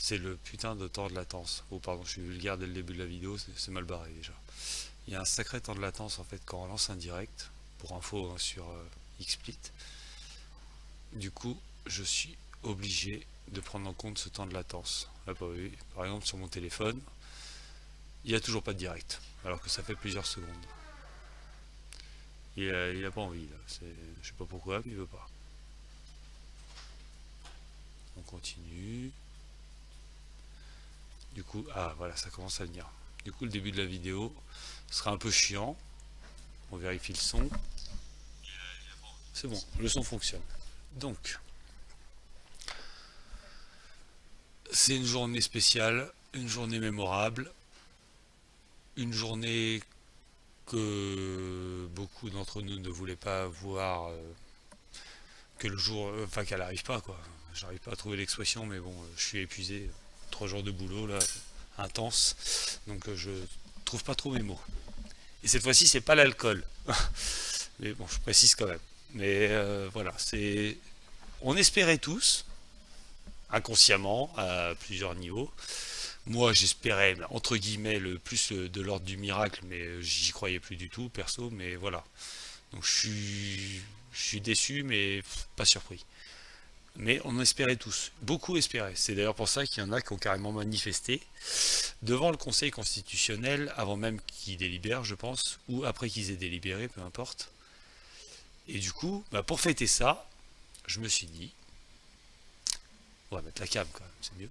c'est le putain de temps de latence. Oh pardon, je suis vulgaire dès le début de la vidéo, c'est mal barré déjà. Il y a un sacré temps de latence en fait quand on lance un direct, pour info hein, sur XSplit. Du coup, je suis obligé de prendre en compte ce temps de latence. Là, par exemple, sur mon téléphone, il n'y a toujours pas de direct, alors que ça fait plusieurs secondes. Il a pas envie, là. Je sais pas pourquoi, mais il veut pas. On continue. Du coup, ah voilà, ça commence à venir. Du coup, le début de la vidéo sera un peu chiant. On vérifie le son. C'est bon, le son fonctionne. Donc, c'est une journée spéciale, une journée mémorable, une journée que beaucoup d'entre nous ne voulaient pas voir que le jour, enfin qu'elle arrive pas quoi. J'arrive pas à trouver l'expression, mais bon, je suis épuisé. 3 jours de boulot là, intense, donc je trouve pas trop mes mots. Et cette fois-ci, c'est pas l'alcool, mais bon, je précise quand même. Mais voilà, c'est, on espérait tous, inconsciemment, à plusieurs niveaux. Moi, j'espérais, entre guillemets, le plus de l'ordre du miracle, mais j'y croyais plus du tout, perso, mais voilà. Donc je suis déçu, mais pas surpris. Mais on espérait tous, beaucoup espéraient. C'est d'ailleurs pour ça qu'il y en a qui ont carrément manifesté devant le Conseil constitutionnel, avant même qu'ils délibèrent, je pense, ou après qu'ils aient délibéré, peu importe. Et du coup, pour fêter ça, je me suis dit, on va mettre la cam quand même, c'est mieux.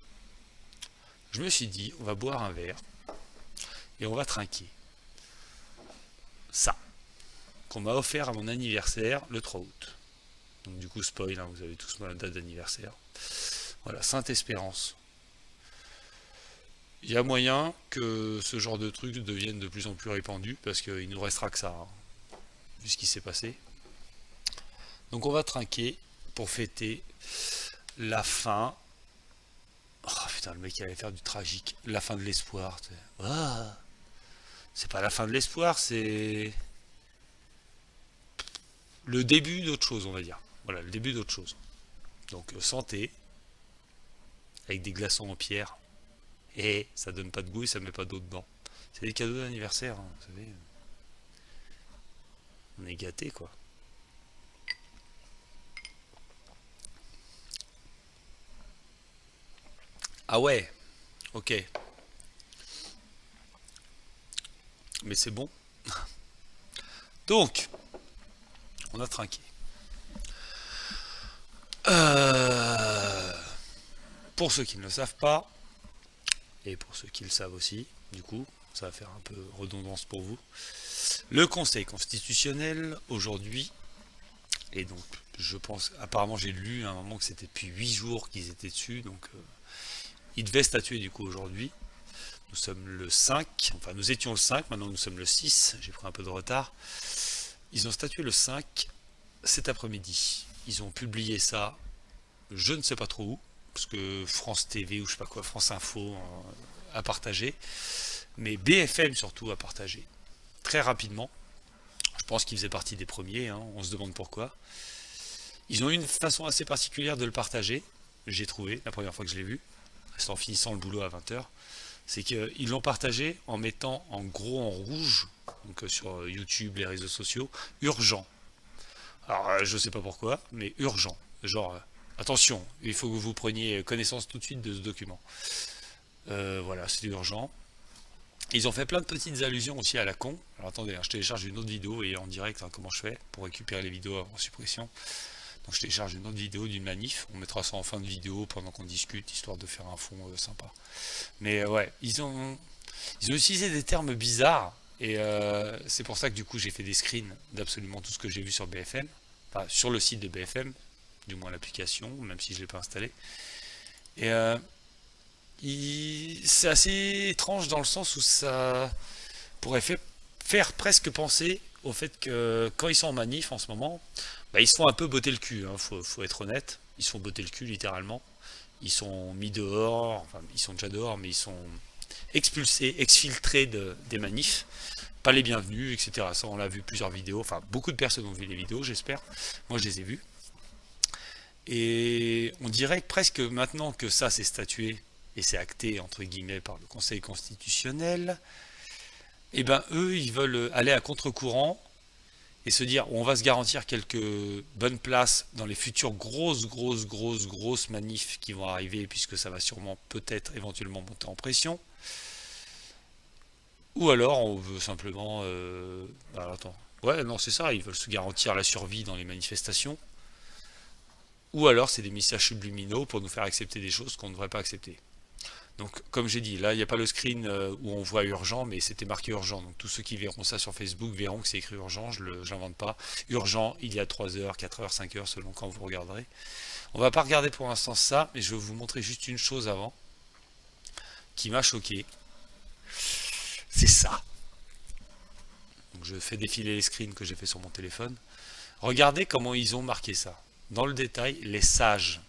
Je me suis dit, on va boire un verre et on va trinquer. Ça, qu'on m'a offert à mon anniversaire le 3 août. Donc du coup, spoil, hein, vous avez tous ma date d'anniversaire. Voilà, Sainte-Espérance. Il y a moyen que ce genre de truc devienne de plus en plus répandu, parce qu'il nous restera que ça, hein, vu ce qui s'est passé. Donc on va trinquer pour fêter la fin. Oh putain, le mec il allait faire du tragique. La fin de l'espoir. Ah, c'est pas la fin de l'espoir, c'est le début d'autre chose, on va dire. Voilà, le début d'autre chose. Donc santé, avec des glaçons en pierre. Et ça donne pas de goût et ça met pas d'eau dedans. C'est des cadeaux d'anniversaire, hein, vous savez. On est gâtés, quoi. Ah ouais, ok. Mais c'est bon. Donc, on a trinqué. Pour ceux qui ne le savent pas, et pour ceux qui le savent aussi, du coup, ça va faire un peu redondance pour vous. Le Conseil constitutionnel, aujourd'hui, et donc, je pense, apparemment j'ai lu à un moment que c'était depuis 8 jours qu'ils étaient dessus, donc ils devaient statuer du coup aujourd'hui. Nous sommes le 5, enfin nous étions le 5, maintenant nous sommes le 6, j'ai pris un peu de retard. Ils ont statué le 5 cet après-midi. Ils ont publié ça, je ne sais pas trop où, parce que France TV ou je sais pas quoi, France Info a partagé, mais BFM surtout a partagé, très rapidement. Je pense qu'ils faisaient partie des premiers, hein, on se demande pourquoi. Ils ont eu une façon assez particulière de le partager, j'ai trouvé, la première fois que je l'ai vu, c'est en finissant le boulot à 20h, c'est qu'ils l'ont partagé en mettant en gros en rouge, donc sur YouTube, les réseaux sociaux, urgent. Alors je sais pas pourquoi, mais urgent. Genre, attention, il faut que vous preniez connaissance tout de suite de ce document. Voilà, c'est urgent. Ils ont fait plein de petites allusions aussi à la con. Alors attendez, hein, je télécharge une autre vidéo et en direct, hein, comment je fais pour récupérer les vidéos avant suppression. Donc je télécharge une autre vidéo d'une manif, on mettra ça en fin de vidéo pendant qu'on discute, histoire de faire un fond sympa. Mais ouais, ils ont utilisé des termes bizarres, et c'est pour ça que du coup j'ai fait des screens d'absolument tout ce que j'ai vu sur BFM, enfin sur le site de BFM, du moins l'application, même si je ne l'ai pas installé. Et c'est assez étrange dans le sens où ça pourrait faire presque penser au fait que quand ils sont en manif en ce moment, ils se font un peu botter le cul, hein, faut être honnête. Ils se font botter le cul littéralement. Ils sont mis dehors, enfin ils sont déjà dehors, mais ils sont expulsés, exfiltrés des manifs. Pas les bienvenus, etc. Ça on l'a vu plusieurs vidéos, enfin beaucoup de personnes ont vu les vidéos, j'espère. Moi je les ai vues. Et on dirait presque maintenant que ça c'est statué, et c'est acté entre guillemets par le Conseil constitutionnel, et ben eux ils veulent aller à contre-courant et se dire on va se garantir quelques bonnes places dans les futures grosses manifs qui vont arriver, puisque ça va sûrement peut-être éventuellement monter en pression. Ou alors on veut simplement attends. Ouais, non, c'est ça, ils veulent se garantir la survie dans les manifestations. Ou alors c'est des messages subliminaux pour nous faire accepter des choses qu'on ne devrait pas accepter. Donc comme j'ai dit, là il n'y a pas le screen où on voit urgent, mais c'était marqué urgent. Donc tous ceux qui verront ça sur Facebook verront que c'est écrit urgent, je n'invente pas. Urgent, il y a 3 heures, 4 heures, 5 heures, selon quand vous regarderez. On va pas regarder pour l'instant ça, mais je vais vous montrer juste une chose avant, qui m'a choqué. C'est ça. Donc je fais défiler les screens que j'ai fait sur mon téléphone. Regardez comment ils ont marqué ça. Dans le détail, les sages.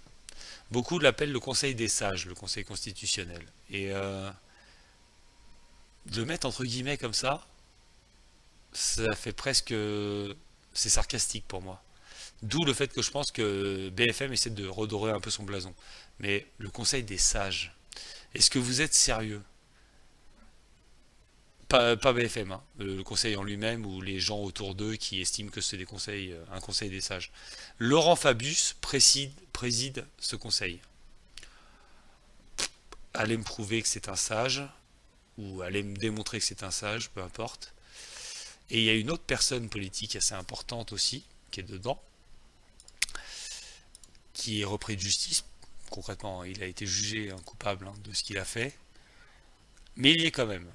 Beaucoup l'appellent le Conseil des sages, le Conseil constitutionnel. Et de le mettre entre guillemets comme ça fait presque... c'est sarcastique pour moi. D'où le fait que je pense que BFM essaie de redorer un peu son blason. Mais le Conseil des sages, est-ce que vous êtes sérieux? Pas BFM, hein, le conseil en lui-même ou les gens autour d'eux qui estiment que c'est un conseil des sages. Laurent Fabius préside ce conseil. Allez me prouver que c'est un sage, ou allez me démontrer que c'est un sage, peu importe. Et il y a une autre personne politique assez importante aussi, qui est dedans, qui est repris de justice. Concrètement, il a été jugé coupable de ce qu'il a fait, mais il y est quand même.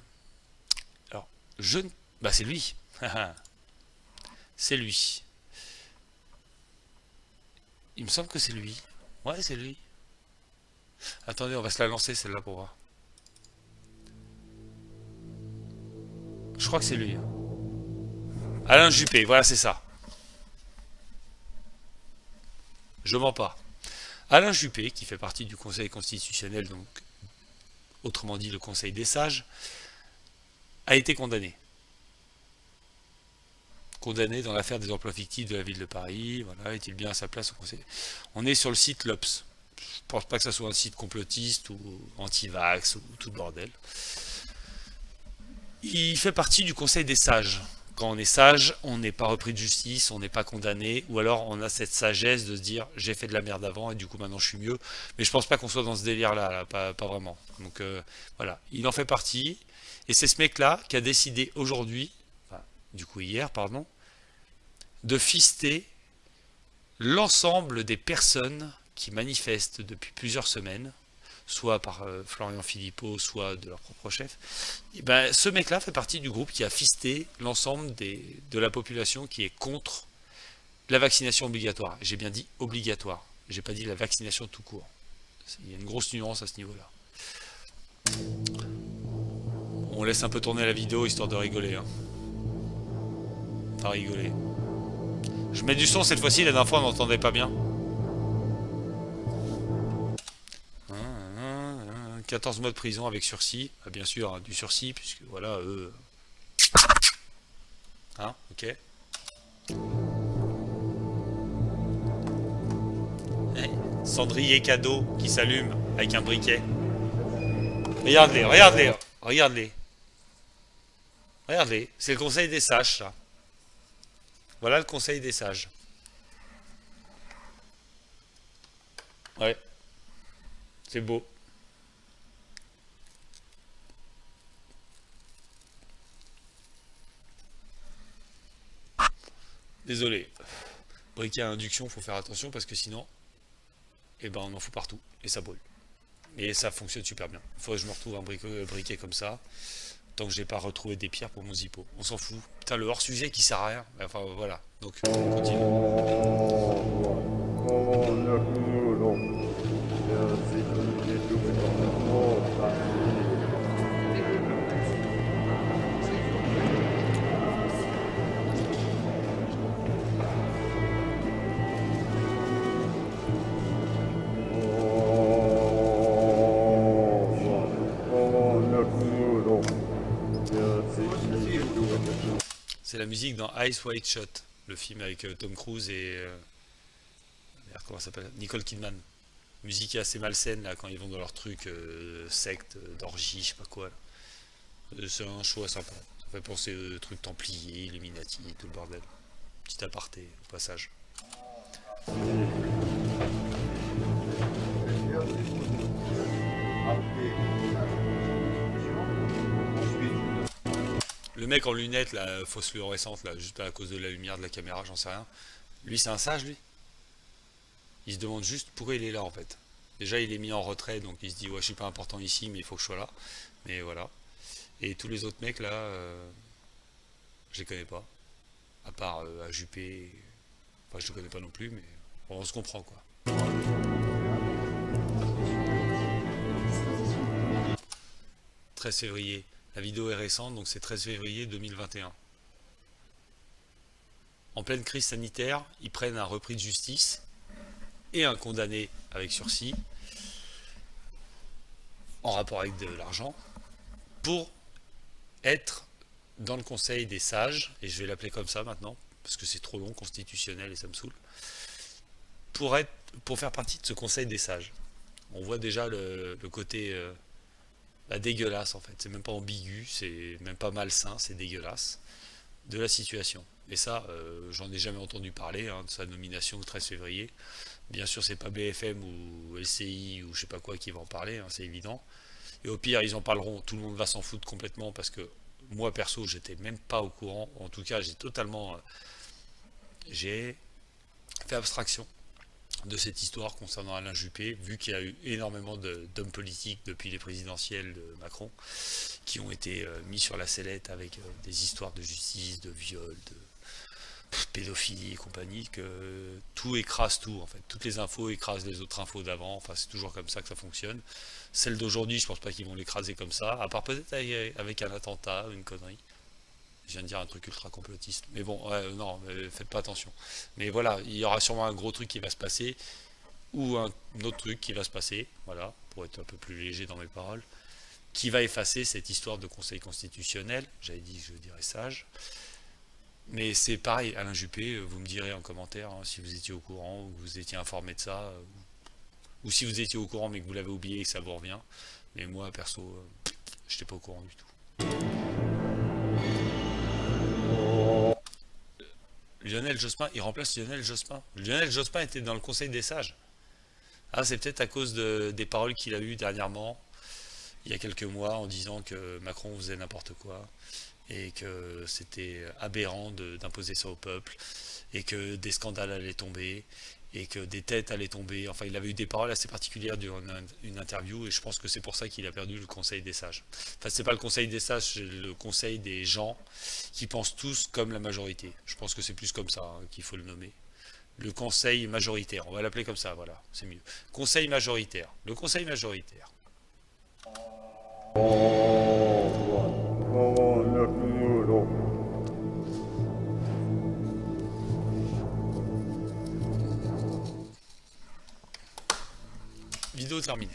Bah c'est lui. C'est lui. Il me semble que c'est lui. Ouais, c'est lui. Attendez, on va se la lancer celle-là pour voir. Je crois que c'est lui. Alain Juppé, voilà, c'est ça. Je mens pas. Alain Juppé, qui fait partie du Conseil constitutionnel, donc autrement dit le Conseil des sages, a été condamné. Condamné dans l'affaire des emplois fictifs de la ville de Paris. Voilà, est-il bien à sa place au Conseil? On est sur le site LOPS. Je pense pas que ça soit un site complotiste ou anti-vax ou tout le bordel. Il fait partie du Conseil des sages. Quand on est sage, on n'est pas repris de justice, on n'est pas condamné, ou alors on a cette sagesse de se dire j'ai fait de la merde avant et du coup maintenant je suis mieux. Mais je pense pas qu'on soit dans ce délire-là, pas vraiment. Donc voilà, il en fait partie. Et c'est ce mec-là qui a décidé aujourd'hui, enfin, du coup hier, pardon, de fister l'ensemble des personnes qui manifestent depuis plusieurs semaines, soit par Florian Philippot, soit de leur propre chef. Et ben, ce mec-là fait partie du groupe qui a fisté l'ensemble de la population qui est contre la vaccination obligatoire. J'ai bien dit obligatoire, j'ai pas dit la vaccination tout court. Il y a une grosse nuance à ce niveau-là. On laisse un peu tourner la vidéo histoire de rigoler. Hein. Pas rigoler. Je mets du son cette fois-ci, la dernière fois on n'entendait pas bien. 14 mois de prison avec sursis. Ah, bien sûr, hein, du sursis, puisque voilà, eux... Hein, ok. Cendrier cadeau qui s'allume avec un briquet. Regarde-les, regarde-les, regarde-les. Regardez, c'est le Conseil des sages, ça. Voilà le Conseil des sages. Ouais. C'est beau. Désolé. Briquet à induction, faut faire attention parce que sinon, eh ben, on en fout partout et ça brûle. Et ça fonctionne super bien. Il faudrait que je me retrouve un briquet comme ça. Tant que j'ai pas retrouvé des pierres pour mon zippo. On s'en fout. Putain, le hors-sujet qui sert à rien. Enfin, voilà. Donc, on continue. C'est la musique dans Ice White Shot, le film avec Tom Cruise et comment ça s'appelle, Nicole Kidman. musique assez malsaine là quand ils vont dans leur truc secte, d'orgie, je sais pas quoi. C'est un choix sympa. Ça fait penser aux trucs templiers, Illuminati, tout le bordel. Petit aparté au passage. Le mec en lunettes, là, fausse fluorescente, là, juste à cause de la lumière de la caméra, j'en sais rien. Lui, c'est un sage, lui. Il se demande juste pourquoi il est là, en fait. Déjà, il est mis en retrait, donc il se dit, ouais, je suis pas important ici, mais il faut que je sois là. Mais voilà. Et tous les autres mecs, là, je les connais pas. À part à Juppé. Enfin, je les connais pas non plus, mais bon, on se comprend, quoi. 13 février. La vidéo est récente, donc c'est 13 février 2021. En pleine crise sanitaire, ils prennent un repris de justice et un condamné avec sursis en rapport avec de l'argent pour être dans le conseil des sages, et je vais l'appeler comme ça maintenant, parce que c'est trop long, constitutionnel, et ça me saoule, pour faire partie de ce conseil des sages. On voit déjà le côté dégueulasse, en fait. C'est même pas ambigu, c'est même pas malsain, c'est dégueulasse de la situation. Et ça, j'en ai jamais entendu parler, de sa nomination le 13 février. Bien sûr, c'est pas BFM ou LCI ou je sais pas quoi qui va en parler, c'est évident. Et au pire, ils en parleront, tout le monde va s'en foutre complètement parce que moi, perso, j'étais même pas au courant. En tout cas, j'ai fait abstraction de cette histoire concernant Alain Juppé, vu qu'il y a eu énormément d'hommes politiques depuis les présidentielles de Macron qui ont été mis sur la sellette avec des histoires de justice, de viol, de pédophilie et compagnie, que tout écrase tout, en fait. Toutes les infos écrasent les autres infos d'avant, enfin c'est toujours comme ça que ça fonctionne. Celle d'aujourd'hui, je pense pas qu'ils vont l'écraser comme ça, à part peut-être avec un attentat, une connerie. Je viens de dire un truc ultra complotiste. Mais bon, non, faites pas attention. Mais voilà, il y aura sûrement un gros truc qui va se passer, ou un autre truc qui va se passer, voilà, pour être un peu plus léger dans mes paroles, qui va effacer cette histoire de conseil constitutionnel. J'avais dit que je dirais sage. Mais c'est pareil, Alain Juppé, vous me direz en commentaire si vous étiez au courant, ou vous étiez informé de ça, ou si vous étiez au courant mais que vous l'avez oublié et que ça vous revient. Mais moi, perso, je n'étais pas au courant du tout. Lionel Jospin, il remplace Lionel Jospin. Lionel Jospin était dans le Conseil des sages. Ah, c'est peut-être à cause des paroles qu'il a eues dernièrement, il y a quelques mois, en disant que Macron faisait n'importe quoi, et que c'était aberrant d'imposer ça au peuple, et que des scandales allaient tomber, et que des têtes allaient tomber. Enfin, il avait eu des paroles assez particulières durant une interview, et je pense que c'est pour ça qu'il a perdu le Conseil des sages. Enfin, c'est pas le Conseil des sages, c'est le Conseil des gens qui pensent tous comme la majorité. Je pense que c'est plus comme ça qu'il faut le nommer. Le Conseil majoritaire, on va l'appeler comme ça, voilà, c'est mieux. Conseil majoritaire, le Conseil majoritaire. Vidéo terminée.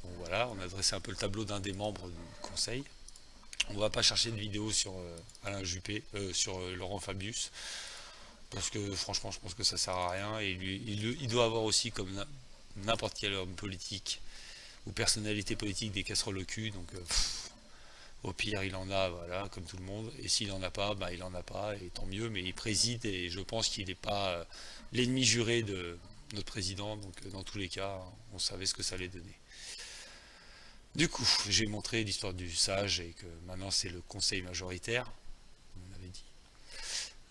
Bon voilà, on a dressé un peu le tableau d'un des membres du conseil. On va pas chercher de vidéo sur Alain Juppé, sur Laurent Fabius, parce que franchement je pense que ça sert à rien, et il doit avoir aussi, comme n'importe quel homme politique ou personnalité politique, des casseroles au cul, donc au pire il en a, voilà, comme tout le monde, et s'il en a pas, bah il en a pas, et tant mieux, mais il préside, et je pense qu'il n'est pas l'ennemi juré de notre président, donc dans tous les cas, on savait ce que ça allait donner. Du coup, j'ai montré l'histoire du sage, et que maintenant c'est le conseil majoritaire, comme on avait dit.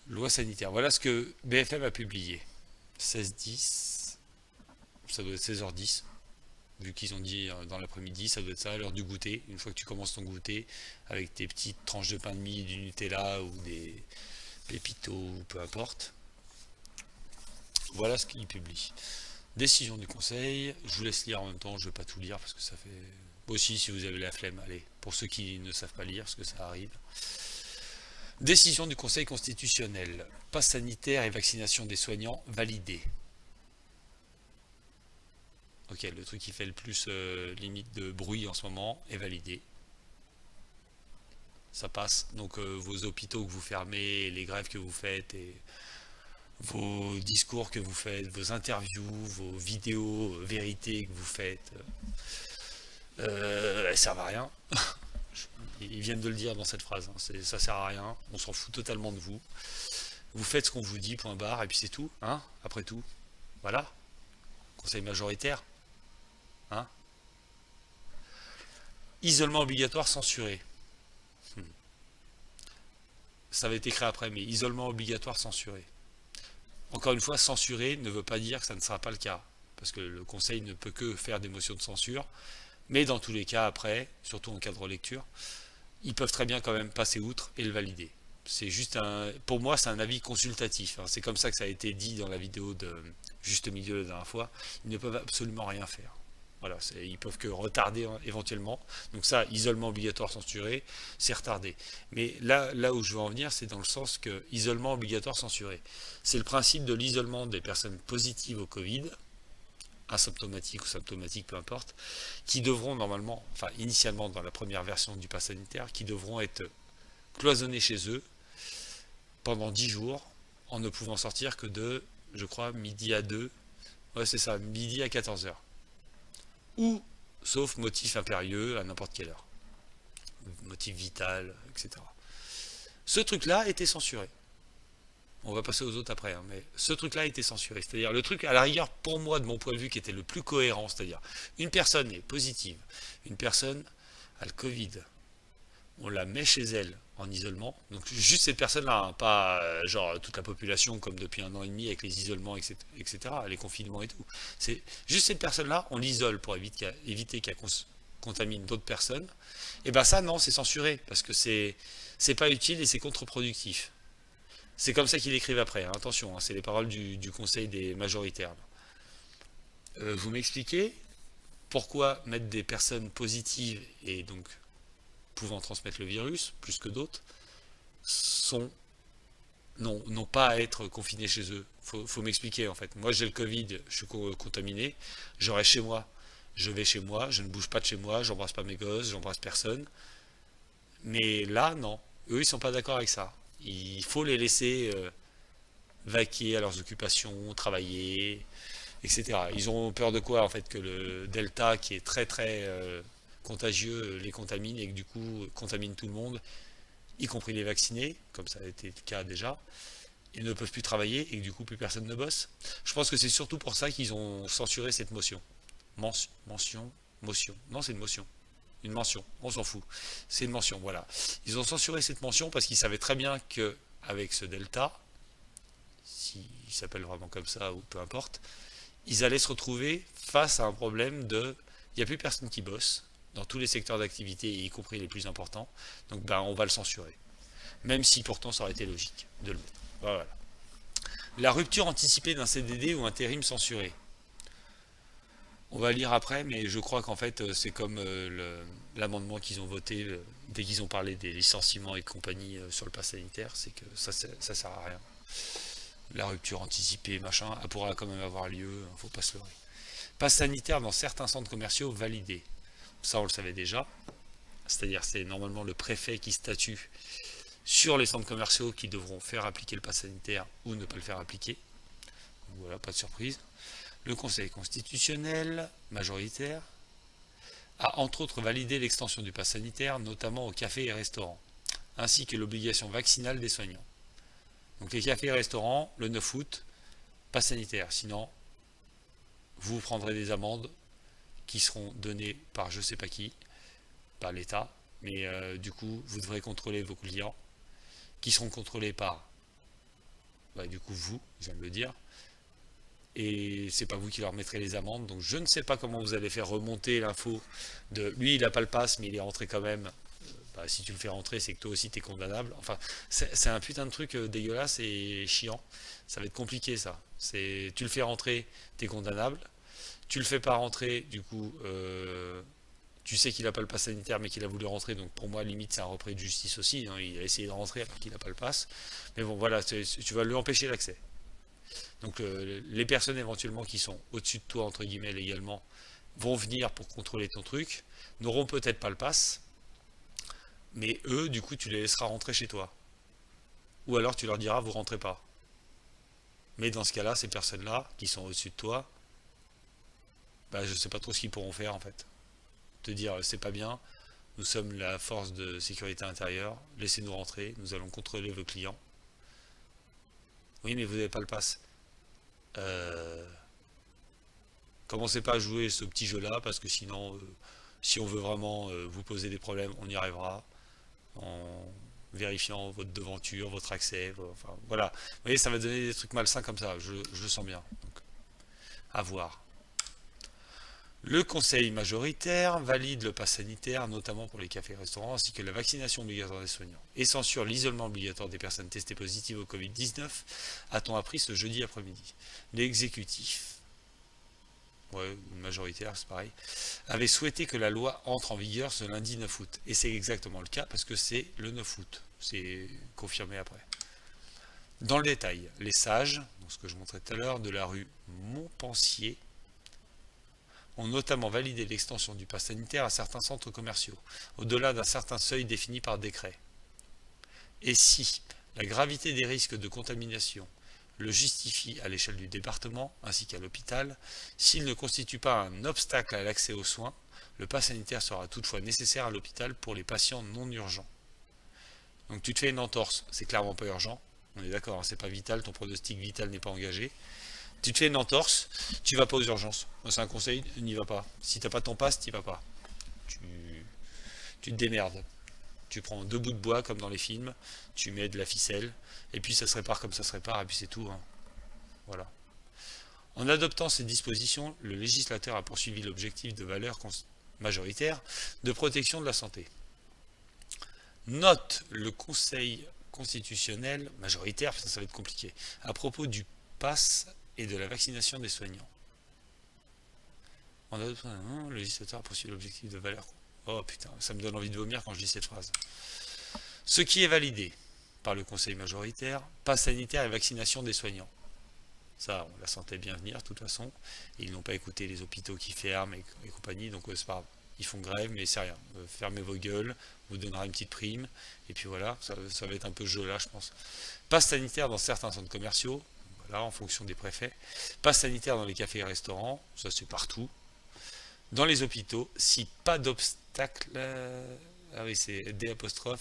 Loi sanitaire, voilà ce que BFM a publié. 16-10, ça doit être 16h10. Vu qu'ils ont dit dans l'après-midi, ça doit être ça, à l'heure du goûter. Une fois que tu commences ton goûter, avec tes petites tranches de pain de mie, du Nutella ou des pépitos, ou peu importe. Voilà ce qu'ils publient. Décision du conseil, je vous laisse lire en même temps, je ne vais pas tout lire parce que ça fait... Aussi, si vous avez la flemme, allez, pour ceux qui ne savent pas lire, parce que ça arrive. Décision du conseil constitutionnel. Passe sanitaire et vaccination des soignants validés. Ok, le truc qui fait le plus limite de bruit en ce moment est validé. Ça passe. Donc vos hôpitaux que vous fermez, les grèves que vous faites, et vos discours que vous faites, vos interviews, vos vidéos vérités que vous faites, elles servent à rien. Ils viennent de le dire dans cette phrase, hein. Ça sert à rien, on s'en fout totalement de vous. Vous faites ce qu'on vous dit, point barre, et puis c'est tout, hein, après tout. Voilà, conseil majoritaire. Hein. Isolement obligatoire censuré. Ça avait été créé après, mais isolement obligatoire censuré. Encore une fois, censurer ne veut pas dire que ça ne sera pas le cas, parce que le conseil ne peut que faire des motions de censure, mais dans tous les cas après, surtout en cas de relecture, ils peuvent très bien quand même passer outre et le valider. C'est juste pour moi c'est un avis consultatif, hein. C'est comme ça que ça a été dit dans la vidéo de Juste Milieu la dernière fois, ils ne peuvent absolument rien faire. Voilà, ils peuvent que retarder, hein, éventuellement. Donc ça, isolement obligatoire censuré, c'est retardé. Mais là où je veux en venir, c'est dans le sens que isolement obligatoire censuré. C'est le principe de l'isolement des personnes positives au Covid, asymptomatiques ou symptomatiques, peu importe, qui devront normalement, enfin initialement dans la première version du pass sanitaire, qui devront être cloisonnés chez eux pendant 10 jours, en ne pouvant sortir que de, je crois, midi à 2, ouais c'est ça, midi à 14h. Ou, sauf motif impérieux, à n'importe quelle heure. Motif vital, etc. Ce truc-là était censuré. On va passer aux autres après, hein, mais ce truc-là a été censuré. C'est-à-dire le truc, à la rigueur, pour moi, de mon point de vue, qui était le plus cohérent, c'est-à-dire une personne est positive, une personne a le Covid, on la met chez elle en isolement, donc juste cette personne-là, hein, pas genre toute la population comme depuis 1 an et demi avec les isolements, etc., les confinements et tout. C'est juste cette personne-là, on l'isole pour éviter qu'elle contamine d'autres personnes. Et ben ça, non, c'est censuré, parce que c'est pas utile et c'est contre-productif. C'est comme ça qu'ils écrivent après, hein, attention, hein, c'est les paroles du conseil des majoritaires. Vous m'expliquez pourquoi mettre des personnes positives et donc pouvant transmettre le virus, plus que d'autres, n'ont pas à être confinés chez eux. Faut m'expliquer en fait. Moi j'ai le Covid, je suis contaminé, je reste chez moi. Je vais chez moi, je ne bouge pas de chez moi, j'embrasse pas mes gosses, j'embrasse personne. Mais là, non. Eux, ils sont pas d'accord avec ça. Il faut les laisser vaquer à leurs occupations, travailler, etc. Ils ont peur de quoi en fait? Que le Delta, qui est très très contagieux, les contamine et que du coup contamine tout le monde, y compris les vaccinés, comme ça a été le cas déjà. Ils ne peuvent plus travailler et que du coup plus personne ne bosse. Je pense que c'est surtout pour ça qu'ils ont censuré cette motion. Motion. Non, c'est une motion. Une mention, on s'en fout. C'est une mention, voilà. Ils ont censuré cette mention parce qu'ils savaient très bien que avec ce delta, s'il s'appelle vraiment comme ça ou peu importe, ils allaient se retrouver face à un problème de il n'y a plus personne qui bosse dans tous les secteurs d'activité, y compris les plus importants, donc ben on va le censurer. Même si pourtant ça aurait été logique de le mettre. Voilà. La rupture anticipée d'un CDD ou intérim censuré. On va lire après, mais je crois qu'en fait, c'est comme l'amendement qu'ils ont voté dès qu'ils ont parlé des licenciements et compagnie sur le pass sanitaire, c'est que ça sert à rien. La rupture anticipée, machin, elle pourra quand même avoir lieu, faut pas se leurrer. Pass sanitaire dans certains centres commerciaux validés. Ça, on le savait déjà. C'est-à-dire, c'est normalement le préfet qui statue sur les centres commerciaux qui devront faire appliquer le pass sanitaire ou ne pas le faire appliquer. Donc, voilà, pas de surprise. Le Conseil constitutionnel, majoritaire, a entre autres validé l'extension du pass sanitaire, notamment aux cafés et restaurants, ainsi que l'obligation vaccinale des soignants. Donc les cafés et restaurants, le 9 août, pass sanitaire. Sinon, vous prendrez des amendes qui seront données par je sais pas qui, par l'État, mais du coup, vous devrez contrôler vos clients, qui seront contrôlés par, du coup, vous, je viens de le dire, et c'est pas vous qui leur mettrez les amendes, donc je ne sais pas comment vous allez faire remonter l'info de lui il n'a pas le pass mais il est rentré quand même. Si tu le fais rentrer c'est que toi aussi t'es condamnable. Enfin c'est un putain de truc dégueulasse et chiant, ça va être compliqué ça. Tu le fais rentrer, t'es condamnable, tu le fais pas rentrer, du coup tu sais qu'il n'a pas le pass sanitaire mais qu'il a voulu rentrer, donc pour moi limite c'est un repris de justice aussi, hein. Il a essayé de rentrer alors qu'il n'a pas le pass, mais bon voilà, tu vas lui empêcher l'accès. Donc les personnes éventuellement qui sont au-dessus de toi, entre guillemets, légalement, vont venir pour contrôler ton truc, n'auront peut-être pas le pass, mais eux, du coup, tu les laisseras rentrer chez toi. Ou alors tu leur diras, vous rentrez pas. Mais dans ce cas-là, ces personnes-là, qui sont au-dessus de toi, bah, je sais pas trop ce qu'ils pourront faire en fait. Te dire, c'est pas bien, nous sommes la force de sécurité intérieure, laissez-nous rentrer, nous allons contrôler vos clients. Oui, mais vous n'avez pas le pass. Commencez pas à jouer ce petit jeu-là, parce que sinon, si on veut vraiment vous poser des problèmes, on y arrivera. En vérifiant votre devanture, votre accès, enfin voilà. Vous voyez, ça va donner des trucs malsains comme ça, je le sens bien. Donc, à voir. Le conseil majoritaire valide le pass sanitaire, notamment pour les cafés et restaurants, ainsi que la vaccination obligatoire des soignants, et censure l'isolement obligatoire des personnes testées positives au Covid-19, a-t-on appris ce jeudi après-midi. L'exécutif, majoritaire, c'est pareil, avait souhaité que la loi entre en vigueur ce lundi 9 août. Et c'est exactement le cas, parce que c'est le 9 août. C'est confirmé après. Dans le détail, les sages, donc ce que je montrais tout à l'heure, de la rue Montpensier, ont notamment validé l'extension du pass sanitaire à certains centres commerciaux, au-delà d'un certain seuil défini par décret. Et si la gravité des risques de contamination le justifie à l'échelle du département, ainsi qu'à l'hôpital, s'il ne constitue pas un obstacle à l'accès aux soins, le pass sanitaire sera toutefois nécessaire à l'hôpital pour les patients non urgents. Donc tu te fais une entorse, c'est clairement pas urgent, on est d'accord, hein, c'est pas vital, ton pronostic vital n'est pas engagé. Tu te fais une entorse, tu vas pas aux urgences. C'est un conseil, n'y va pas. Si t'as pas ton pass, t'y vas pas. Tu te démerdes. Tu prends 2 bouts de bois comme dans les films, tu mets de la ficelle, et puis ça se répare comme ça se répare, et puis c'est tout. Hein. Voilà. En adoptant ces dispositions, le législateur a poursuivi l'objectif de valeur majoritaire de protection de la santé. Note le Conseil constitutionnel majoritaire, ça va être compliqué, à propos du pass et de la vaccination des soignants. En adoptant le législateur a poursuivi l'objectif de valeur. Oh putain, ça me donne envie de vomir quand je lis cette phrase. Ce qui est validé par le Conseil majoritaire, pass sanitaire et vaccination des soignants. Ça, on la sentait bien venir de toute façon. Ils n'ont pas écouté les hôpitaux qui ferment et compagnie, donc c'est pas grave. Ils font grève, mais c'est rien. Fermez vos gueules, vous donnera une petite prime, et puis voilà, ça va être un peu ce jeu-là, je pense. Pass sanitaire dans certains centres commerciaux, voilà, en fonction des préfets. Pass sanitaire dans les cafés et restaurants, ça c'est partout. Dans les hôpitaux, si pas d'obstacle... Ah oui, c'est D'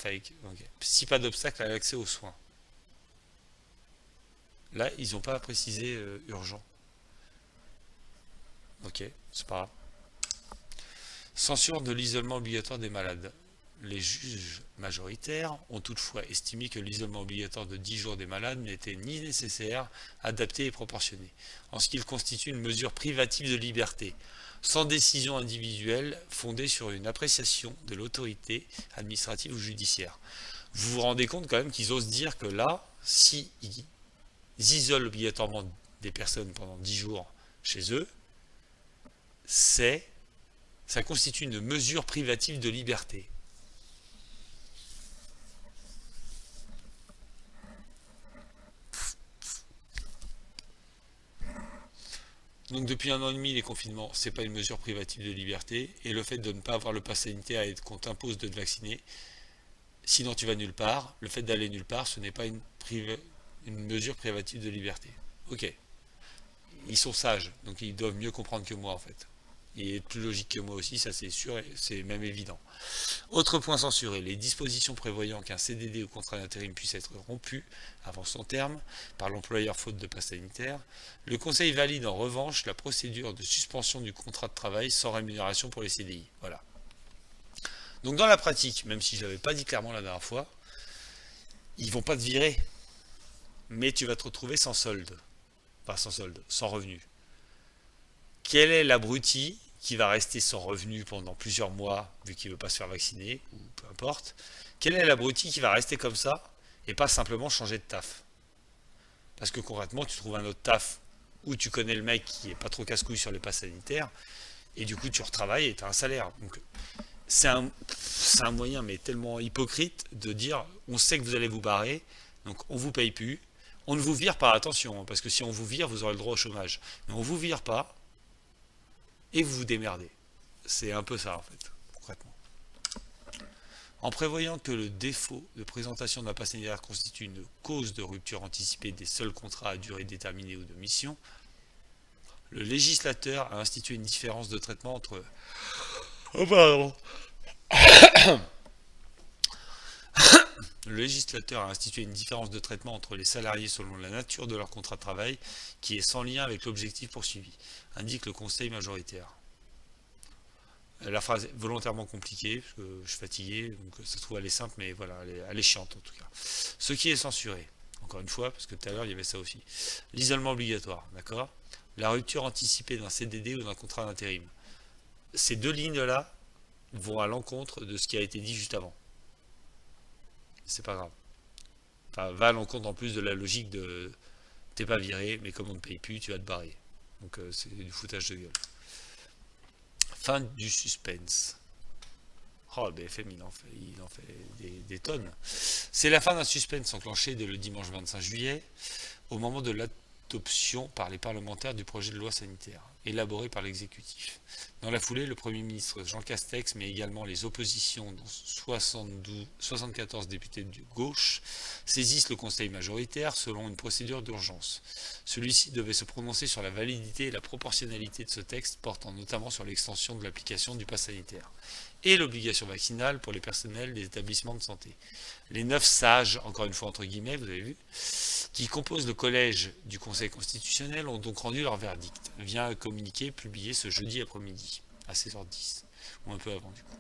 avec... Okay. Si pas d'obstacle à l'accès aux soins. Là, ils n'ont pas précisé urgent. Ok, c'est pas grave. Censure de l'isolement obligatoire des malades. Les juges majoritaires ont toutefois estimé que l'isolement obligatoire de 10 jours des malades n'était ni nécessaire, adapté et proportionné, en ce qu'il constitue une mesure privative de liberté, sans décision individuelle fondée sur une appréciation de l'autorité administrative ou judiciaire. Vous vous rendez compte quand même qu'ils osent dire que là, si ils isolent obligatoirement des personnes pendant 10 jours chez eux, ça constitue une mesure privative de liberté. Donc depuis 1 an et demi, les confinements, c'est pas une mesure privative de liberté, et le fait de ne pas avoir le pass sanitaire et qu'on t'impose de te vacciner, sinon tu vas nulle part, le fait d'aller nulle part, ce n'est pas une mesure privative de liberté. Ok. Ils sont sages, donc ils doivent mieux comprendre que moi en fait. Et être plus logique que moi aussi, ça c'est sûr, c'est même évident. Autre point censuré, les dispositions prévoyant qu'un CDD ou contrat d'intérim puisse être rompu avant son terme par l'employeur faute de pass sanitaire. Le Conseil valide en revanche la procédure de suspension du contrat de travail sans rémunération pour les CDI. Voilà. Donc dans la pratique, même si je ne l'avais pas dit clairement la dernière fois, ils ne vont pas te virer, mais tu vas te retrouver sans solde. Pas sans solde, sans revenu. Quel est l'abruti qui va rester sans revenu pendant plusieurs mois, vu qu'il ne veut pas se faire vacciner, ou peu importe, quel est l'abruti qui va rester comme ça, et pas simplement changer de taf? Parce que concrètement, tu trouves un autre taf, où tu connais le mec qui est pas trop casse-couille sur les passes sanitaires, et du coup tu retravailles et tu as un salaire. Donc c'est un moyen, mais tellement hypocrite, de dire, on sait que vous allez vous barrer, donc on vous paye plus, on ne vous vire pas, attention, parce que si on vous vire, vous aurez le droit au chômage, mais on vous vire pas, et vous vous démerdez. C'est un peu ça en fait, concrètement. En prévoyant que le défaut de présentation d'un pass sanitaire constitue une cause de rupture anticipée des seuls contrats à durée déterminée ou de mission, le législateur a institué une différence de traitement entre... Oh pardon. Le législateur a institué une différence de traitement entre les salariés selon la nature de leur contrat de travail qui est sans lien avec l'objectif poursuivi, indique le Conseil majoritaire. La phrase est volontairement compliquée, parce que je suis fatigué, donc ça se trouve elle est simple, mais voilà, elle est chiante en tout cas. Ce qui est censuré, encore une fois, parce que tout à l'heure il y avait ça aussi. L'isolement obligatoire, d'accord? La rupture anticipée d'un CDD ou d'un contrat d'intérim. Ces deux lignes-là vont à l'encontre de ce qui a été dit juste avant. C'est pas grave. Enfin, va à l'encontre en plus de la logique de t'es pas viré, mais comme on ne paye plus, tu vas te barrer. Donc c'est du foutage de gueule. Fin du suspense. Oh, le BFM, il en fait des tonnes. C'est la fin d'un suspense enclenché dès le dimanche 25 juillet, au moment de l'adoption par les parlementaires du projet de loi sanitaire, élaboré par l'exécutif. Dans la foulée, le Premier ministre Jean Castex, mais également les oppositions, dont 74 députés de gauche, saisissent le Conseil majoritaire selon une procédure d'urgence. Celui-ci devait se prononcer sur la validité et la proportionnalité de ce texte, portant notamment sur l'extension de l'application du pass sanitaire et l'obligation vaccinale pour les personnels des établissements de santé. Les 9 sages, encore une fois entre guillemets, vous avez vu, qui composent le collège du Conseil constitutionnel ont donc rendu leur verdict, via un communiqué publié ce jeudi après-midi, à 16h10, ou un peu avant du coup.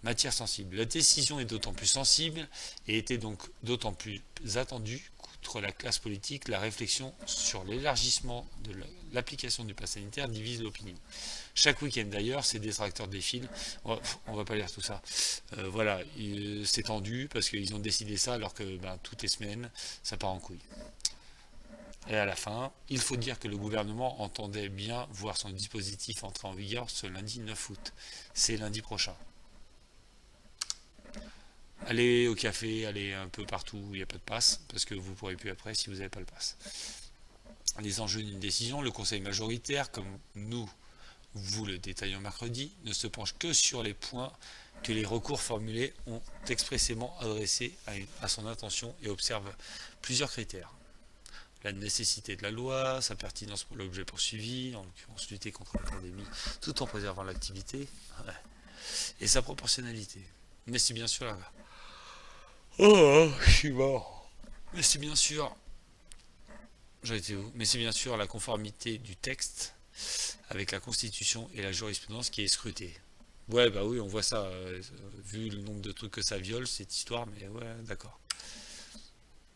Matière sensible. La décision est d'autant plus sensible et était donc d'autant plus attendue qu'outre la classe politique, la réflexion sur l'élargissement de l'application du pass sanitaire divise l'opinion. Chaque week-end d'ailleurs, ces détracteurs défilent. On va pas lire tout ça. Voilà, c'est tendu parce qu'ils ont décidé ça alors que toutes les semaines, ça part en couille. Et à la fin, il faut dire que le gouvernement entendait bien voir son dispositif entrer en vigueur ce lundi 9 août. C'est lundi prochain. Allez au café, allez un peu partout où il n'y a pas de passe, parce que vous ne pourrez plus après si vous n'avez pas le passe. Les enjeux d'une décision, le Conseil majoritaire, comme nous vous le détaillons mercredi, ne se penche que sur les points que les recours formulés ont expressément adressés à son attention et observe plusieurs critères. La nécessité de la loi, sa pertinence pour l'objet poursuivi, en l'occurrence lutter contre la pandémie, tout en préservant l'activité, et sa proportionnalité. Mais c'est bien sûr je suis mort. Mais c'est bien sûr... J'en étais où? Mais c'est bien sûr la conformité du texte avec la Constitution et la jurisprudence qui est scrutée. Ouais, bah oui, on voit ça, vu le nombre de trucs que ça viole, cette histoire, mais ouais, d'accord.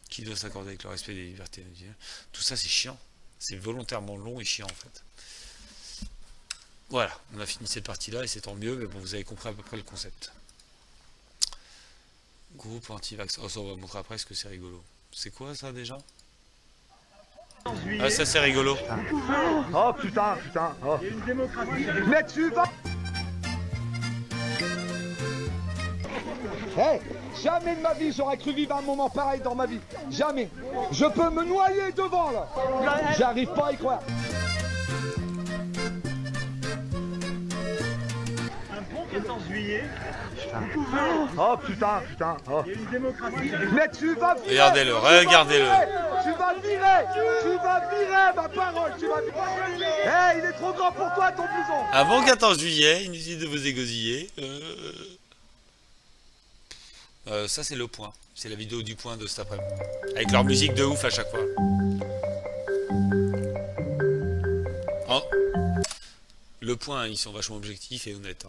Qui doit s'accorder avec le respect des libertés individuelles. Tout ça, c'est chiant. C'est volontairement long et chiant, en fait. Voilà, on a fini cette partie-là, et c'est tant mieux, mais bon, vous avez compris à peu près le concept. Groupe anti-vax. Oh, ça, on va montrer après, parce que c'est rigolo. C'est quoi, ça, déjà? Ah, ça, c'est rigolo. Oh, putain. Oh. Mais tu vas... Hey, jamais de ma vie j'aurais cru vivre un moment pareil dans ma vie. Jamais. Je peux me noyer devant là. J'arrive pas à y croire. Un bon 14 juillet. Oh putain. Oh. Il y a une démocratie. Mais tu vas virer. Regardez-le, regardez-le. Tu vas virer ma parole. Tu vas virer. Hey, il est trop grand pour toi ton blouson. Avant 14 juillet, inutile de vous égosiller. Ça c'est le point, c'est la vidéo du point de cet après-midi. Avec leur musique de ouf à chaque fois. Oh. Le point, ils sont vachement objectifs et honnêtes.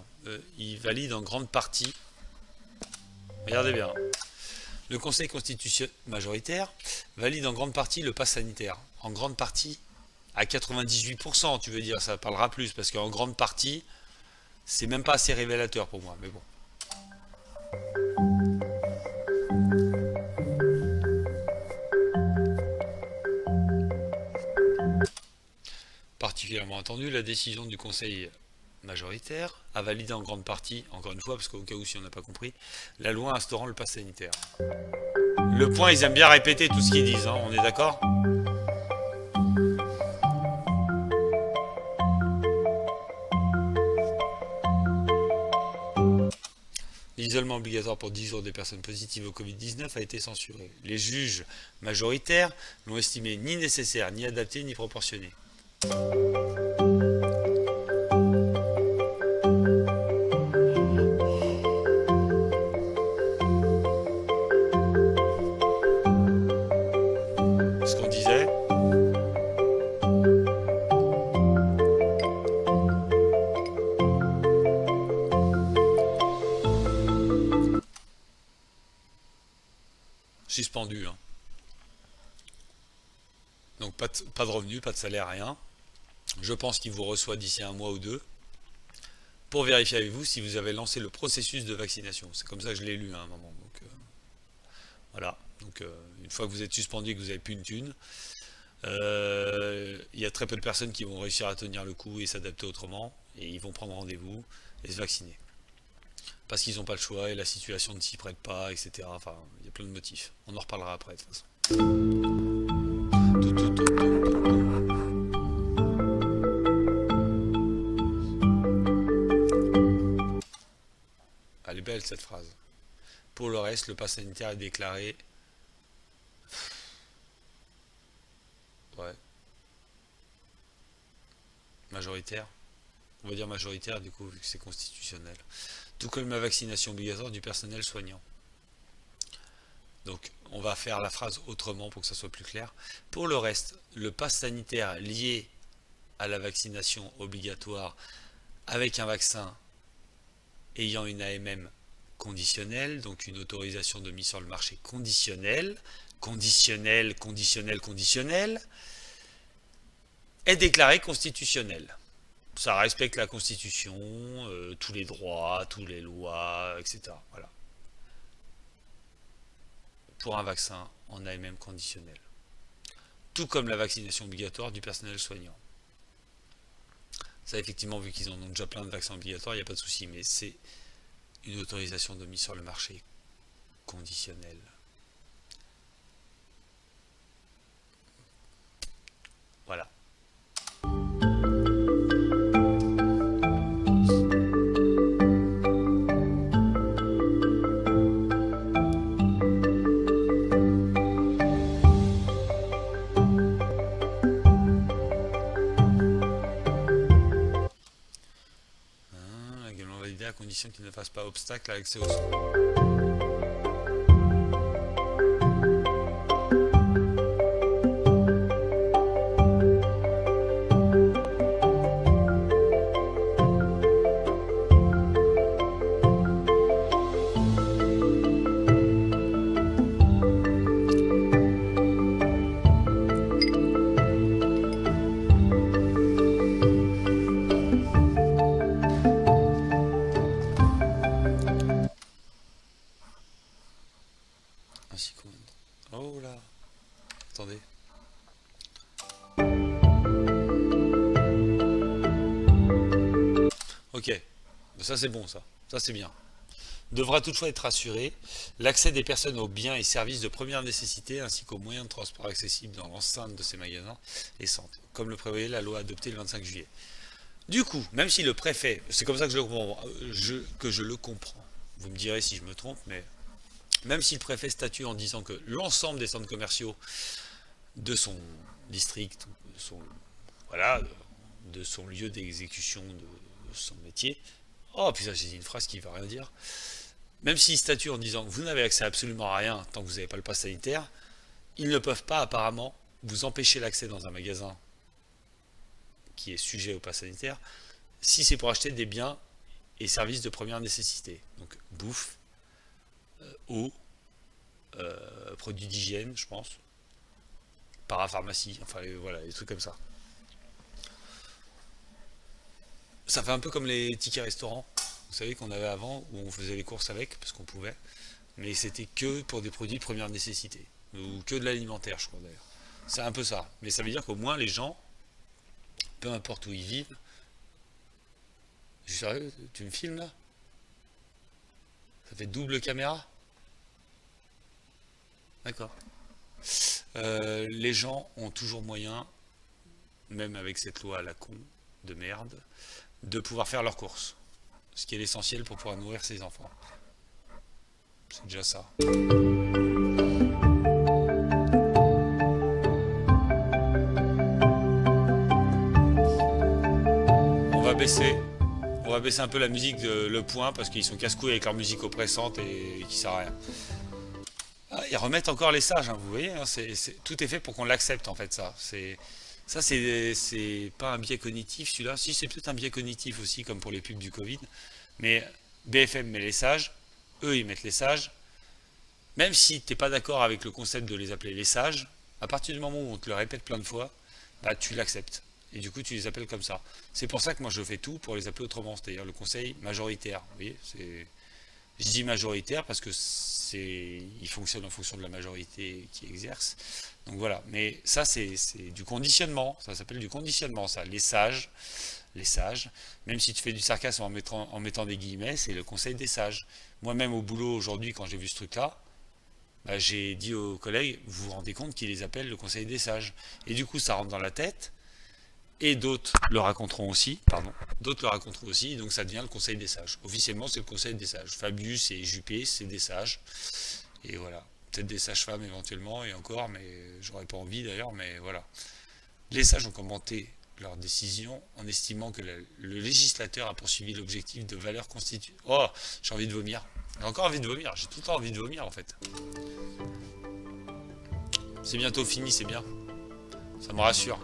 Ils valident en grande partie. Regardez bien. Le Conseil constitutionnel majoritaire valide en grande partie le pass sanitaire. En grande partie, à 98%, tu veux dire, ça parlera plus, parce qu'en grande partie, c'est même pas assez révélateur pour moi, mais bon. Particulièrement attendu, la décision du Conseil majoritaire a validé en grande partie, encore une fois, parce qu'au cas où si on n'a pas compris, la loi instaurant le pass sanitaire. Le point, ils aiment bien répéter tout ce qu'ils disent, hein, on est d'accord ? L'isolement obligatoire pour 10 jours des personnes positives au Covid-19 a été censuré. Les juges majoritaires l'ont estimé ni nécessaire, ni adapté, ni proportionné. Ce qu'on disait. Suspendu. Hein. Donc pas de revenus, pas de salaire, rien. Je pense qu'il vous reçoit d'ici un mois ou deux pour vérifier avec vous si vous avez lancé le processus de vaccination. C'est comme ça que je l'ai lu à un moment. Donc, voilà. Donc une fois que vous êtes suspendu et que vous n'avez plus une thune, il y a très peu de personnes qui vont réussir à tenir le coup et s'adapter autrement. Et ils vont prendre rendez-vous et se vacciner. Parce qu'ils n'ont pas le choix et la situation ne s'y prête pas, etc. Enfin, il y a plein de motifs. On en reparlera après, de toute façon. Elle est belle, cette phrase. Pour le reste, le pass sanitaire est déclaré... Ouais. Majoritaire. On va dire majoritaire, du coup, vu que c'est constitutionnel. Tout comme la vaccination obligatoire du personnel soignant. Donc, on va faire la phrase autrement pour que ça soit plus clair. Pour le reste, le pass sanitaire lié à la vaccination obligatoire avec un vaccin ayant une AMM conditionnelle, donc une autorisation de mise sur le marché conditionnelle, est déclaré constitutionnel. Ça respecte la Constitution, tous les droits, toutes les lois, etc. Voilà. Pour un vaccin en AMM conditionnel. Tout comme la vaccination obligatoire du personnel soignant. Ça, effectivement, vu qu'ils en ont déjà plein de vaccins obligatoires, il n'y a pas de souci, mais c'est une autorisation de mise sur le marché conditionnelle. Voilà. À condition qu'il ne fasse pas obstacle à l'accès aux soins. Oh là, attendez. Ok, ça c'est bon, ça c'est bien. Devra toutefois être assuré l'accès des personnes aux biens et services de première nécessité ainsi qu'aux moyens de transport accessibles dans l'enceinte de ces magasins et centres, comme le prévoyait la loi adoptée le 25 juillet. Du coup, même si le préfet, c'est comme ça que je le comprends, vous me direz si je me trompe, mais même si le préfet statue en disant que l'ensemble des centres commerciaux de son district, de son lieu d'exécution de son métier, oh putain, j'ai dit une phrase qui ne va rien dire, même s'il statue en disant que vous n'avez accès à absolument rien tant que vous n'avez pas le pass sanitaire, ils ne peuvent pas apparemment vous empêcher l'accès dans un magasin qui est sujet au pass sanitaire si c'est pour acheter des biens et services de première nécessité, donc bouffe, eau, produits d'hygiène, je pense, parapharmacie, enfin voilà, des trucs comme ça. Ça fait un peu comme les tickets restaurants, vous savez qu'on avait avant, où on faisait les courses avec, parce qu'on pouvait, mais c'était que pour des produits de première nécessité, ou que de l'alimentaire, je crois d'ailleurs. C'est un peu ça, mais ça veut dire qu'au moins les gens, peu importe où ils vivent, je suis sérieux, tu me filmes là? Ça fait double caméra? D'accord. Les gens ont toujours moyen, même avec cette loi à la con de merde, de pouvoir faire leurs courses. Ce qui est l'essentiel pour pouvoir nourrir ses enfants. c'est déjà ça. On va baisser un peu la musique de Le Point parce qu'ils sont casse-couilles avec leur musique oppressante et qui sert à rien. Ah, ils remettent encore les sages, hein, vous voyez, hein, tout est fait pour qu'on l'accepte en fait ça. Ça c'est pas un biais cognitif celui-là, si c'est peut-être un biais cognitif aussi comme pour les pubs du Covid, mais BFM met les sages, eux ils mettent les sages, même si t'es pas d'accord avec le concept de les appeler les sages, à partir du moment où on te le répète plein de fois, bah tu l'acceptes. Et du coup, tu les appelles comme ça. C'est pour ça que moi, je fais tout pour les appeler autrement, c'est-à-dire le conseil majoritaire. Vous voyez, je dis majoritaire parce que il fonctionne en fonction de la majorité qui exerce. Donc voilà. Mais ça, c'est du conditionnement. Ça s'appelle du conditionnement, ça. Les sages, même si tu fais du sarcasme en mettant des guillemets, c'est le conseil des sages. Moi-même, au boulot, aujourd'hui, quand j'ai vu ce truc-là, bah, j'ai dit aux collègues, vous vous rendez compte qu'ils les appellent le conseil des sages. Et du coup, ça rentre dans la tête. Et d'autres le raconteront aussi, donc ça devient le conseil des sages. Officiellement, c'est le conseil des sages. Fabius et Juppé, c'est des sages. Et voilà. Peut-être des sages-femmes éventuellement, et encore, mais j'aurais pas envie d'ailleurs, mais voilà. Les sages ont commenté leur décision en estimant que le législateur a poursuivi l'objectif de valeur constitutionnelle. Oh, j'ai envie de vomir. J'ai encore envie de vomir, j'ai tout le temps envie de vomir en fait. C'est bientôt fini, c'est bien. Ça me rassure.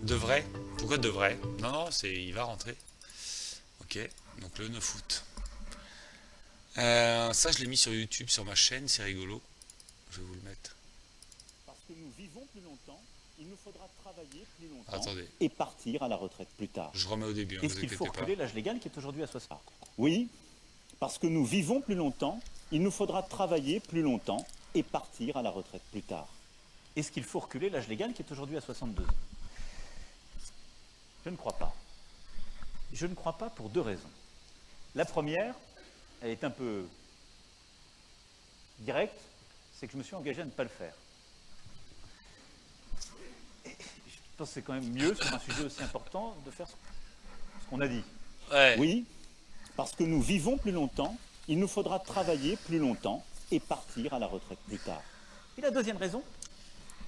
Devrait? Pourquoi devrait? Non, non, il va rentrer. Ok, donc le 9 août. Ça, je l'ai mis sur YouTube, sur ma chaîne, c'est rigolo. Je vais vous le mettre. Parce que nous vivons plus longtemps, il nous faudra travailler plus longtemps. Attendez. Et partir à la retraite plus tard. Je remets au début, hein, Est-ce vous qu'il faut inquiétez pas. reculer l'âge légal qui est aujourd'hui à 60 ans? Oui, parce que nous vivons plus longtemps, il nous faudra travailler plus longtemps et partir à la retraite plus tard. Est-ce qu'il faut reculer l'âge légal qui est aujourd'hui à 62 ans? Je ne crois pas. Je ne crois pas pour deux raisons. La première, elle est un peu directe, c'est que je me suis engagé à ne pas le faire. Et je pense que c'est quand même mieux, sur un sujet aussi important, de faire ce qu'on a dit. Ouais. Oui, parce que nous vivons plus longtemps, il nous faudra travailler plus longtemps et partir à la retraite plus tard. Et la deuxième raison,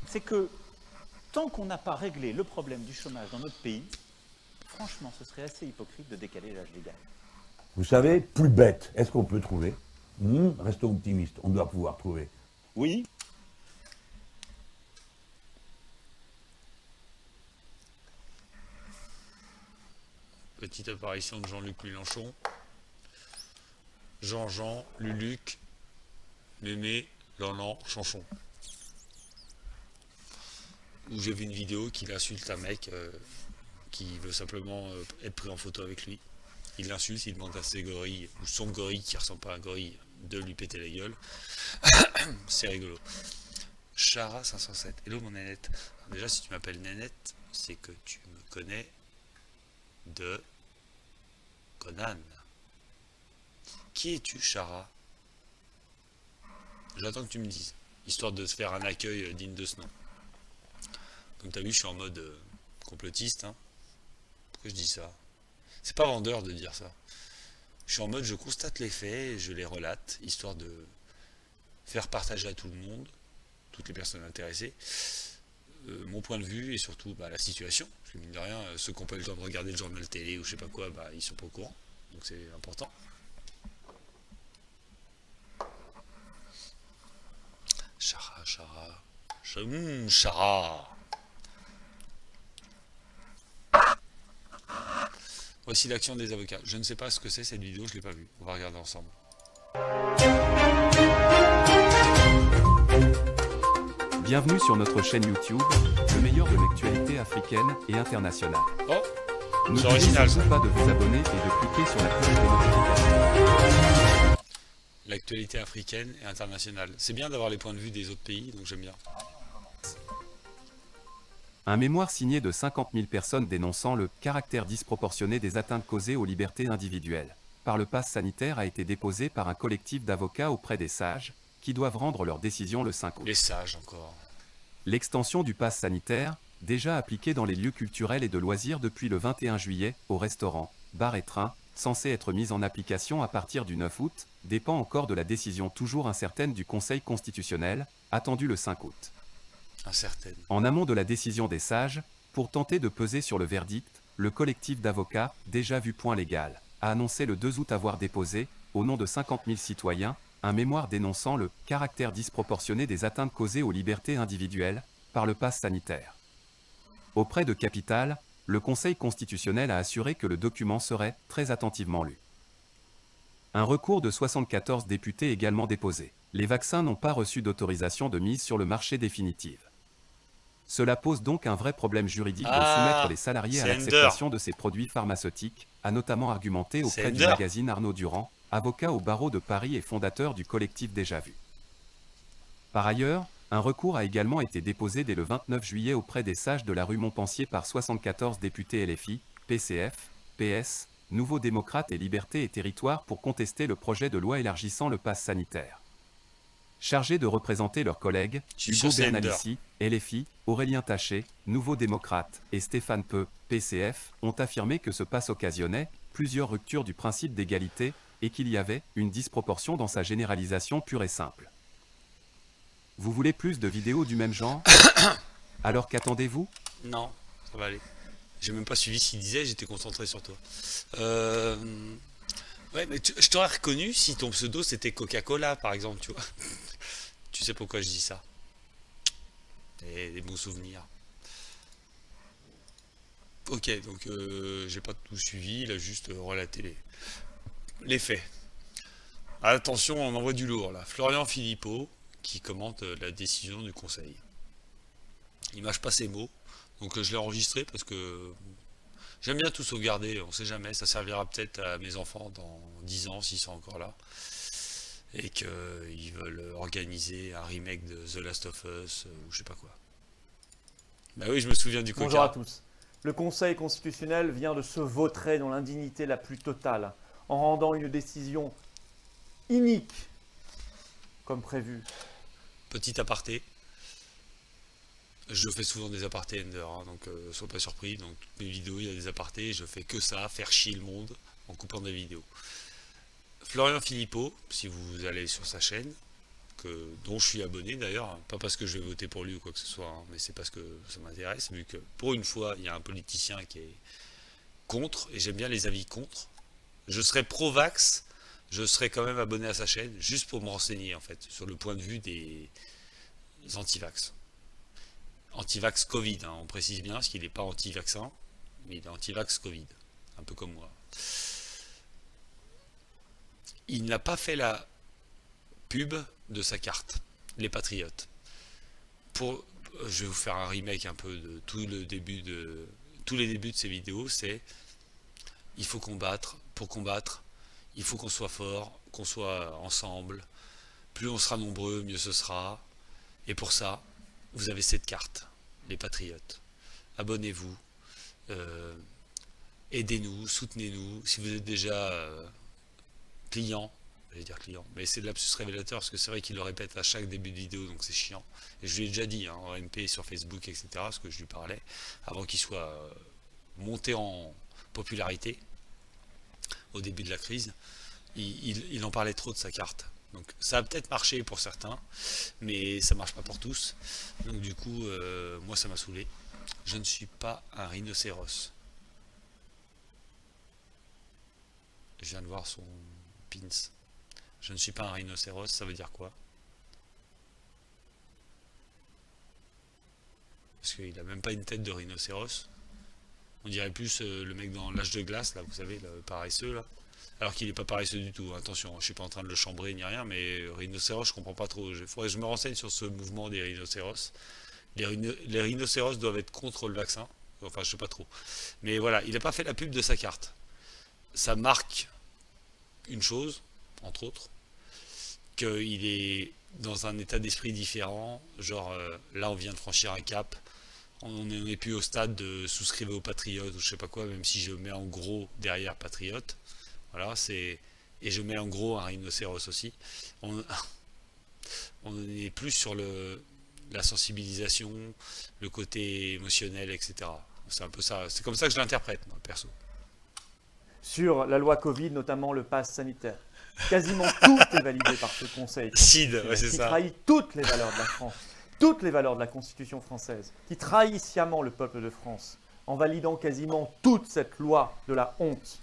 c'est que tant qu'on n'a pas réglé le problème du chômage dans notre pays, franchement, ce serait assez hypocrite de décaler l'âge légal. Vous savez, plus bête, est-ce qu'on peut trouver? Restons optimistes, on doit pouvoir trouver. Oui. Petite apparition de Jean-Luc Mélenchon. Jean-Jean, Luluc, Mémé, Lanlan, Chanchon. Où j'ai vu une vidéo qu'il insulte un mec qui veut simplement être pris en photo avec lui. Il l'insulte, il demande à ses gorilles, ou son gorille qui ressemble pas à un gorille, de lui péter la gueule. C'est rigolo. Chara 507. Hello mon Nénette. Alors déjà, si tu m'appelles Nénette, c'est que tu me connais de Conan. Qui es-tu, Chara? J'attends que tu me dises, histoire de se faire un accueil digne de ce nom. Comme tu as vu, je suis en mode complotiste. Hein. Pourquoi je dis ça? C'est pas vendeur de dire ça. Je suis en mode, je constate les faits et je les relate, histoire de faire partager à tout le monde, toutes les personnes intéressées, mon point de vue et surtout bah, la situation. Parce que mine de rien, ceux qui n'ont pas eu le temps de regarder le journal télé ou je sais pas quoi, bah, ils sont pas au courant. Donc c'est important. Chara, Chara. Chara. Voici l'action des avocats. Je ne sais pas ce que c'est cette vidéo, je ne l'ai pas vue. On va regarder ensemble. Bienvenue sur notre chaîne YouTube, le meilleur de l'actualité africaine et internationale. Oh, c'est N'oubliez original ça. surtout pas de vous abonner et de cliquer sur la cloche de notification. L'actualité africaine et internationale. C'est bien d'avoir les points de vue des autres pays, donc j'aime bien. Un mémoire signé de 50 000 personnes dénonçant le caractère disproportionné des atteintes causées aux libertés individuelles par le pass sanitaire a été déposé par un collectif d'avocats auprès des sages, qui doivent rendre leur décision le 5 août. Les sages encore. l'extension du pass sanitaire, déjà appliqué dans les lieux culturels et de loisirs depuis le 21 juillet, aux restaurants, bars et trains, censé être mise en application à partir du 9 août, dépend encore de la décision toujours incertaine du Conseil constitutionnel, attendue le 5 août. Incertaine. En amont de la décision des sages, pour tenter de peser sur le verdict, le collectif d'avocats, déjà vu point légal, a annoncé le 2 août avoir déposé, au nom de 50 000 citoyens, un mémoire dénonçant le « caractère disproportionné des atteintes causées aux libertés individuelles » par le pass sanitaire. Auprès de Capital, le Conseil constitutionnel a assuré que le document serait très attentivement lu. Un recours de 74 députés également déposé. Les vaccins n'ont pas reçu d'autorisation de mise sur le marché définitive. Cela pose donc un vrai problème juridique de soumettre les salariés à l'acceptation de ces produits pharmaceutiques, a notamment argumenté auprès du magazine Arnaud Durand, avocat au barreau de Paris et fondateur du collectif Déjà Vu. Par ailleurs, un recours a également été déposé dès le 29 juillet auprès des sages de la rue Montpensier par 74 députés LFI, PCF, PS, Nouveaux démocrates et Liberté et Territoire pour contester le projet de loi élargissant le pass sanitaire. Chargés de représenter leurs collègues, Hugo Bernalici, LFI, Aurélien Taché, Nouveaux démocrates, et Stéphane Peu, PCF, ont affirmé que ce pass occasionnait plusieurs ruptures du principe d'égalité et qu'il y avait une disproportion dans sa généralisation pure et simple. Vous voulez plus de vidéos du même genre? Alors qu'attendez-vous? Non, ça va aller. J'ai même pas suivi ce qu'il disait, j'étais concentré sur toi. Ouais, mais je t'aurais reconnu si ton pseudo c'était Coca-Cola, par exemple, tu vois. Tu sais pourquoi je dis ça. Et des bons souvenirs. Ok, donc j'ai pas tout suivi, il a juste relaté les faits. Attention, on envoie du lourd là. Florian Philippot qui commente la décision du Conseil. Il mâche pas ses mots, donc je l'ai enregistré parce que j'aime bien tout sauvegarder, on sait jamais, ça servira peut-être à mes enfants dans 10 ans s'ils sont encore là. Et qu'ils veulent organiser un remake de The Last of Us ou je sais pas quoi. Bah oui, je me souviens du Coca. Bonjour à tous. Le Conseil constitutionnel vient de se vautrer dans l'indignité la plus totale en rendant une décision inique comme prévu. Petit aparté. Je fais souvent des apartés Ender, hein, donc sois pas surpris. Donc toutes mes vidéos, il y a des apartés, je fais que ça, faire chier le monde en coupant des vidéos. Florian Philippot, si vous allez sur sa chaîne, dont je suis abonné d'ailleurs, pas parce que je vais voter pour lui ou quoi que ce soit, hein, mais c'est parce que ça m'intéresse, vu que pour une fois, il y a un politicien qui est contre, et j'aime bien les avis contre. Je serais pro-vax, je serais quand même abonné à sa chaîne, juste pour me renseigner en fait, sur le point de vue des anti-vax. Anti-vax Covid, hein, on précise bien, parce qu'il n'est pas anti-vaccin, mais il est anti-vax Covid, un peu comme moi. Il n'a pas fait la pub de sa carte, les Patriotes. Je vais vous faire un remake un peu de tous les débuts de ces vidéos, c'est il faut combattre, pour combattre, il faut qu'on soit fort, qu'on soit ensemble, plus on sera nombreux, mieux ce sera, et pour ça, vous avez cette carte, les Patriotes. Abonnez-vous, aidez-nous, soutenez-nous, si vous êtes déjà client, je vais dire client, mais c'est de lapsus révélateur parce que c'est vrai qu'il le répète à chaque début de vidéo, donc c'est chiant. Et je lui ai déjà dit, hein, en MP, sur Facebook, etc., ce que je lui parlais, avant qu'il soit monté en popularité, au début de la crise, il en parlait trop de sa carte. Donc ça a peut-être marché pour certains, mais ça marche pas pour tous. Donc du coup, moi ça m'a saoulé. Je ne suis pas un rhinocéros. Je viens de voir son pins. Je ne suis pas un rhinocéros, ça veut dire quoi? Parce qu'il a même pas une tête de rhinocéros. On dirait plus le mec dans l'âge de glace, là, vous savez, le paresseux, là. Alors qu'il n'est pas paresseux du tout, attention, je suis pas en train de le chambrer ni rien, mais rhinocéros, je comprends pas trop. Il faudrait que je me renseigne sur ce mouvement des rhinocéros. Les rhinocéros doivent être contre le vaccin, enfin je sais pas trop. Mais voilà, il n'a pas fait la pub de sa carte. Ça marque une chose, entre autres, qu'il est dans un état d'esprit différent, genre là on vient de franchir un cap, on n'est plus au stade de souscrire aux patriotes ou je sais pas quoi, même si je mets en gros derrière patriote. Voilà, c'est. Et je mets en gros un rhinocéros aussi. On est plus sur la sensibilisation, le côté émotionnel, etc. C'est un peu ça, c'est comme ça que je l'interprète, moi, perso. Sur la loi Covid, notamment le pass sanitaire. Quasiment tout est validé par ce Conseil Cid, constitutionnel ouais, c'est qui ça. trahit toutes les valeurs de la France, toutes les valeurs de la Constitution française, qui trahit sciemment le peuple de France, en validant quasiment toute cette loi de la honte.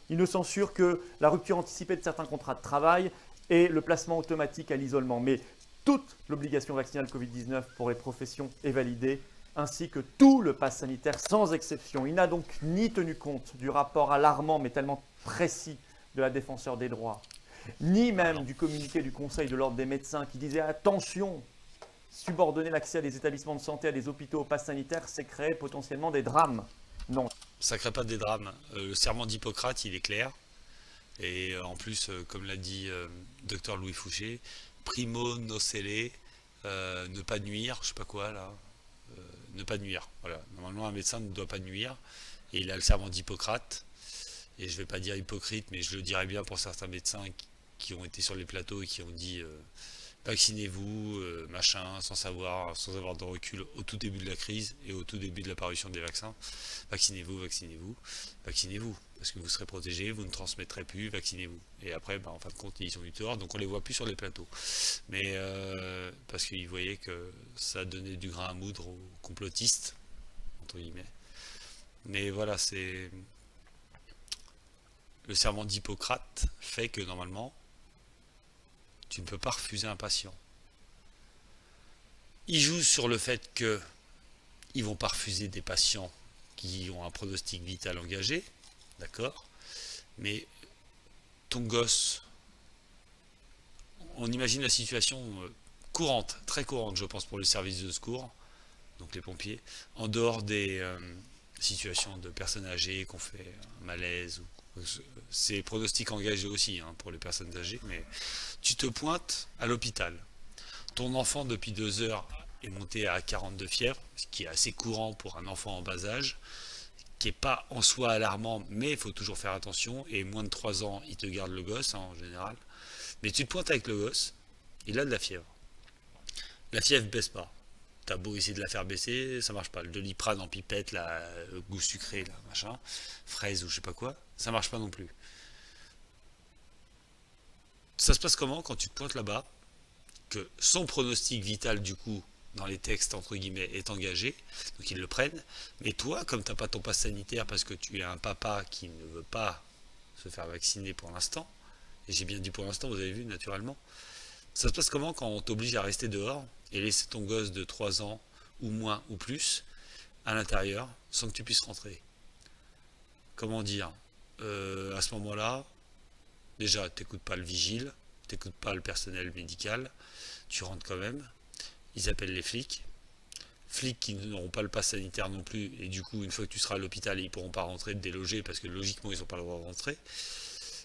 Il ne censure que la rupture anticipée de certains contrats de travail et le placement automatique à l'isolement. Mais toute l'obligation vaccinale Covid-19 pour les professions est validée, ainsi que tout le pass sanitaire sans exception. Il n'a donc ni tenu compte du rapport alarmant mais tellement précis de la défenseur des droits, ni même du communiqué du Conseil de l'ordre des médecins qui disait « Attention, subordonner l'accès à des établissements de santé, à des hôpitaux au pass sanitaire, c'est créer potentiellement des drames. » Non. Ça crée pas des drames. Le serment d'Hippocrate, il est clair. Et en plus, comme l'a dit Dr Louis Fouché, primo nocere, ne pas nuire, je sais pas quoi là, ne pas nuire. Voilà. Normalement, un médecin ne doit pas nuire. Et il a le serment d'Hippocrate. Et je vais pas dire hypocrite, mais je le dirais bien pour certains médecins qui ont été sur les plateaux et qui ont dit vaccinez-vous, machin, sans avoir de recul au tout début de la crise et au tout début de l'apparition des vaccins. Vaccinez-vous, vaccinez-vous, vaccinez-vous, parce que vous serez protégés, vous ne transmettrez plus, vaccinez-vous. Et après, en fin de compte, ils ont eu tort, donc on les voit plus sur les plateaux. Mais parce qu'ils voyaient que ça donnait du grain à moudre aux complotistes, entre guillemets. Mais voilà, c'est... Le serment d'Hippocrate fait que normalement, tu ne peux pas refuser un patient. Ils jouent sur le fait qu'ils ne vont pas refuser des patients qui ont un pronostic vital engagé, d'accord, mais ton gosse, on imagine la situation courante, très courante, je pense, pour les services de secours, donc les pompiers, en dehors des situations de personnes âgées qui ont fait un malaise, c'est pronostic engagé aussi pour les personnes âgées, mais tu te pointes à l'hôpital. Ton enfant, depuis 2 heures, est monté à 42 fièvres, ce qui est assez courant pour un enfant en bas âge, qui n'est pas en soi alarmant, mais il faut toujours faire attention, et moins de 3 ans, il te garde le gosse, en général. Mais tu te pointes avec le gosse, il a de la fièvre. La fièvre ne baisse pas. T'as beau essayer de la faire baisser, ça marche pas. Le Doliprane en pipette, là, goût sucré, là, machin, fraise ou je sais pas quoi, ça marche pas non plus. Ça se passe comment quand tu te pointes là-bas, que son pronostic vital, du coup, dans les textes, entre guillemets, est engagé, donc ils le prennent, mais toi, comme t'as pas ton passe sanitaire parce que tu es un papa qui ne veut pas se faire vacciner pour l'instant, et j'ai bien dit pour l'instant, vous avez vu, naturellement, ça se passe comment quand on t'oblige à rester dehors et laisser ton gosse de 3 ans ou moins ou plus à l'intérieur sans que tu puisses rentrer? Comment dire, à ce moment-là, déjà t'écoutes pas le vigile, t'écoutes pas le personnel médical, tu rentres quand même, ils appellent les flics qui n'auront pas le pass sanitaire non plus, et du coup une fois que tu seras à l'hôpital ils pourront pas rentrer, te déloger parce que logiquement ils n'ont pas le droit de rentrer,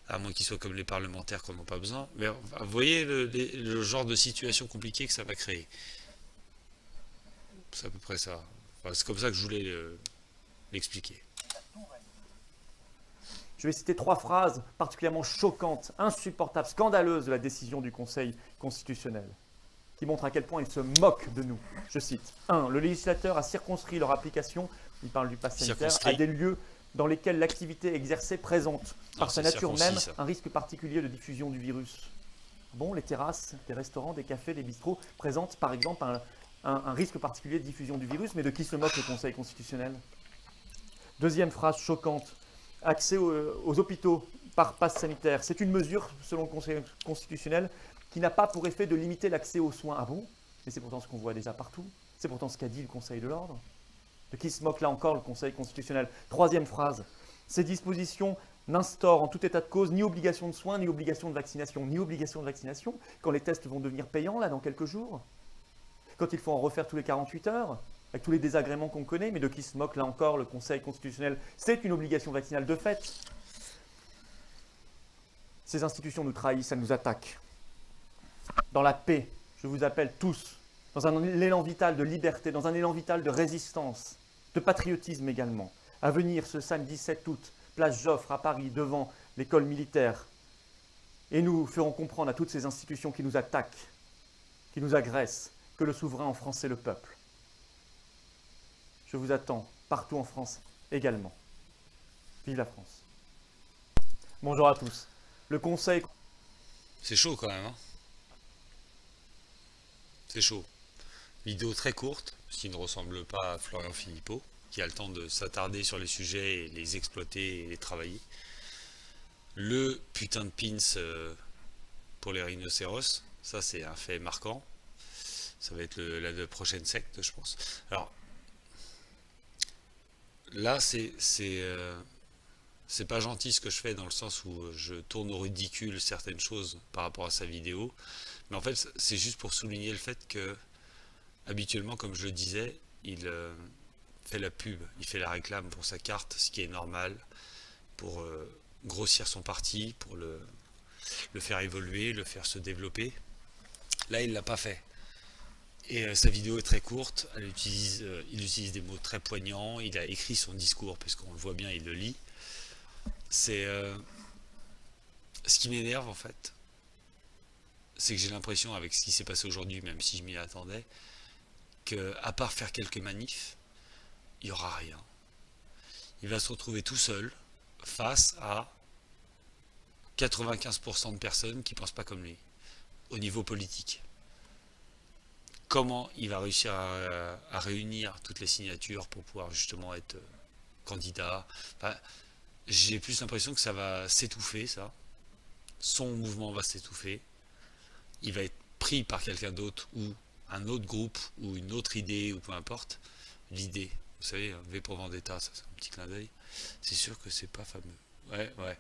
à moins qu'ils soient comme les parlementaires qui n'en ont pas besoin. Mais vous voyez le genre de situation compliquée que ça va créer. C'est à peu près ça. Enfin, c'est comme ça que je voulais l'expliquer. Je vais citer 3 phrases particulièrement choquantes, insupportables, scandaleuses de la décision du Conseil constitutionnel, qui montrent à quel point il se moque de nous. Je cite. 1. Le législateur a circonscrit leur application, il parle du pass sanitaire, à des lieux dans lesquels l'activité exercée présente, par sa nature même, un risque particulier de diffusion du virus. Bon, les terrasses, des restaurants, des cafés, des bistrots présentent par exemple un risque particulier de diffusion du virus, mais de qui se moque le Conseil constitutionnel? Deuxième phrase choquante, accès aux hôpitaux par passe sanitaire. C'est une mesure, selon le Conseil constitutionnel, qui n'a pas pour effet de limiter l'accès aux soins. Ah bon? Mais c'est pourtant ce qu'on voit déjà partout. C'est pourtant ce qu'a dit le Conseil de l'ordre. De qui se moque là encore le Conseil constitutionnel? Troisième phrase, ces dispositions n'instaurent en tout état de cause ni obligation de soins, ni obligation de vaccination. Ni obligation de vaccination quand les tests vont devenir payants là dans quelques jours. Quand il faut en refaire tous les 48 heures, avec tous les désagréments qu'on connaît, mais de qui se moque là encore le Conseil constitutionnel? C'est une obligation vaccinale de fait. Ces institutions nous trahissent, elles nous attaquent. Dans la paix, je vous appelle tous, dans un élan vital de liberté, dans un élan vital de résistance, de patriotisme également, à venir ce samedi 7 août, place Joffre à Paris, devant l'école militaire. Et nous ferons comprendre à toutes ces institutions qui nous attaquent, qui nous agressent, que le souverain en France, c'est le peuple. Je vous attends partout en France également. Vive la France. Bonjour à tous. Le Conseil... C'est chaud quand même, hein. C'est chaud. Vidéo très courte, ce qui ne ressemble pas à Florian Philippot, qui a le temps de s'attarder sur les sujets et les exploiter et les travailler. Le putain de pins pour les rhinocéros, ça c'est un fait marquant. Ça va être la prochaine secte, je pense. Alors, là c'est pas gentil ce que je fais, dans le sens où je tourne au ridicule certaines choses par rapport à sa vidéo. Mais en fait, c'est juste pour souligner le fait que, habituellement, comme je le disais, il fait la pub, il fait la réclame pour sa carte, ce qui est normal, pour grossir son parti, pour le faire évoluer, le faire se développer. Là, il l'a pas fait. Et sa vidéo est très courte, il utilise des mots très poignants, il a écrit son discours, puisqu'on le voit bien, il le lit. C'est ce qui m'énerve en fait, c'est que j'ai l'impression, avec ce qui s'est passé aujourd'hui, même si je m'y attendais, que à part faire quelques manifs, il n'y aura rien. Il va se retrouver tout seul face à 95% de personnes qui ne pensent pas comme lui, au niveau politique. Comment il va réussir à réunir toutes les signatures pour pouvoir justement être candidat? Enfin, j'ai plus l'impression que ça va s'étouffer, ça. Son mouvement va s'étouffer. Il va être pris par quelqu'un d'autre, ou un autre groupe, ou une autre idée, ou peu importe. L'idée, vous savez, V pour Vendetta, ça c'est un petit clin d'œil. C'est sûr que c'est pas fameux. Ouais.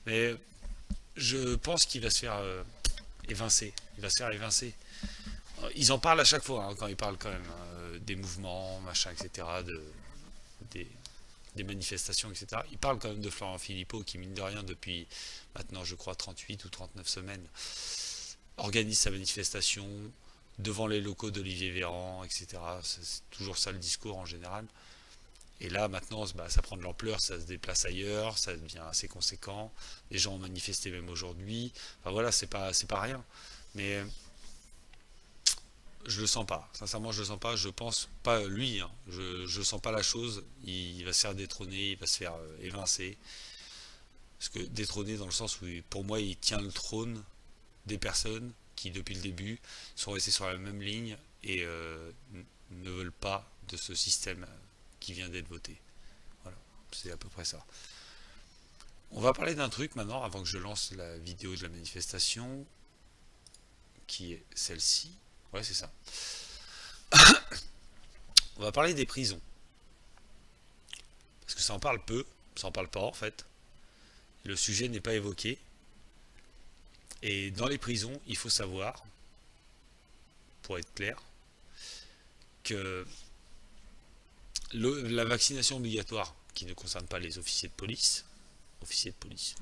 Mais je pense qu'il va se faire évincer. Il va se faire évincer. Ils en parlent à chaque fois, hein, quand ils parlent quand même des mouvements, machin, etc., des manifestations, etc. Ils parlent quand même de Florian Philippot, qui mine de rien, depuis maintenant, je crois, 38 ou 39 semaines, organise sa manifestation devant les locaux d'Olivier Véran, etc. C'est toujours ça le discours en général. Et là, maintenant, ça prend de l'ampleur, ça se déplace ailleurs, ça devient assez conséquent. Les gens ont manifesté même aujourd'hui. Enfin voilà, c'est pas rien. Mais je le sens pas. Sincèrement, je le sens pas. Je pense pas lui. Hein. Je sens pas la chose. Il va se faire détrôner, il va se faire évincer. Parce que détrôner dans le sens où, pour moi, il tient le trône des personnes qui, depuis le début, sont restées sur la même ligne et ne veulent pas de ce système qui vient d'être voté. Voilà, c'est à peu près ça. On va parler d'un truc maintenant, avant que je lance la vidéo de la manifestation, qui est celle-ci. Ouais, c'est ça. On va parler des prisons. Parce que ça en parle peu, ça en parle pas en fait. Le sujet n'est pas évoqué. Et dans les prisons, il faut savoir, pour être clair, que la vaccination obligatoire, qui ne concerne pas les officiers de police,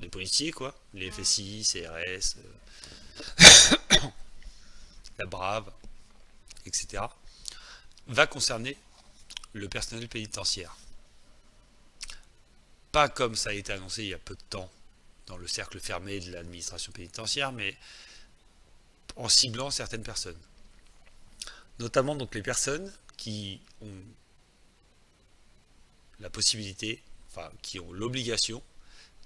les policiers quoi, les FSI, CRS, la Brave, etc., va concerner le personnel pénitentiaire. Pas comme ça a été annoncé il y a peu de temps dans le cercle fermé de l'administration pénitentiaire, mais en ciblant certaines personnes. Notamment donc les personnes qui ont la possibilité, enfin qui ont l'obligation,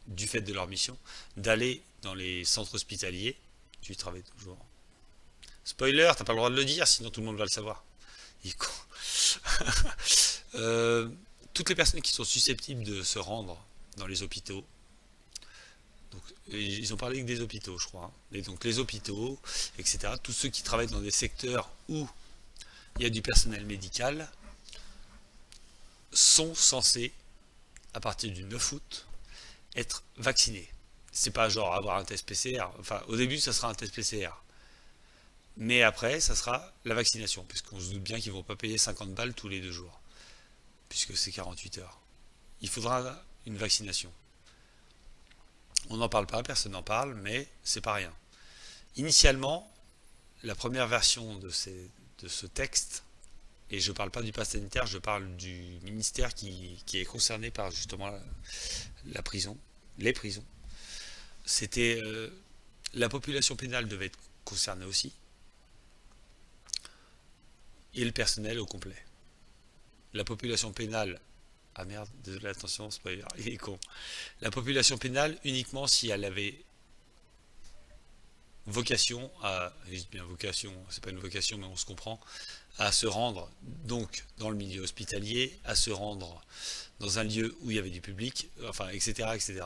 du fait de leur mission, d'aller dans les centres hospitaliers. Tu y travailles toujours. Spoiler, t'as pas le droit de le dire, sinon tout le monde va le savoir. Il est con. Toutes les personnes qui sont susceptibles de se rendre dans les hôpitaux, donc, ils ont parlé que des hôpitaux, je crois, hein. Et donc les hôpitaux, etc., tous ceux qui travaillent dans des secteurs où il y a du personnel médical, sont censés, à partir du 9 août, être vaccinés. C'est pas genre avoir un test PCR, enfin au début ça sera un test PCR. Mais après, ça sera la vaccination, puisqu'on se doute bien qu'ils ne vont pas payer 50 balles tous les 2 jours, puisque c'est 48 heures. Il faudra une vaccination. On n'en parle pas, personne n'en parle, mais c'est pas rien. Initialement, la première version de ce texte, et je ne parle pas du pass sanitaire, je parle du ministère qui est concerné par justement la prison, les prisons, c'était la population pénale devait être concernée aussi. et le personnel au complet. La population pénale, ah merde, désolé, attention, spoiler, il est con. La population pénale uniquement si elle avait vocation à, je dis bien vocation, c'est pas une vocation mais on se comprend, à se rendre donc dans le milieu hospitalier, à se rendre dans un lieu où il y avait du public, enfin etc. etc.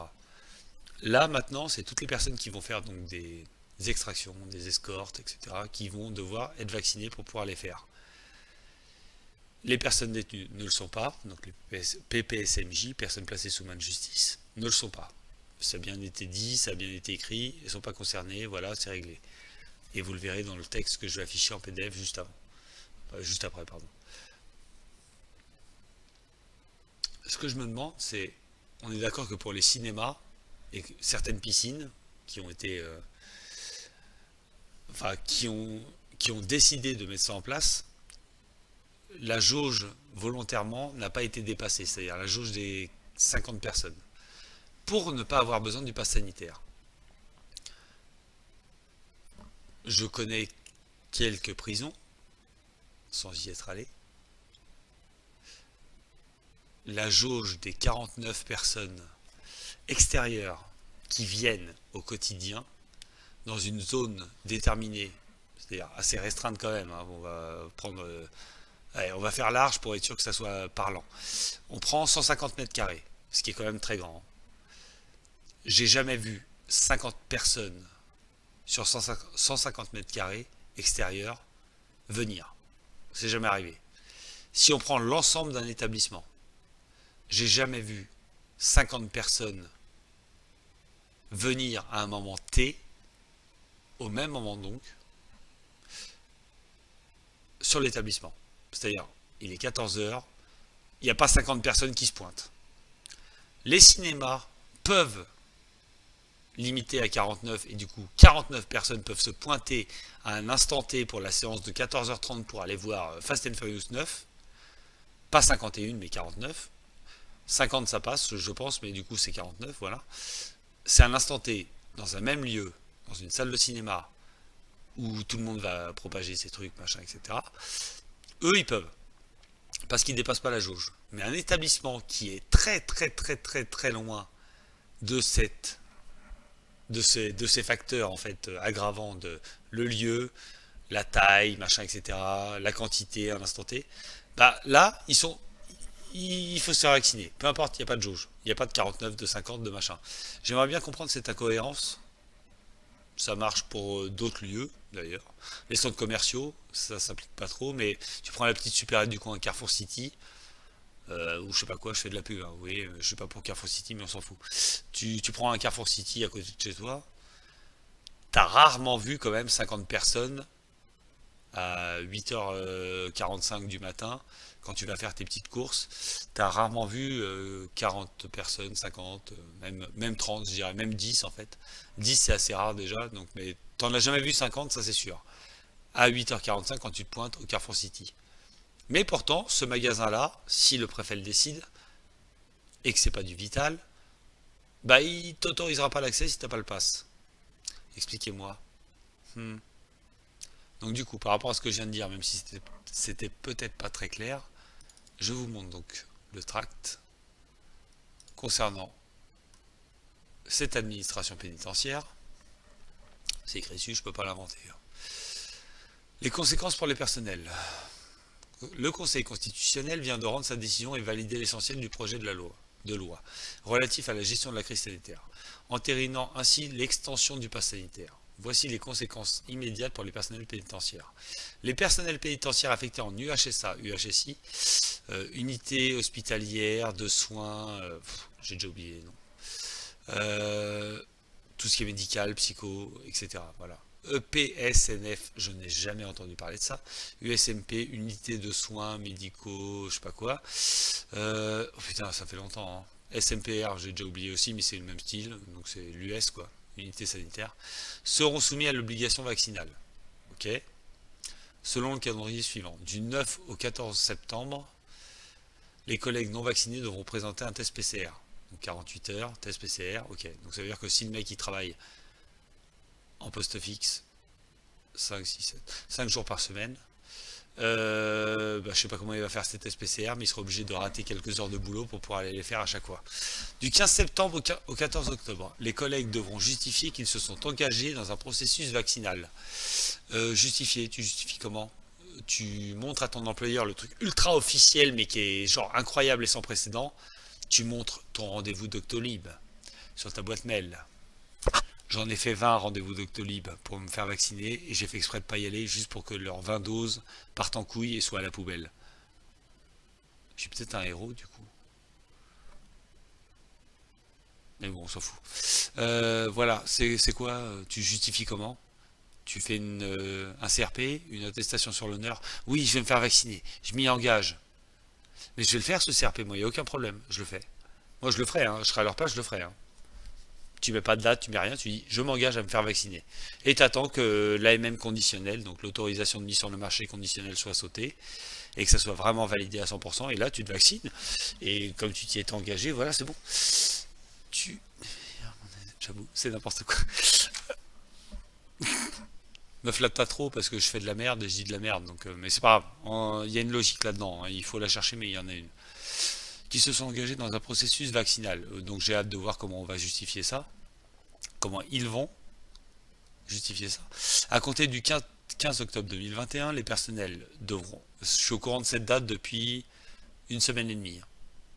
Là maintenant c'est toutes les personnes qui vont faire donc des extractions, des escortes, etc. qui vont devoir être vaccinées pour pouvoir les faire. Les personnes détenues ne le sont pas, donc les PPSMJ, personnes placées sous main de justice, ne le sont pas. Ça a bien été dit, ça a bien été écrit, elles ne sont pas concernées, voilà, c'est réglé. Et vous le verrez dans le texte que je vais afficher en PDF juste avant. Juste après, pardon. Ce que je me demande, c'est, on est d'accord que pour les cinémas et certaines piscines qui ont été, qui ont décidé de mettre ça en place, la jauge volontairement n'a pas été dépassée, c'est-à-dire la jauge des 50 personnes, pour ne pas avoir besoin du pass sanitaire. Je connais quelques prisons, sans y être allé. La jauge des 49 personnes extérieures qui viennent au quotidien dans une zone déterminée, c'est-à-dire assez restreinte quand même, hein, on va prendre, on va faire large pour être sûr que ça soit parlant. On prend 150 mètres carrés, ce qui est quand même très grand. J'ai jamais vu 50 personnes sur 150 mètres carrés extérieurs venir. C'est jamais arrivé. Si on prend l'ensemble d'un établissement, j'ai jamais vu 50 personnes venir à un moment T, au même moment donc, sur l'établissement. C'est-à-dire, il est 14 h, il n'y a pas 50 personnes qui se pointent. Les cinémas peuvent limiter à 49 et du coup 49 personnes peuvent se pointer à un instant T pour la séance de 14h30 pour aller voir Fast and Furious 9, pas 51 mais 49, 50 ça passe je pense mais du coup c'est 49, voilà. C'est un instant T dans un même lieu, dans une salle de cinéma où tout le monde va propager ses trucs, machin, etc. Eux ils peuvent, parce qu'ils ne dépassent pas la jauge. Mais un établissement qui est très loin de ces facteurs en fait aggravants de le lieu, la taille, machin, etc., la quantité à l'instant T, bah là il faut se faire vacciner, peu importe, il n'y a pas de jauge, il n'y a pas de 49, de 50, de machin. J'aimerais bien comprendre cette incohérence. Ça marche pour d'autres lieux d'ailleurs. Les centres commerciaux, ça s'applique pas trop, mais tu prends la petite supérette du coin Carrefour City, ou je sais pas quoi, je fais de la pub, hein, vous voyez, je suis pas pour Carrefour City, mais on s'en fout. Tu prends un Carrefour City à côté de chez toi, t'as rarement vu quand même 50 personnes à 8h45 du matin, quand tu vas faire tes petites courses, t'as rarement vu 40 personnes, 50, même 30, je dirais, même 10 en fait. 10 c'est assez rare déjà, donc, mais t'en as jamais vu 50, ça c'est sûr. À 8h45 quand tu te pointes au Carrefour City. Mais pourtant, ce magasin-là, si le préfet le décide, et que c'est pas du vital, bah il t'autorisera pas l'accès si t'as pas le pass. Expliquez-moi. Donc du coup, par rapport à ce que je viens de dire, même si c'était peut-être pas très clair, je vous montre donc le tract concernant cette administration pénitentiaire. C'est écrit dessus, je peux pas l'inventer. Les conséquences pour les personnels. Le Conseil constitutionnel vient de rendre sa décision et valider l'essentiel du projet de loi relatif à la gestion de la crise sanitaire, entérinant ainsi l'extension du pass sanitaire. Voici les conséquences immédiates pour les personnels pénitentiaires. Les personnels pénitentiaires affectés en UHSA, UHSI, unité hospitalière de soins, j'ai déjà oublié les noms, tout ce qui est médical, psycho, etc. Voilà. EPSNF, je n'ai jamais entendu parler de ça. USMP, unité de soins médicaux, je sais pas quoi. Oh putain, ça fait longtemps. Hein. SMPR, j'ai déjà oublié aussi, mais c'est le même style, donc c'est l'US quoi. Unité sanitaire, seront soumis à l'obligation vaccinale. Ok. Selon le calendrier suivant, du 9 au 14 septembre, les collègues non vaccinés devront présenter un test PCR. Donc 48 heures, test PCR, ok. Donc ça veut dire que si le mec il travaille en poste fixe, 5 jours par semaine, je sais pas comment il va faire cet test PCR, mais il sera obligé de rater quelques heures de boulot pour pouvoir aller les faire à chaque fois. Du 15 septembre au 14 octobre, les collègues devront justifier qu'ils se sont engagés dans un processus vaccinal. Justifier, tu justifies comment? Tu montres à ton employeur le truc ultra officiel, mais qui est genre incroyable et sans précédent. Tu montres ton rendez-vous Doctolib sur ta boîte mail. J'en ai fait 20 rendez-vous Doctolib pour me faire vacciner et j'ai fait exprès de pas y aller juste pour que leurs 20 doses partent en couille et soient à la poubelle. Je suis peut-être un héros du coup. Mais bon, on s'en fout. Voilà, c'est quoi? Tu justifies comment? Tu fais un CRP, une attestation sur l'honneur. Oui, je vais me faire vacciner. Je m'y engage. Mais je vais le faire ce CRP, moi, il n'y a aucun problème. Je le fais. Moi, je le ferai, hein. Je serai à leur place, je le ferai. Hein. Tu mets pas de date, tu mets rien, tu dis je m'engage à me faire vacciner. Et tu attends que l'AMM conditionnelle, donc l'autorisation de mise sur le marché conditionnelle, soit sautée et que ça soit vraiment validé à 100%. Et là, tu te vaccines. Et comme tu t'y es engagé, voilà, c'est bon. J'avoue, c'est n'importe quoi. Me flatte pas trop parce que je fais de la merde et je dis de la merde. Donc, mais c'est pas grave. Il y a une logique là-dedans. Hein. Il faut la chercher, mais il y en a une. Qui se sont engagés dans un processus vaccinal. Donc j'ai hâte de voir comment on va justifier ça. Comment ils vont justifier ça. À compter du 15 octobre 2021, les personnels devront... Je suis au courant de cette date depuis une semaine et demie.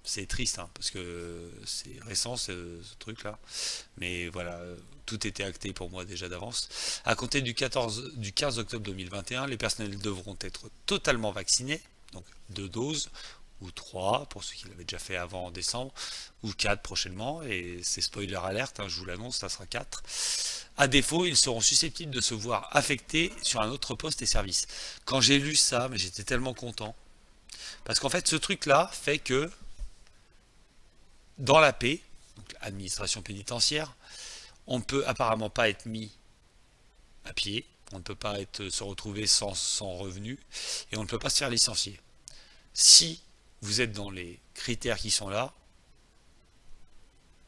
C'est triste, hein, parce que c'est récent ce truc-là. Mais voilà, tout était acté pour moi déjà d'avance. À compter du 15 octobre 2021, les personnels devront être totalement vaccinés, donc 2 doses, ou 3 pour ceux qui l'avaient déjà fait avant en décembre, ou 4 prochainement, et c'est spoiler alerte, hein, je vous l'annonce, ça sera 4. À défaut, ils seront susceptibles de se voir affectés sur un autre poste et service. Quand j'ai lu ça, mais j'étais tellement content, parce qu'en fait ce truc-là fait que dans l'AP, donc l'administration pénitentiaire, on ne peut apparemment pas être mis à pied, on ne peut pas se retrouver sans revenu, et on ne peut pas se faire licencier. Si vous êtes dans les critères qui sont là,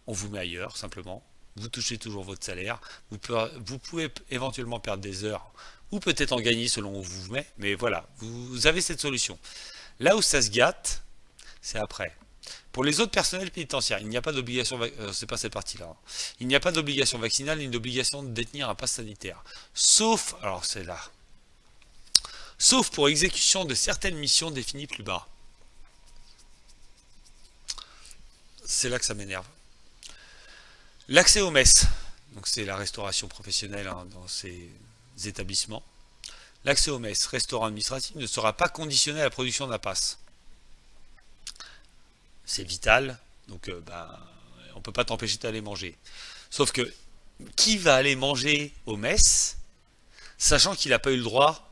on vous met ailleurs, simplement. Vous touchez toujours votre salaire. Vous pouvez éventuellement perdre des heures, ou peut-être en gagner selon où vous vous met, mais voilà, vous avez cette solution. Là où ça se gâte, c'est après. Pour les autres personnels pénitentiaires, il n'y a pas d'obligation, c'est pas cette partie-là, hein. Il n'y a pas d'obligation vaccinale ni d'obligation de détenir un pass sanitaire. Sauf, alors c'est là, sauf pour exécution de certaines missions définies plus bas. C'est là que ça m'énerve. L'accès aux messes, donc c'est la restauration professionnelle, hein, dans ces établissements. L'accès aux messes, restaurants administratifs, ne sera pas conditionné à la production d'un pass. C'est vital, donc on ne peut pas t'empêcher d'aller manger. Sauf que, qui va aller manger aux messes, sachant qu'il n'a pas eu le droit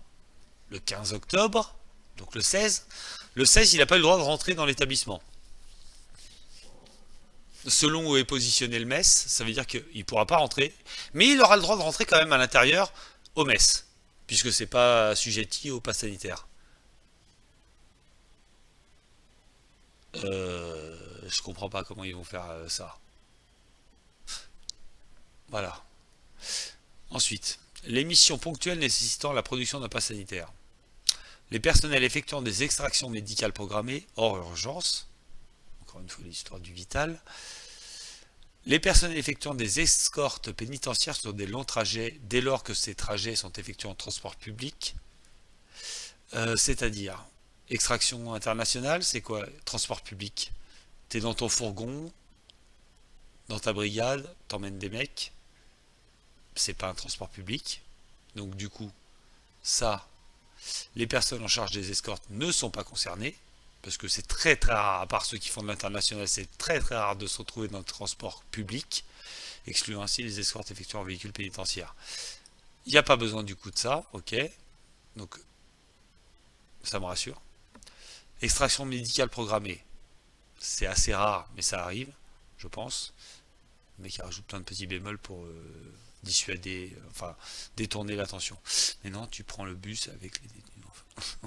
le 15 octobre, donc le 16, il n'a pas eu le droit de rentrer dans l'établissement. Selon où est positionné le mess, ça veut dire qu'il ne pourra pas rentrer, mais il aura le droit de rentrer quand même à l'intérieur au mess, puisque c'est pas assujetti au pass sanitaire. Je comprends pas comment ils vont faire ça. Voilà. Ensuite, les missions ponctuelles nécessitant la production d'un pass sanitaire. Les personnels effectuant des extractions médicales programmées hors urgence, encore une fois l'histoire du vital. Les personnels effectuant des escortes pénitentiaires sur des longs trajets, dès lors que ces trajets sont effectués en transport public, c'est-à-dire extraction internationale, c'est quoi? Transport public. T'es dans ton fourgon, dans ta brigade, t'emmènes des mecs, c'est pas un transport public, donc du coup, ça, les personnes en charge des escortes ne sont pas concernées, parce que c'est très très rare, à part ceux qui font de l'international, c'est très très rare de se retrouver dans le transport public, excluant ainsi les escortes effectuées en véhicule pénitentiaire. Il n'y a pas besoin du coup de ça, ok, donc ça me rassure. Extraction médicale programmée, c'est assez rare, mais ça arrive, je pense. Le mec qui rajoute plein de petits bémols pour dissuader, enfin détourner l'attention. Mais non, tu prends le bus avec les détenus.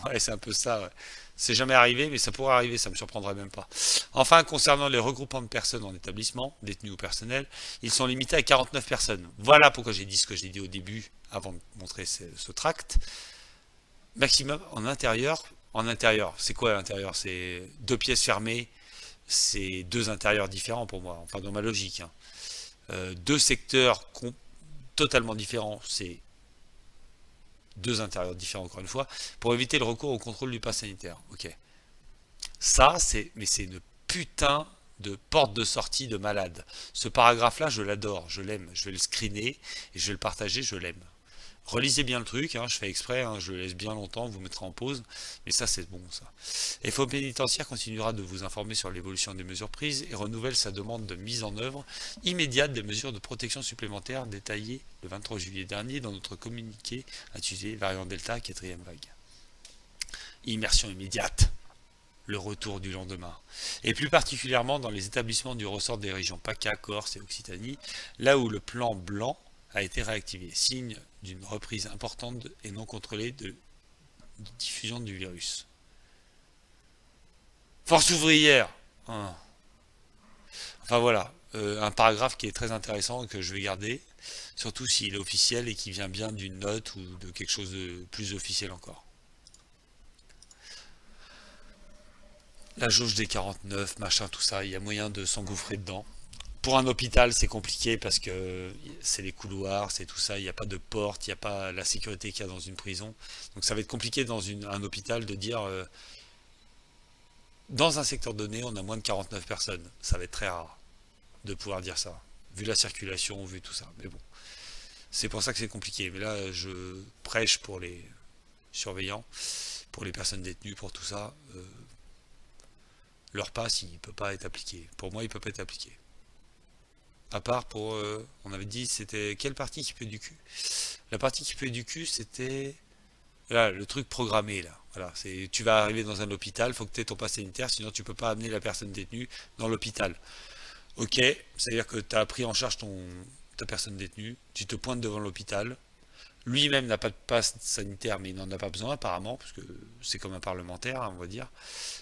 Ouais, c'est un peu ça. Ouais. C'est jamais arrivé, mais ça pourrait arriver, ça me surprendrait même pas. Enfin, concernant les regroupements de personnes en établissement, détenus ou personnels, ils sont limités à 49 personnes. Voilà pourquoi j'ai dit ce que j'ai dit au début, avant de montrer ce tract. maximum en intérieur. En intérieur, c'est quoi l'intérieur? C'est 2 pièces fermées, c'est 2 intérieurs différents pour moi, enfin dans ma logique. Hein. 2 secteurs totalement différents, c'est 2 intérieurs différents encore une fois, pour éviter le recours au contrôle du pass sanitaire. Ok. Ça, c'est une putain de porte de sortie de malade. Ce paragraphe-là, je l'adore, je l'aime, je vais le screener et je vais le partager, je l'aime. Relisez bien le truc, hein, je fais exprès, hein, je le laisse bien longtemps, vous mettrez en pause, mais ça c'est bon ça. FO pénitentiaire continuera de vous informer sur l'évolution des mesures prises et renouvelle sa demande de mise en œuvre immédiate des mesures de protection supplémentaires détaillées le 23 juillet dernier dans notre communiqué intitulé Variant Delta 4e vague. Immersion immédiate, le retour du lendemain, et plus particulièrement dans les établissements du ressort des régions PACA, Corse et Occitanie, là où le plan blanc a été réactivé, signe d'une reprise importante et non contrôlée de diffusion du virus. Force ouvrière hein. Enfin voilà, un paragraphe qui est très intéressant et que je vais garder, surtout s'il est officiel et qui vient bien d'une note ou de quelque chose de plus officiel encore. La jauge des 49, machin, tout ça, il y a moyen de s'engouffrer dedans. Pour un hôpital, c'est compliqué parce que c'est les couloirs, c'est tout ça, il n'y a pas de porte, il n'y a pas la sécurité qu'il y a dans une prison. Donc ça va être compliqué dans un hôpital de dire dans un secteur donné, on a moins de 49 personnes. Ça va être très rare de pouvoir dire ça, vu la circulation, vu tout ça. Mais bon, c'est pour ça que c'est compliqué. Mais là, je prêche pour les surveillants, pour les personnes détenues, pour tout ça. Leur pass, il ne peut pas être appliqué. Pour moi, il ne peut pas être appliqué. À part pour, on avait dit, c'était quelle partie qui pue du cul? La partie qui pue du cul, c'était là, le truc programmé là. Voilà, tu vas arriver dans un hôpital, il faut que tu aies ton pass sanitaire, sinon tu peux pas amener la personne détenue dans l'hôpital. Ok, c'est-à-dire que tu as pris en charge ta personne détenue, tu te pointes devant l'hôpital. Lui-même n'a pas de passe sanitaire, mais il n'en a pas besoin apparemment, parce que c'est comme un parlementaire, on va dire.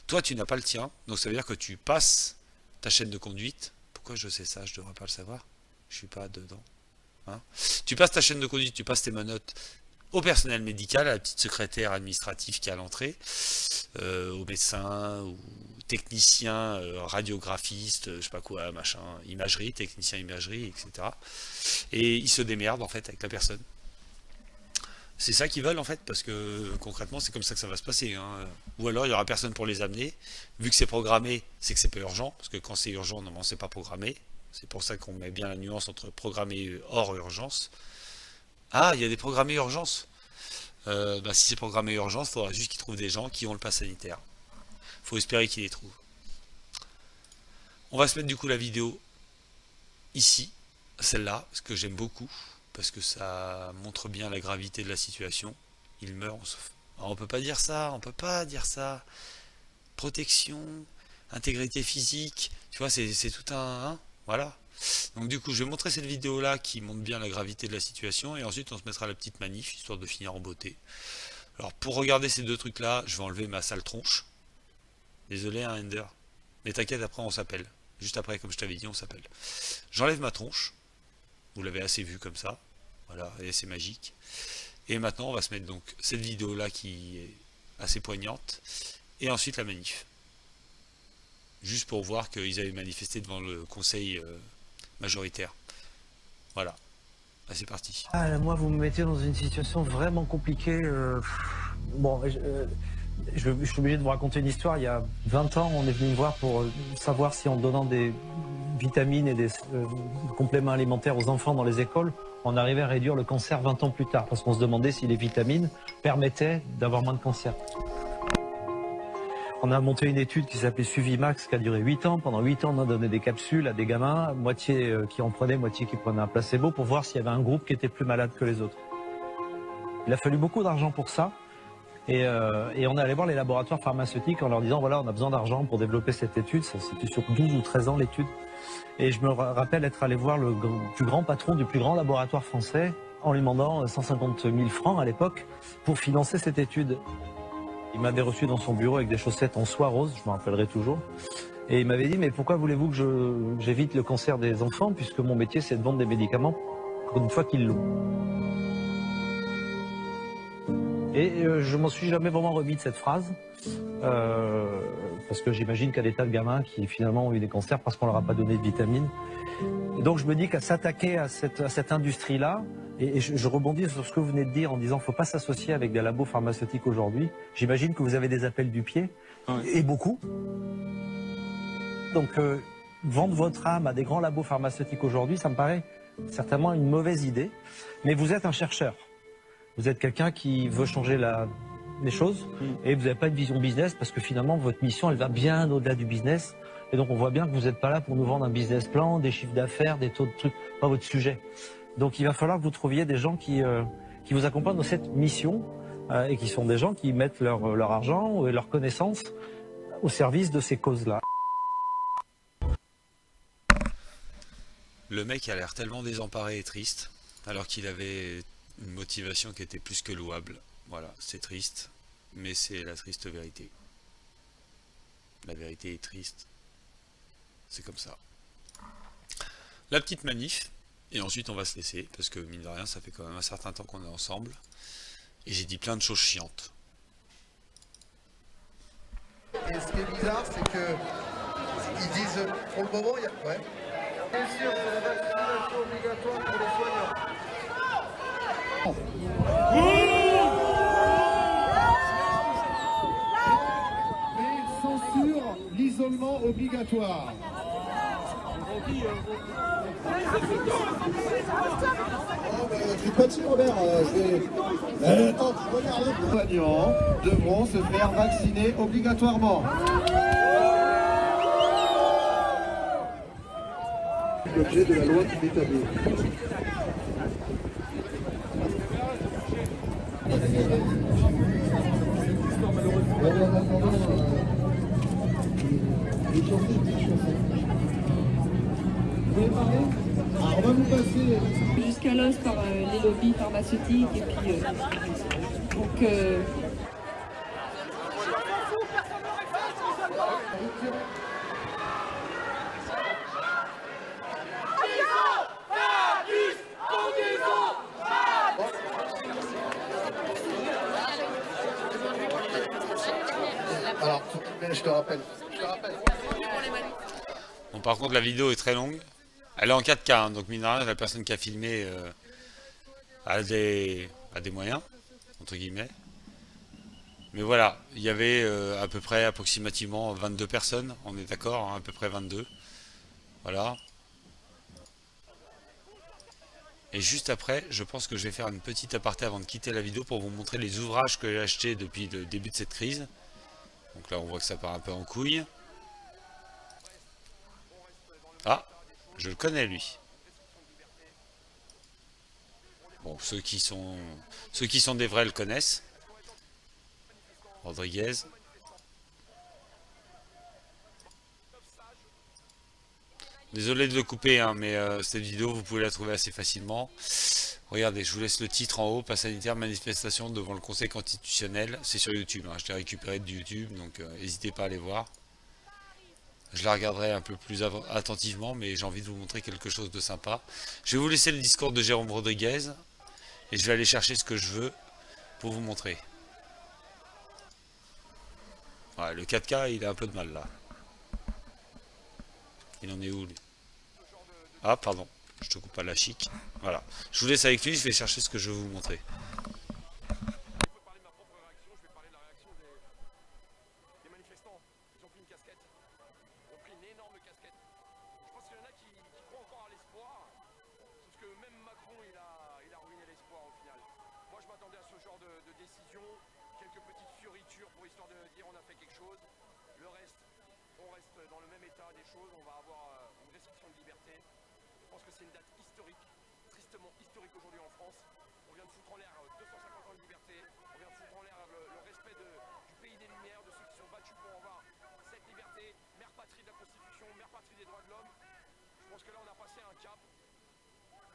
Toi, tu n'as pas le tien, donc ça veut dire que tu passes ta chaîne de conduite. Pourquoi je sais ça? Je devrais pas le savoir. Je suis pas dedans. Hein, tu passes ta chaîne de conduite, tu passes tes menottes au personnel médical, à la petite secrétaire administrative qui est à l'entrée, aux médecins, aux techniciens, radiographistes, je sais pas quoi, machin, imagerie, technicien imagerie, etc. Et ils se démerdent en fait avec la personne. C'est ça qu'ils veulent en fait, parce que concrètement c'est comme ça que ça va se passer. Hein. Ou alors il n'y aura personne pour les amener. Vu que c'est programmé, c'est que c'est pas urgent, parce que quand c'est urgent, normalement c'est pas programmé. C'est pour ça qu'on met bien la nuance entre programmé et hors urgence. Ah, il y a des programmés urgence. Si c'est programmé urgence, il faudra juste qu'ils trouvent des gens qui ont le pass sanitaire. Il faut espérer qu'ils les trouvent. On va se mettre du coup la vidéo ici, celle-là, parce que j'aime beaucoup. Parce que ça montre bien la gravité de la situation. Il meurt. On peut pas dire ça, on peut pas dire ça. Protection, intégrité physique, tu vois, c'est tout un... Hein, voilà. Donc du coup, je vais montrer cette vidéo-là qui montre bien la gravité de la situation. Et ensuite, on se mettra la petite manif, histoire de finir en beauté. Alors, pour regarder ces deux trucs-là, je vais enlever ma sale tronche. Désolé, hein, Ender. Mais t'inquiète, après, on s'appelle. Juste après, comme je t'avais dit, on s'appelle. J'enlève ma tronche. Vous l'avez assez vu comme ça. Voilà, et c'est magique. Et maintenant, on va se mettre donc cette vidéo-là qui est assez poignante. Et ensuite, la manif. Juste pour voir qu'ils avaient manifesté devant le conseil majoritaire. Voilà. Là, c'est parti. Ah, là, moi, vous me mettez dans une situation vraiment compliquée. Bon, je suis obligé de vous raconter une histoire. Il y a 20 ans, on est venu me voir pour savoir si en donnant des vitamines et des compléments alimentaires aux enfants dans les écoles, on arrivait à réduire le cancer 20 ans plus tard. Parce qu'on se demandait si les vitamines permettaient d'avoir moins de cancer. On a monté une étude qui s'appelait Suivi Max, qui a duré 8 ans. Pendant 8 ans, on a donné des capsules à des gamins, moitié qui en prenaient, moitié qui prenaient un placebo, pour voir s'il y avait un groupe qui était plus malade que les autres. Il a fallu beaucoup d'argent pour ça. Et on est allé voir les laboratoires pharmaceutiques en leur disant, voilà, on a besoin d'argent pour développer cette étude. C'était sur 12 ou 13 ans l'étude. Et je me rappelle être allé voir le plus grand patron du plus grand laboratoire français en lui demandant 150 000 francs à l'époque pour financer cette étude. Il m'avait reçu dans son bureau avec des chaussettes en soie rose, je me rappellerai toujours. Et il m'avait dit, mais pourquoi voulez-vous que j'évite le cancer des enfants, puisque mon métier c'est de vendre des médicaments pour une fois qu'ils l'ont. Et je m'en suis jamais vraiment remis de cette phrase, parce que j'imagine qu'il y a des tas de gamins qui finalement ont eu des cancers parce qu'on leur a pas donné de vitamines. Et donc je me dis qu'à s'attaquer à cette industrie-là, et je rebondis sur ce que vous venez de dire en disant qu'il ne faut pas s'associer avec des labos pharmaceutiques aujourd'hui. J'imagine que vous avez des appels du pied, et beaucoup. Donc vendre votre âme à des grands labos pharmaceutiques aujourd'hui, ça me paraît certainement une mauvaise idée. Mais vous êtes un chercheur. Vous êtes quelqu'un qui veut changer les choses et vous n'avez pas une vision business parce que finalement votre mission elle va bien au-delà du business et donc on voit bien que vous n'êtes pas là pour nous vendre un business plan, des chiffres d'affaires, des taux de trucs, pas votre sujet. Donc il va falloir que vous trouviez des gens qui vous accompagnent dans cette mission et qui sont des gens qui mettent leur argent et leur connaissance au service de ces causes-là. Le mec a l'air tellement désemparé et triste alors qu'il avait une motivation qui était plus que louable. Voilà, c'est triste, mais c'est la triste vérité. La vérité est triste. C'est comme ça. La petite manif, et ensuite on va se laisser, parce que mine de rien, ça fait quand même un certain temps qu'on est ensemble. Et j'ai dit plein de choses chiantes. Et ce qui est bizarre, c'est que ils disent, pour le moment, il y a... Ouais. Bien sûr, c'est la vaccination obligatoire pour les soignants. Mais censure l'isolement obligatoire. Je suis petit, Robert. Attends, tu regardes. Les soignants devront se faire vacciner obligatoirement. L'objet de la loi qui l'établit. Jusqu'à l'os par les lobbies pharmaceutiques et puis Alors, je te rappelle. Bon, par contre, la vidéo est très longue. Elle est en 4K, hein, donc mine de rien, la personne qui a filmé a des moyens, entre guillemets. Mais voilà, il y avait à peu près, approximativement 22 personnes, on est d'accord, hein, à peu près 22. Voilà. Et juste après, je pense que je vais faire une petite aparté avant de quitter la vidéo pour vous montrer les ouvrages que j'ai achetés depuis le début de cette crise. Donc là, on voit que ça part un peu en couille. Ah, je le connais lui. Bon, ceux qui sont des vrais le connaissent. Rodriguez. Désolé de le couper, hein, mais cette vidéo, vous pouvez la trouver assez facilement. Regardez, je vous laisse le titre en haut, passe sanitaire, manifestation devant le Conseil constitutionnel. C'est sur YouTube, hein, je l'ai récupéré de YouTube, donc n'hésitez pas à aller voir. Je la regarderai un peu plus attentivement, mais j'ai envie de vous montrer quelque chose de sympa. Je vais vous laisser le discours de Jérôme Rodriguez, et je vais aller chercher ce que je veux pour vous montrer. Ouais, le 4K, il a un peu de mal là. Il en est où lui? Ah, pardon. Je te coupe pas la chic. Voilà. Je vous laisse avec lui, je vais chercher ce que je veux vous montrer.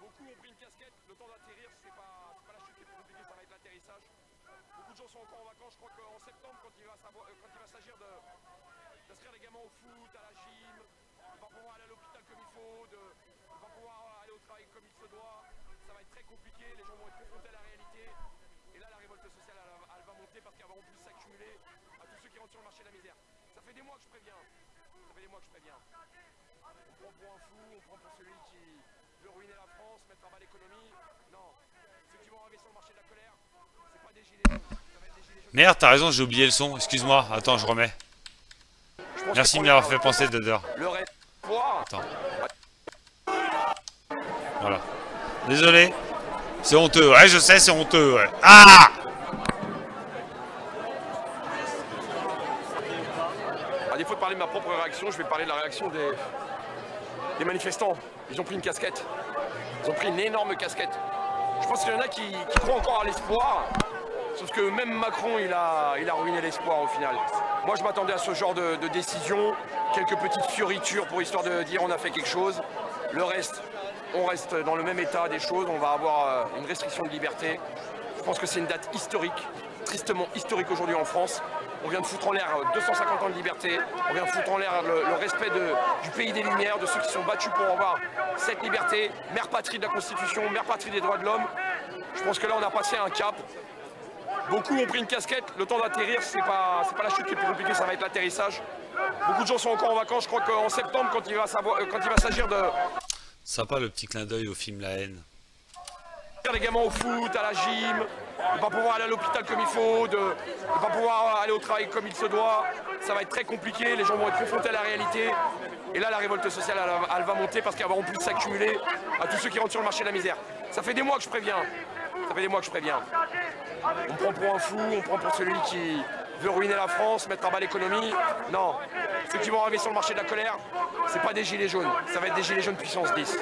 Beaucoup ont pris une casquette, le temps d'atterrir, c'est pas la chute qui est plus compliquée, ça va être l'atterrissage. Beaucoup de gens sont encore en vacances, je crois qu'en septembre, quand il va s'agir d'inscrire les gamins au foot, à la gym, de pas pouvoir aller à l'hôpital comme il faut, de pas pouvoir aller au travail comme il se doit, ça va être très compliqué, les gens vont être confrontés à la réalité. Et là, la révolte sociale, elle limiter parce qu'avant on puisse s'accumuler à tous ceux qui rentrent sur le marché de la misère. Ça fait des mois que je préviens. Ça fait des mois que je préviens. On prend pour un fou, on prend pour celui qui veut ruiner la France, mettre à bas l'économie. Non. Ceux qui vont arriver sur le marché de la colère, c'est pas des gilets jaunes. Ça va être des gilets jaunes. Merde, t'as raison, j'ai oublié le son. Excuse-moi. Attends, je remets. Merci de m'y avoir fait penser, Dodder. Le reste, attends. Voilà. Désolé. C'est honteux. Ouais, je sais, c'est honteux. Ouais. Ah! À défaut de parler de ma propre réaction, je vais parler de la réaction des manifestants. Ils ont pris une casquette. Ils ont pris une énorme casquette. Je pense qu'il y en a qui croient encore à l'espoir. Sauf que même Macron, il a ruiné l'espoir au final. Moi, je m'attendais à ce genre de décision. Quelques petites fioritures pour histoire de dire on a fait quelque chose. Le reste, on reste dans le même état des choses. On va avoir une restriction de liberté. Je pense que c'est une date historique, tristement historique aujourd'hui en France. On vient de foutre en l'air 250 ans de liberté. On vient de foutre en l'air le respect du pays des Lumières, de ceux qui sont battus pour avoir cette liberté. Mère patrie de la Constitution, mère patrie des droits de l'homme. Je pense que là, on a passé un cap. Beaucoup ont pris une casquette. Le temps d'atterrir, c'est pas la chute qui est plus compliquée, ça va être l'atterrissage. Beaucoup de gens sont encore en vacances. Je crois qu'en septembre, quand il va s'agir de... Sympa le petit clin d'œil au film La Haine. Les gamins au foot, à la gym, de ne pas pouvoir aller à l'hôpital comme il faut, de ne pas pouvoir aller au travail comme il se doit. Ça va être très compliqué, les gens vont être confrontés à la réalité. Et là, la révolte sociale, elle va monter parce qu'elle va en plus s'accumuler à tous ceux qui rentrent sur le marché de la misère. Ça fait des mois que je préviens. Ça fait des mois que je préviens. On prend pour un fou, on prend pour celui qui veut ruiner la France, mettre à bas l'économie. Non, ceux qui vont arriver sur le marché de la colère, c'est pas des gilets jaunes, ça va être des gilets jaunes puissance 10.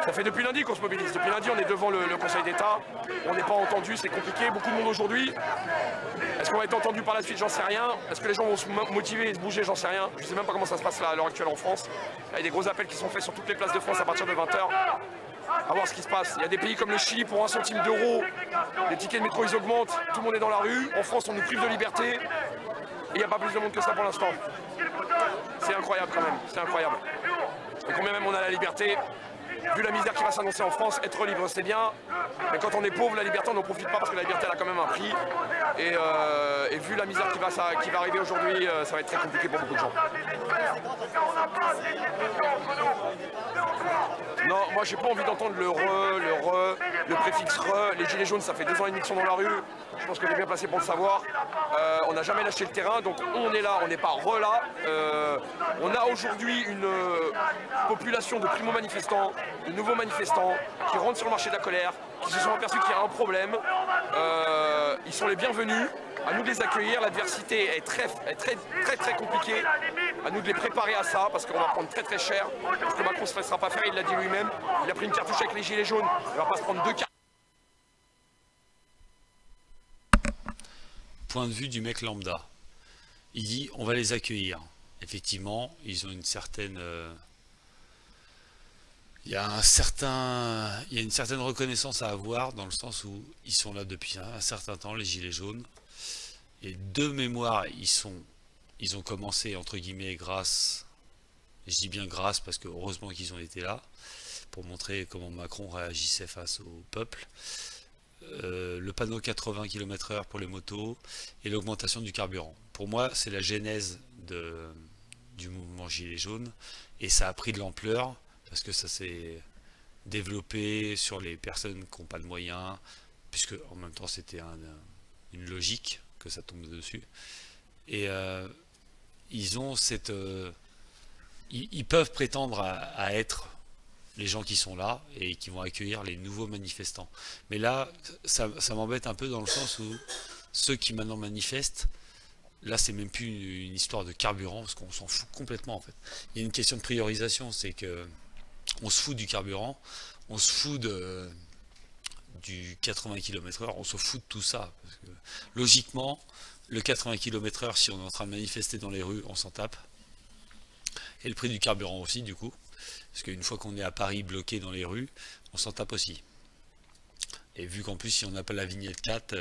Ça fait depuis lundi qu'on se mobilise. Depuis lundi, on est devant le Conseil d'État. On n'est pas entendu, c'est compliqué. Beaucoup de monde aujourd'hui. Est-ce qu'on va être entendu par la suite? J'en sais rien. Est-ce que les gens vont se motiver et se bouger? J'en sais rien. Je ne sais même pas comment ça se passe là, à l'heure actuelle en France. Il y a des gros appels qui sont faits sur toutes les places de France à partir de 20 h. À voir ce qui se passe. Il y a des pays comme le Chili, pour 1 centime d'euro, les tickets de métro ils augmentent, tout le monde est dans la rue. En France, on nous prive de liberté. Et il n'y a pas plus de monde que ça pour l'instant. C'est incroyable quand même, c'est incroyable. Et combien même on a la liberté, vu la misère qui va s'annoncer en France, être libre c'est bien, mais quand on est pauvre, la liberté on n'en profite pas parce que la liberté elle a quand même un prix. Et vu la misère qui va arriver aujourd'hui, ça va être très compliqué pour beaucoup de gens. Non, moi j'ai pas envie d'entendre le préfixe re. Les gilets jaunes, ça fait 2 ans et demi qu'ils sont dans la rue. Je pense qu'on est bien placé pour le savoir. On n'a jamais lâché le terrain, donc on est là, on n'est pas re là. On a aujourd'hui une population de primo-manifestants, de nouveaux manifestants qui rentrent sur le marché de la colère, qui se sont aperçus qu'il y a un problème. Ils sont les bienvenus. À nous de les accueillir, l'adversité est très compliquée. À nous de les préparer à ça, parce qu'on va prendre très cher. Parce que Macron ne se laissera pas faire, il l'a dit lui-même. Il a pris une cartouche avec les gilets jaunes, il ne va pas se prendre 2 cartouches. Point de vue du mec lambda. Il dit on va les accueillir. Effectivement, ils ont une certaine... Il y a une certaine reconnaissance à avoir dans le sens où ils sont là depuis un certain temps, les gilets jaunes. Et de mémoire, ils ont commencé entre guillemets grâce, je dis bien grâce parce que heureusement qu'ils ont été là, pour montrer comment Macron réagissait face au peuple. Le panneau 80 km/h pour les motos et l'augmentation du carburant. Pour moi, c'est la genèse du mouvement Gilets jaunes et ça a pris de l'ampleur parce que ça s'est développé sur les personnes qui n'ont pas de moyens, puisque en même temps c'était une logique que ça tombe dessus. Et ils ont cette... ils peuvent prétendre à être les gens qui sont là et qui vont accueillir les nouveaux manifestants. Mais là, ça m'embête un peu dans le sens où ceux qui maintenant manifestent, là c'est même plus une histoire de carburant, parce qu'on s'en fout complètement en fait. Il y a une question de priorisation, c'est que on se fout du carburant, on se fout du 80 km/h, on se fout de tout ça. Parce que, logiquement, le 80 km/h, si on est en train de manifester dans les rues, on s'en tape. Et le prix du carburant aussi, du coup. Parce qu'une fois qu'on est à Paris bloqué dans les rues, on s'en tape aussi. Et vu qu'en plus, si on n'a pas la vignette 4,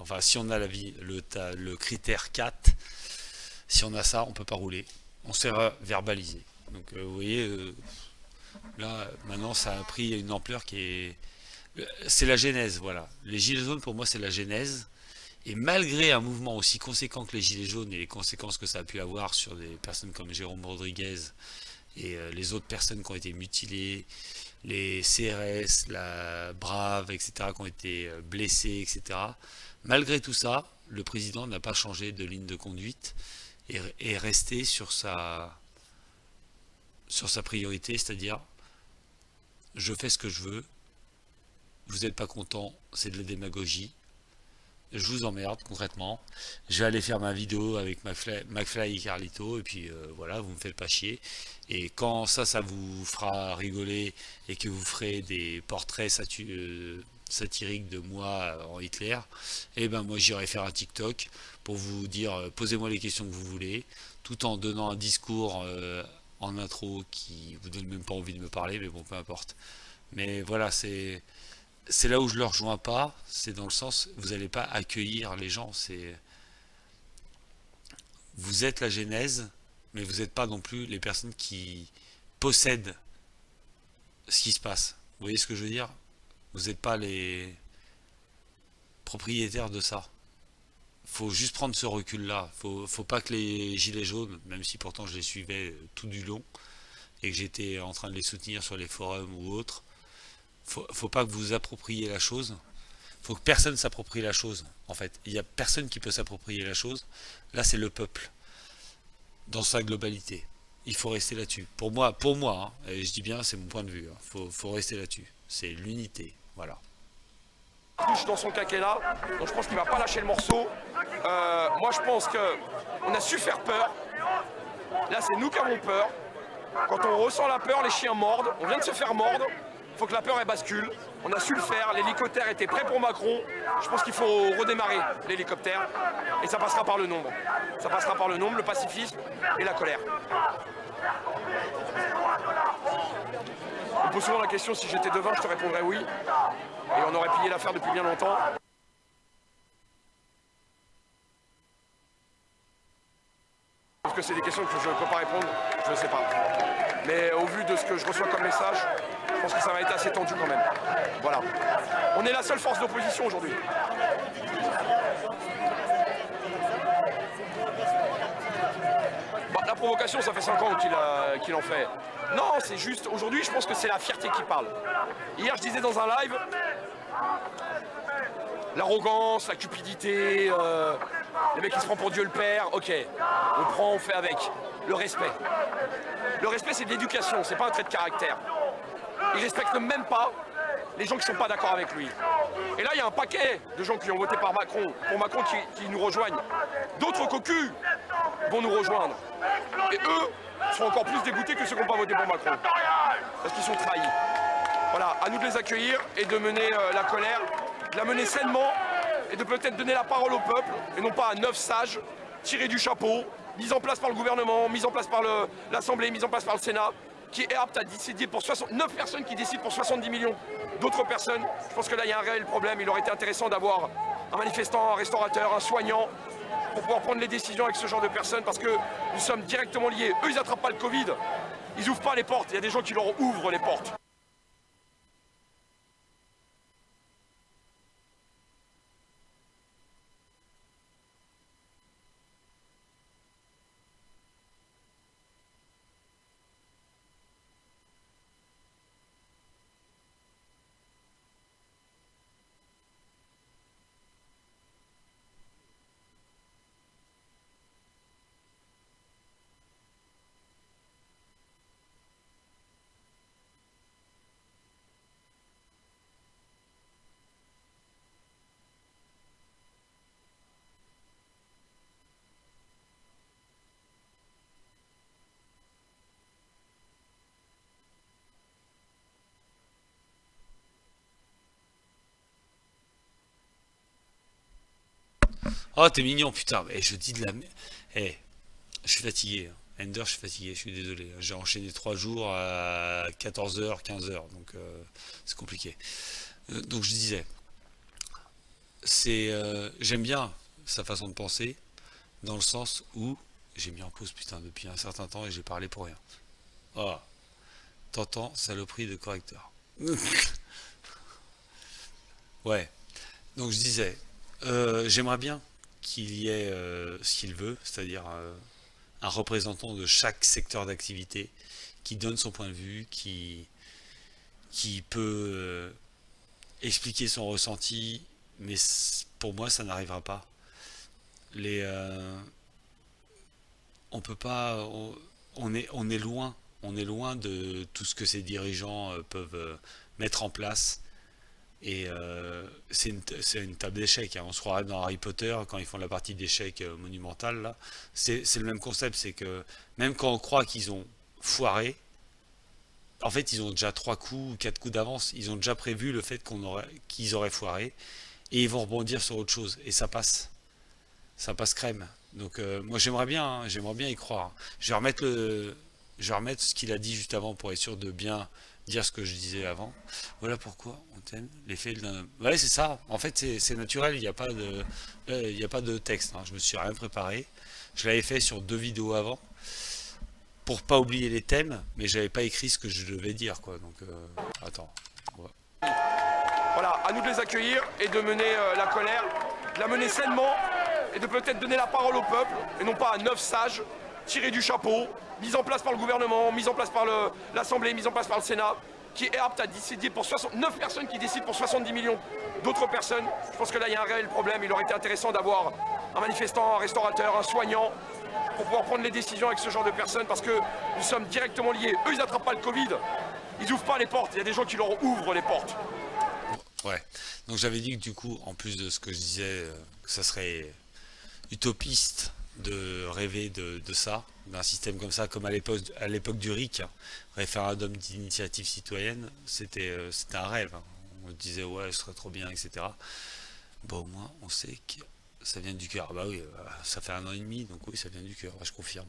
enfin, si on a le critère 4, si on a ça, on ne peut pas rouler. On s'est verbalisé. Donc, vous voyez, là, maintenant, ça a pris une ampleur qui est C'est la genèse, voilà. Les gilets jaunes, pour moi, c'est la genèse. Et malgré un mouvement aussi conséquent que les gilets jaunes et les conséquences que ça a pu avoir sur des personnes comme Jérôme Rodriguez et les autres personnes qui ont été mutilées, les CRS, la Brave, etc., qui ont été blessés, etc. Malgré tout ça, le président n'a pas changé de ligne de conduite et est resté sur sa priorité, c'est-à-dire je fais ce que je veux, vous n'êtes pas content, c'est de la démagogie, je vous emmerde concrètement, je vais aller faire ma vidéo avec McFly et Carlito, et puis voilà, vous me faites pas chier, et quand ça vous fera rigoler, et que vous ferez des portraits satiriques de moi en Hitler, et ben moi j'irai faire un TikTok pour vous dire, posez-moi les questions que vous voulez, tout en donnant un discours en intro qui vous donne même pas envie de me parler, mais bon, peu importe. Mais voilà, c'est là où je ne le rejoins pas, c'est dans le sens, vous n'allez pas accueillir les gens, vous êtes la genèse, mais vous n'êtes pas non plus les personnes qui possèdent ce qui se passe. Vous voyez ce que je veux dire? Vous n'êtes pas les propriétaires de ça. Faut juste prendre ce recul-là. Faut pas que les gilets jaunes, même si pourtant je les suivais tout du long, et que j'étais en train de les soutenir sur les forums ou autres, faut pas que vous appropriez la chose. Faut que personne s'approprie la chose. En fait, il n'y a personne qui peut s'approprier la chose. Là, c'est le peuple dans sa globalité. Il faut rester là-dessus. Pour moi, hein, et je dis bien, c'est mon point de vue. Hein, faut rester là-dessus. C'est l'unité. Voilà. Dans son quinquennat, donc je pense qu'il va pas lâcher le morceau. Moi, je pense que on a su faire peur. Là, c'est nous qui avons peur. Quand on ressent la peur, les chiens mordent. On vient de se faire mordre. Il faut que la peur elle bascule. On a su le faire. L'hélicoptère était prêt pour Macron. Je pense qu'il faut redémarrer l'hélicoptère. Et ça passera par le nombre. Ça passera par le nombre, le pacifisme et la colère. On pose souvent la question, si j'étais devin, je te répondrais oui. Et on aurait plié l'affaire depuis bien longtemps. Parce que c'est des questions que je ne peux pas répondre, je ne sais pas. Mais au vu de ce que je reçois comme message, je pense que ça va être assez tendu quand même. Voilà. On est la seule force d'opposition aujourd'hui. Bah, la provocation, ça fait 5 ans qu'il en fait. Non, c'est juste, aujourd'hui, je pense que c'est la fierté qui parle. Hier, je disais dans un live, l'arrogance, la cupidité, les mecs qui se prennent pour Dieu le Père, ok, on prend, on fait avec. Le respect. Le respect, c'est de l'éducation, c'est pas un trait de caractère. Il respecte même pas les gens qui sont pas d'accord avec lui. Et là, il y a un paquet de gens qui ont voté pour Macron qui nous rejoignent. D'autres cocus vont nous rejoindre. Et eux sont encore plus dégoûtés que ceux qui n'ont pas voté pour Macron. Parce qu'ils sont trahis. Voilà, à nous de les accueillir et de mener la colère, de la mener sainement et de peut-être donner la parole au peuple et non pas à 9 sages tirés du chapeau, mis en place par le gouvernement, mis en place par l'Assemblée, mis en place par le Sénat, qui est apte à décider pour 9 personnes qui décident pour 70 millions d'autres personnes. Je pense que là, il y a un réel problème. Il aurait été intéressant d'avoir un manifestant, un restaurateur, un soignant, pour pouvoir prendre les décisions avec ce genre de personnes, parce que nous sommes directement liés. Eux, ils n'attrapent pas le Covid, ils n'ouvrent pas les portes. Il y a des gens qui leur ouvrent les portes. Oh, t'es mignon, putain. Mais je dis de la merde. Eh, je suis fatigué. Ender, je suis fatigué, je suis désolé. J'ai enchaîné 3 jours à 14h, 15h, donc c'est compliqué. Donc je disais, j'aime bien sa façon de penser, dans le sens où j'ai mis en pause, putain, depuis un certain temps et j'ai parlé pour rien. Oh, t'entends, saloperie de correcteur. Ouais. Donc je disais, j'aimerais bien qu'il y ait ce qu'il veut, c'est-à-dire un représentant de chaque secteur d'activité qui donne son point de vue, qui peut expliquer son ressenti, mais pour moi ça n'arrivera pas. On peut pas, on est loin de tout ce que ces dirigeants peuvent mettre en place. Et c'est une table d'échecs, hein. On se croirait dans Harry Potter quand ils font la partie d'échecs monumentale là. C'est le même concept, c'est que même quand on croit qu'ils ont foiré, en fait ils ont déjà 3 coups ou 4 coups d'avance. Ils ont déjà prévu le fait qu'ils auraient foiré et ils vont rebondir sur autre chose et ça passe crème. Donc moi j'aimerais bien y croire. Je vais remettre ce qu'il a dit juste avant pour être sûr de bien dire ce que je disais avant. Voilà pourquoi on t'aime. L'effet d'un... Ouais, c'est ça. En fait, c'est naturel. Il n'y a pas de texte. Hein. Je me suis rien préparé. Je l'avais fait sur 2 vidéos avant pour pas oublier les thèmes, mais j'avais pas écrit ce que je devais dire, quoi. Donc, attends. Ouais. Voilà, à nous de les accueillir et de mener la colère, de la mener sainement et de peut-être donner la parole au peuple et non pas à 9 sages tirés du chapeau, mise en place par le gouvernement, mise en place par l'Assemblée, mise en place par le Sénat, qui est apte à décider pour 9 personnes qui décident pour 70 millions d'autres personnes. Je pense que là, il y a un réel problème. Il aurait été intéressant d'avoir un manifestant, un restaurateur, un soignant, pour pouvoir prendre les décisions avec ce genre de personnes, parce que nous sommes directement liés. Eux, ils n'attrapent pas le Covid, ils n'ouvrent pas les portes. Il y a des gens qui leur ouvrent les portes. Ouais, donc j'avais dit que du coup, en plus de ce que je disais, que ça serait utopiste de rêver de ça, d'un système comme ça, comme à l'époque du RIC, hein, référendum d'initiative citoyenne, c'était un rêve. Hein. On disait ouais, ce serait trop bien, etc. Bon, au moins, on sait que ça vient du cœur. Bah oui, ça fait 1 an et demi, donc oui, ça vient du cœur, je confirme.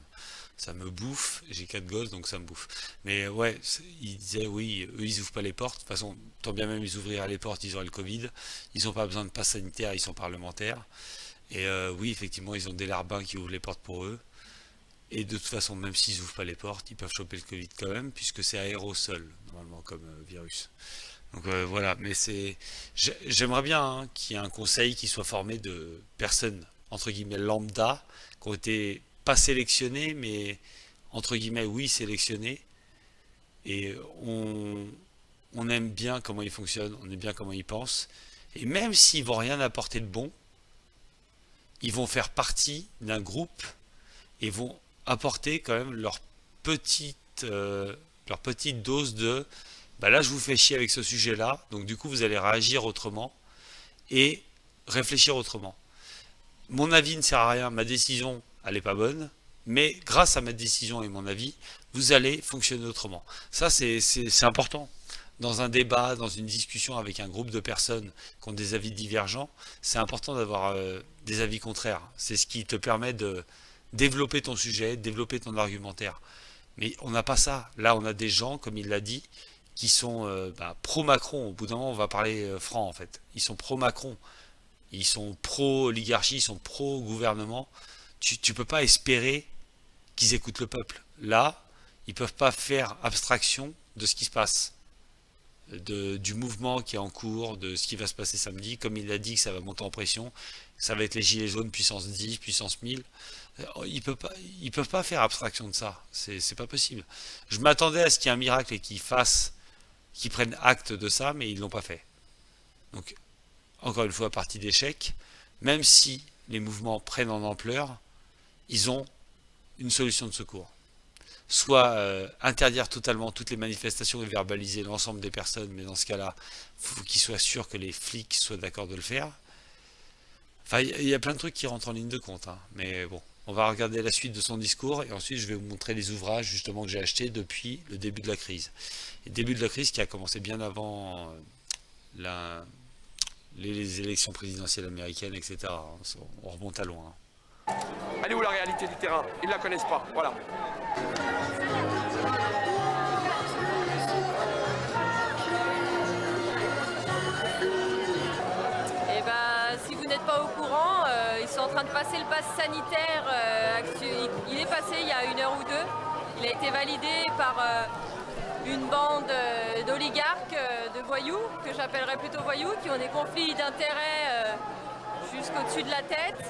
Ça me bouffe, j'ai 4 gosses, donc ça me bouffe. Mais ouais, ils disaient oui, eux ils ouvrent pas les portes. De toute façon, tant bien même ils ouvriraient les portes, ils auraient le Covid. Ils n'ont pas besoin de passe sanitaire, ils sont parlementaires. Et oui, effectivement, ils ont des larbins qui ouvrent les portes pour eux. Et de toute façon, même s'ils n'ouvrent pas les portes, ils peuvent choper le Covid quand même, puisque c'est aérosol, normalement, comme virus. Donc voilà, mais j'aimerais bien hein, qu'il y ait un conseil qui soit formé de personnes, entre guillemets, lambda, qui ont été pas sélectionnées, mais entre guillemets, oui, sélectionnées. Et on aime bien comment ils fonctionnent, on aime bien comment ils pensent. Et même s'ils vont rien apporter de bon, ils vont faire partie d'un groupe et vont apporter quand même leur petite dose de bah là je vous fais chier avec ce sujet là, donc du coup vous allez réagir autrement et réfléchir autrement. Mon avis ne sert à rien, ma décision elle est pas bonne, mais grâce à ma décision et mon avis vous allez fonctionner autrement. Ça c'est important. Dans un débat, dans une discussion avec un groupe de personnes qui ont des avis divergents, c'est important d'avoir des avis contraires. C'est ce qui te permet de développer ton sujet, développer ton argumentaire. Mais on n'a pas ça. Là, on a des gens, comme il l'a dit, qui sont pro-Macron. Au bout d'un moment, on va parler franc, en fait. Ils sont pro-Macron. Ils sont pro-oligarchie, ils sont pro-gouvernement. Tu peux pas espérer qu'ils écoutent le peuple. Là, ils peuvent pas faire abstraction de ce qui se passe. Du mouvement qui est en cours, de ce qui va se passer samedi, comme il a dit que ça va monter en pression, ça va être les gilets jaunes puissance 10, puissance 1000, ils peuvent pas faire abstraction de ça, c'est pas possible. Je m'attendais à ce qu'il y ait un miracle et qu'ils prennent acte de ça, mais ils l'ont pas fait. Donc, encore une fois, partie d'échec, même si les mouvements prennent en ampleur, ils ont une solution de secours. Soit interdire totalement toutes les manifestations et verbaliser l'ensemble des personnes, mais dans ce cas-là, il faut qu'ils soient sûrs que les flics soient d'accord de le faire. Enfin, il y a plein de trucs qui rentrent en ligne de compte, hein. Mais bon, on va regarder la suite de son discours et ensuite je vais vous montrer les ouvrages justement que j'ai achetés depuis le début de la crise. Et le début de la crise qui a commencé bien avant les élections présidentielles américaines, etc. On remonte à loin. Elle est où la réalité du terrain? Ils ne la connaissent pas, voilà. Eh ben, si vous n'êtes pas au courant, ils sont en train de passer le pass sanitaire. Il est passé il y a 1 heure ou 2. Il a été validé par une bande d'oligarques, de voyous, que j'appellerais plutôt voyous, qui ont des conflits d'intérêts jusqu'au-dessus de la tête.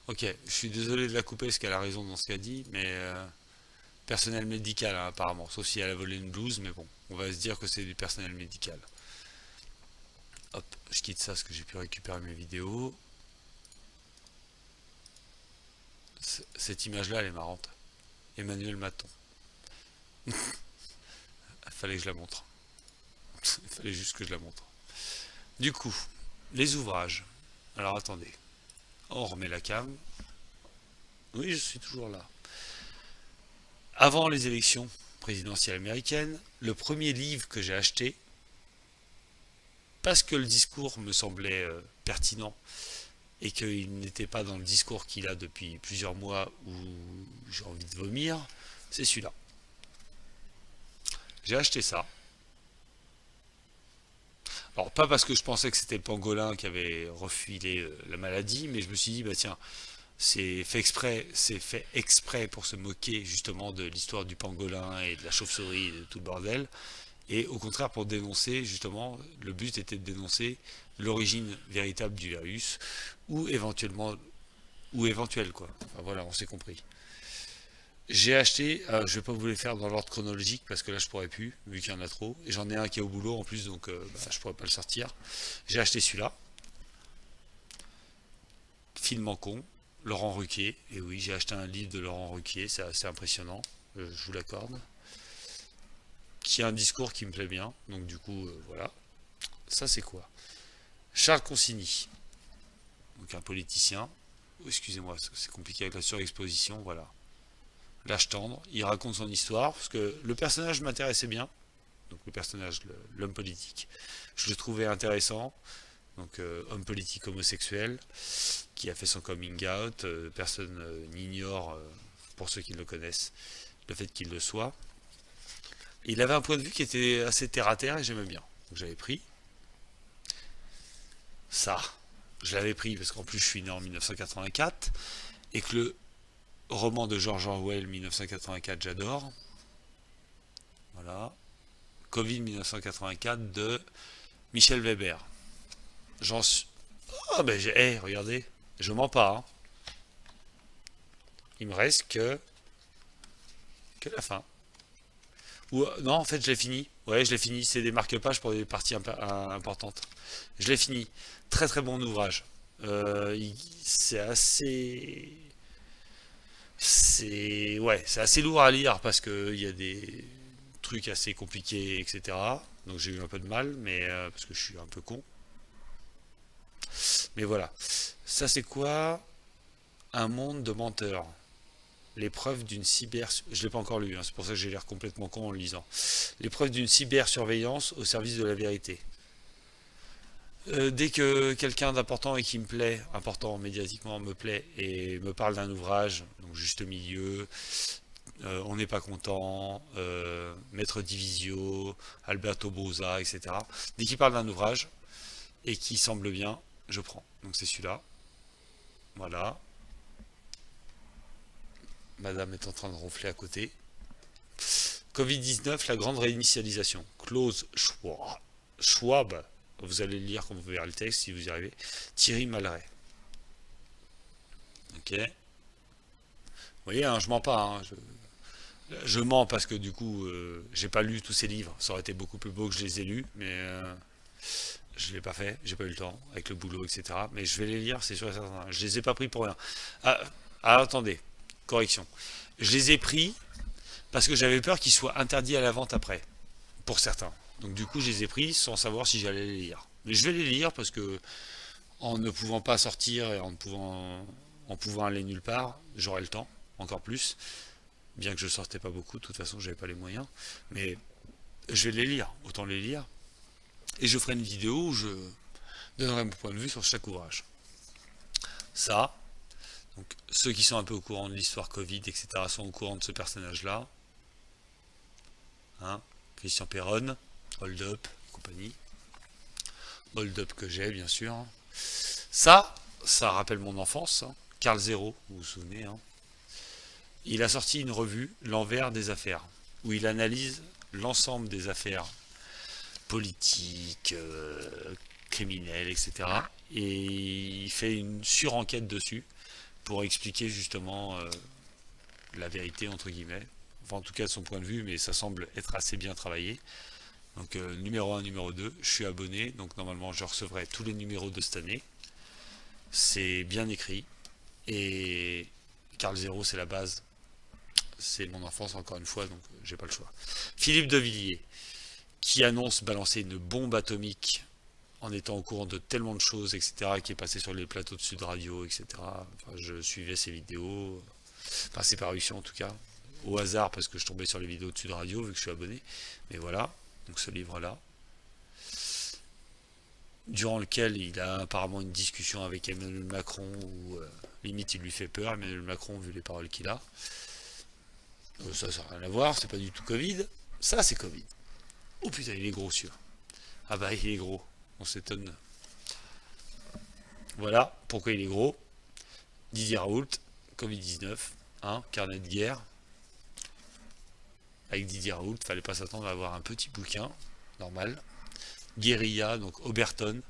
Ok, je suis désolé de la couper parce qu'elle a raison dans ce qu'elle dit, mais personnel médical hein, apparemment, sauf si elle a volé une blouse, mais bon, on va se dire que c'est du personnel médical. Hop, je quitte ça parce que j'ai pu récupérer mes vidéos. Cette image-là, elle est marrante. Emmanuel Maton. Il fallait que je la montre. Il fallait juste que je la montre. Du coup, les ouvrages. Alors attendez. On remet la cam. Oui, je suis toujours là. Avant les élections présidentielles américaines, le premier livre que j'ai acheté, parce que le discours me semblait pertinent et qu'il n'était pas dans le discours qu'il a depuis plusieurs mois où j'ai envie de vomir, c'est celui-là. J'ai acheté ça. Alors, pas parce que je pensais que c'était le pangolin qui avait refilé la maladie, mais je me suis dit, bah tiens, c'est fait exprès pour se moquer justement de l'histoire du pangolin et de la chauve-souris et de tout le bordel. Et au contraire pour dénoncer, justement, le but était de dénoncer l'origine véritable du virus, ou éventuelle quoi. Enfin voilà, on s'est compris. J'ai acheté, je vais pas vous les faire dans l'ordre chronologique parce que là je pourrais plus, vu qu'il y en a trop. Et j'en ai un qui est au boulot en plus, donc je pourrais pas le sortir. J'ai acheté celui-là. Film en con, Laurent Ruquier. Et oui, j'ai acheté un livre de Laurent Ruquier, c'est assez impressionnant, je vous l'accorde. Qui a un discours qui me plaît bien, donc du coup, voilà. Ça c'est quoi? Charles Consigny, donc un politicien. Oh, excusez-moi, c'est compliqué avec la surexposition, voilà. L'âge tendre, il raconte son histoire, parce que le personnage m'intéressait bien, donc le personnage, l'homme politique, je le trouvais intéressant, donc homme politique homosexuel, qui a fait son coming out, personne n'ignore, pour ceux qui le connaissent, le fait qu'il le soit. Et il avait un point de vue qui était assez terre à terre et j'aimais bien, donc j'avais pris ça, je l'avais pris parce qu'en plus je suis né en 1984, et que le roman de George Orwell 1984 j'adore, voilà, Covid 1984 de Michel Weber, j'en suis, oh ben hey, regardez, je mens pas, hein. Il me reste que la fin, ou non en fait je l'ai fini, ouais je l'ai fini, c'est des marque-pages pour des parties importantes, je l'ai fini, très très bon ouvrage, c'est assez... c'est assez lourd à lire parce qu'il y a des trucs assez compliqués, etc. Donc j'ai eu un peu de mal, mais parce que je suis un peu con. Mais voilà. Ça c'est quoi? Un monde de menteurs. L'épreuve d'une cyber... Je ne l'ai pas encore lu, hein, c'est pour ça que j'ai l'air complètement con en le lisant. L'épreuve d'une cybersurveillance au service de la vérité. Dès que quelqu'un d'important et qui me plaît, important médiatiquement me plaît, et me parle d'un ouvrage, donc juste milieu, on n'est pas content, Maître Divisio, Alberto Bozza, etc. Dès qu'il parle d'un ouvrage, et qui semble bien, je prends. Donc c'est celui-là. Voilà. Madame est en train de ronfler à côté. Covid-19, la grande réinitialisation. Klaus Schwab. Vous allez le lire quand vous verrez le texte, si vous y arrivez. Thierry Malray. Ok. Vous voyez, hein, je mens pas. Hein, je mens parce que du coup, j'ai pas lu tous ces livres. Ça aurait été beaucoup plus beau que je les ai lus, mais je l'ai pas fait. J'ai pas eu le temps avec le boulot, etc. Mais je vais les lire, c'est sûr et certain. Je les ai pas pris pour rien. Attendez, correction. Je les ai pris parce que j'avais peur qu'ils soient interdits à la vente après, pour certains. Donc du coup, je les ai pris sans savoir si j'allais les lire. Mais je vais les lire parce que, en ne pouvant pas sortir et en pouvant aller nulle part, j'aurai le temps, encore plus. Bien que je sortais pas beaucoup, de toute façon, j'avais pas les moyens. Mais je vais les lire, autant les lire. Et je ferai une vidéo où je donnerai mon point de vue sur chaque ouvrage. Ça, donc ceux qui sont un peu au courant de l'histoire Covid, etc., sont au courant de ce personnage-là. Hein, Christian Perron. Hold Up, compagnie. Hold Up que j'ai, bien sûr. Ça rappelle mon enfance. Hein. Carl Zero, vous vous souvenez. Hein. Il a sorti une revue, L'envers des affaires, où il analyse l'ensemble des affaires politiques, criminelles, etc. Et il fait une surenquête dessus pour expliquer justement la vérité, entre guillemets. Enfin, en tout cas, de son point de vue, mais ça semble être assez bien travaillé. Donc, numéro 1, numéro 2, je suis abonné. Donc, normalement, je recevrai tous les numéros de cette année. C'est bien écrit. Et Carl Zero, c'est la base. C'est mon enfance, encore une fois, donc j'ai pas le choix. Philippe de Villiers, qui annonce balancer une bombe atomique en étant au courant de tellement de choses, etc., qui est passé sur les plateaux de Sud Radio, etc. Enfin, je suivais ses vidéos, enfin ses parutions en tout cas, au hasard parce que je tombais sur les vidéos de Sud Radio vu que je suis abonné. Mais voilà, donc ce livre-là, durant lequel il a apparemment une discussion avec Emmanuel Macron où limite il lui fait peur, Emmanuel Macron, vu les paroles qu'il a. Ça n'a rien à voir, c'est pas du tout Covid. Ça, c'est Covid. Oh putain, il est gros celui-là. Ah bah, il est gros. On s'étonne. Voilà pourquoi il est gros. Didier Raoult, Covid-19, hein, carnet de guerre. Avec Didier Raoult, fallait pas s'attendre à avoir un petit bouquin, normal. Guérilla, donc Oberton,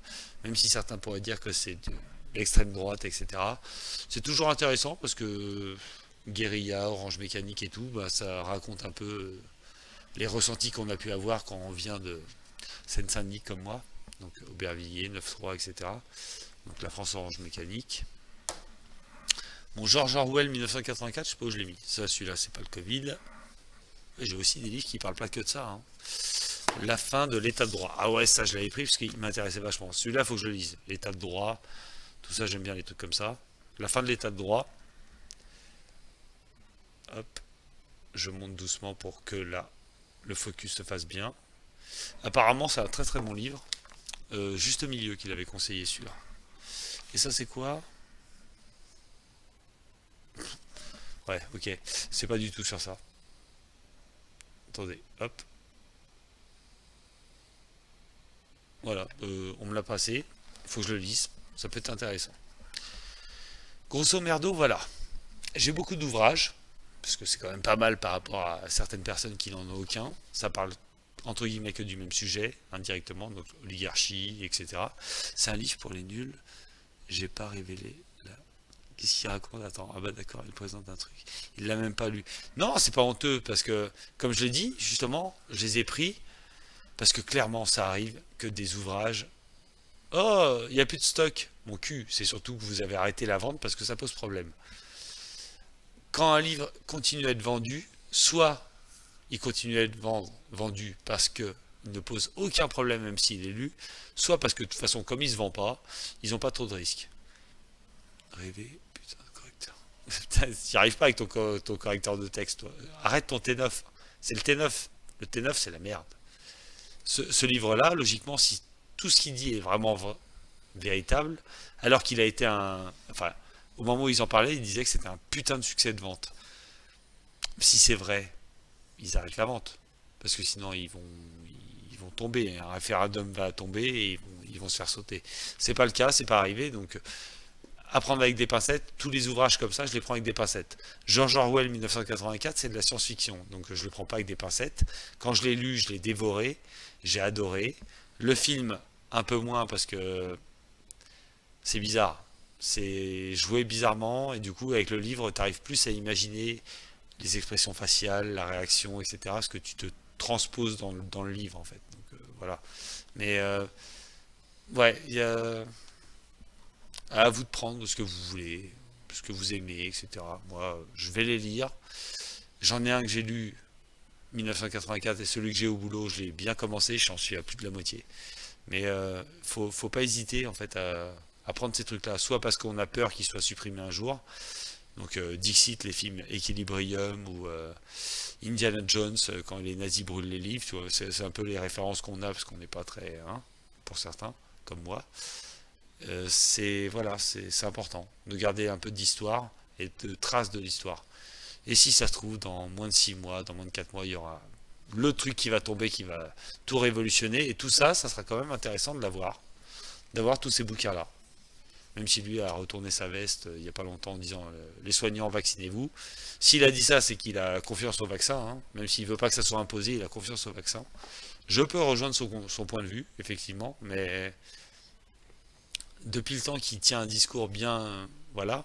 même si certains pourraient dire que c'est de l'extrême droite, etc. C'est toujours intéressant parce que Guérilla, Orange Mécanique et tout, bah, ça raconte un peu les ressentis qu'on a pu avoir quand on vient de Seine-Saint-Denis comme moi, donc Aubervilliers, 9-3, etc. Donc la France Orange Mécanique. Bon, George Orwell 1984, je sais pas où je l'ai mis. Ça, celui-là, c'est pas le Covid. J'ai aussi des livres qui parlent pas que de ça. Hein. La fin de l'état de droit. Ah ouais, ça je l'avais pris parce qu'il m'intéressait vachement. Celui-là, il faut que je le lise. L'état de droit, tout ça, j'aime bien les trucs comme ça. La fin de l'état de droit. Hop, je monte doucement pour que là, le focus se fasse bien. Apparemment, c'est un très très bon livre. Juste au milieu qu'il avait conseillé celui-là. Et ça, c'est quoi? Ouais, ok. C'est pas du tout sur ça. Attendez, hop. Voilà, on me l'a passé. Il faut que je le lise. Ça peut être intéressant. Grosso merdo, voilà. J'ai beaucoup d'ouvrages. Parce que c'est quand même pas mal par rapport à certaines personnes qui n'en ont aucun. Ça parle entre guillemets que du même sujet, indirectement, donc oligarchie, etc. C'est un livre pour les nuls. J'ai pas révélé là. Qu'est-ce qu'il raconte? Attends, ah bah d'accord, il présente un truc. Il l'a même pas lu. Non, c'est pas honteux, parce que, comme je l'ai dit, justement, je les ai pris, parce que clairement, ça arrive que des ouvrages. Oh, il n'y a plus de stock. Mon cul, c'est surtout que vous avez arrêté la vente parce que ça pose problème. Quand un livre continue à être vendu, soit il continue à être vendu parce qu'il ne pose aucun problème même s'il est lu, soit parce que de toute façon, comme il ne se vend pas, ils n'ont pas trop de risques. Rêver, putain, correcteur. Tu n'y arrives pas avec ton correcteur de texte, toi. Arrête ton T9. C'est le T9. Le T9, c'est la merde. Ce livre-là, logiquement, si tout ce qu'il dit est vraiment véritable, alors qu'il a été un... Enfin, au moment où ils en parlaient, ils disaient que c'était un putain de succès de vente. Si c'est vrai, ils arrêtent la vente. Parce que sinon, ils vont tomber. Un référendum va tomber et ils vont se faire sauter. C'est pas le cas, c'est pas arrivé. Donc, à prendre avec des pincettes. Tous les ouvrages comme ça, je les prends avec des pincettes. George Orwell 1984, c'est de la science-fiction. Donc, je le prends pas avec des pincettes. Quand je l'ai lu, je l'ai dévoré. J'ai adoré. Le film, un peu moins parce que c'est bizarre. C'est joué bizarrement et du coup avec le livre tu arrives plus à imaginer les expressions faciales, la réaction, etc. Ce que tu te transposes dans le livre en fait. Donc voilà. Mais ouais, il y a à vous de prendre ce que vous voulez, ce que vous aimez, etc. Moi, je vais les lire. J'en ai un que j'ai lu 1984 et celui que j'ai au boulot, je l'ai bien commencé, j'en suis à plus de la moitié. Mais faut pas hésiter en fait à prendre ces trucs là, soit parce qu'on a peur qu'ils soient supprimés un jour, donc Dixit, les films Equilibrium ou Indiana Jones quand les nazis brûlent les livres, c'est un peu les références qu'on a parce qu'on n'est pas très, hein, pour certains comme moi. C'est voilà, c'est important de garder un peu d'histoire et de traces de l'histoire. Et si ça se trouve, dans moins de 6 mois, dans moins de 4 mois, il y aura le truc qui va tomber, qui va tout révolutionner. Et tout ça, ça sera quand même intéressant de l'avoir. D'avoir tous ces bouquins-là. même si lui a retourné sa veste il n'y a pas longtemps en disant les soignants, vaccinez-vous. S'il a dit ça, c'est qu'il a confiance au vaccin, hein. Même s'il ne veut pas que ça soit imposé, il a confiance au vaccin. Je peux rejoindre son point de vue, effectivement, mais depuis le temps qu'il tient un discours bien, voilà,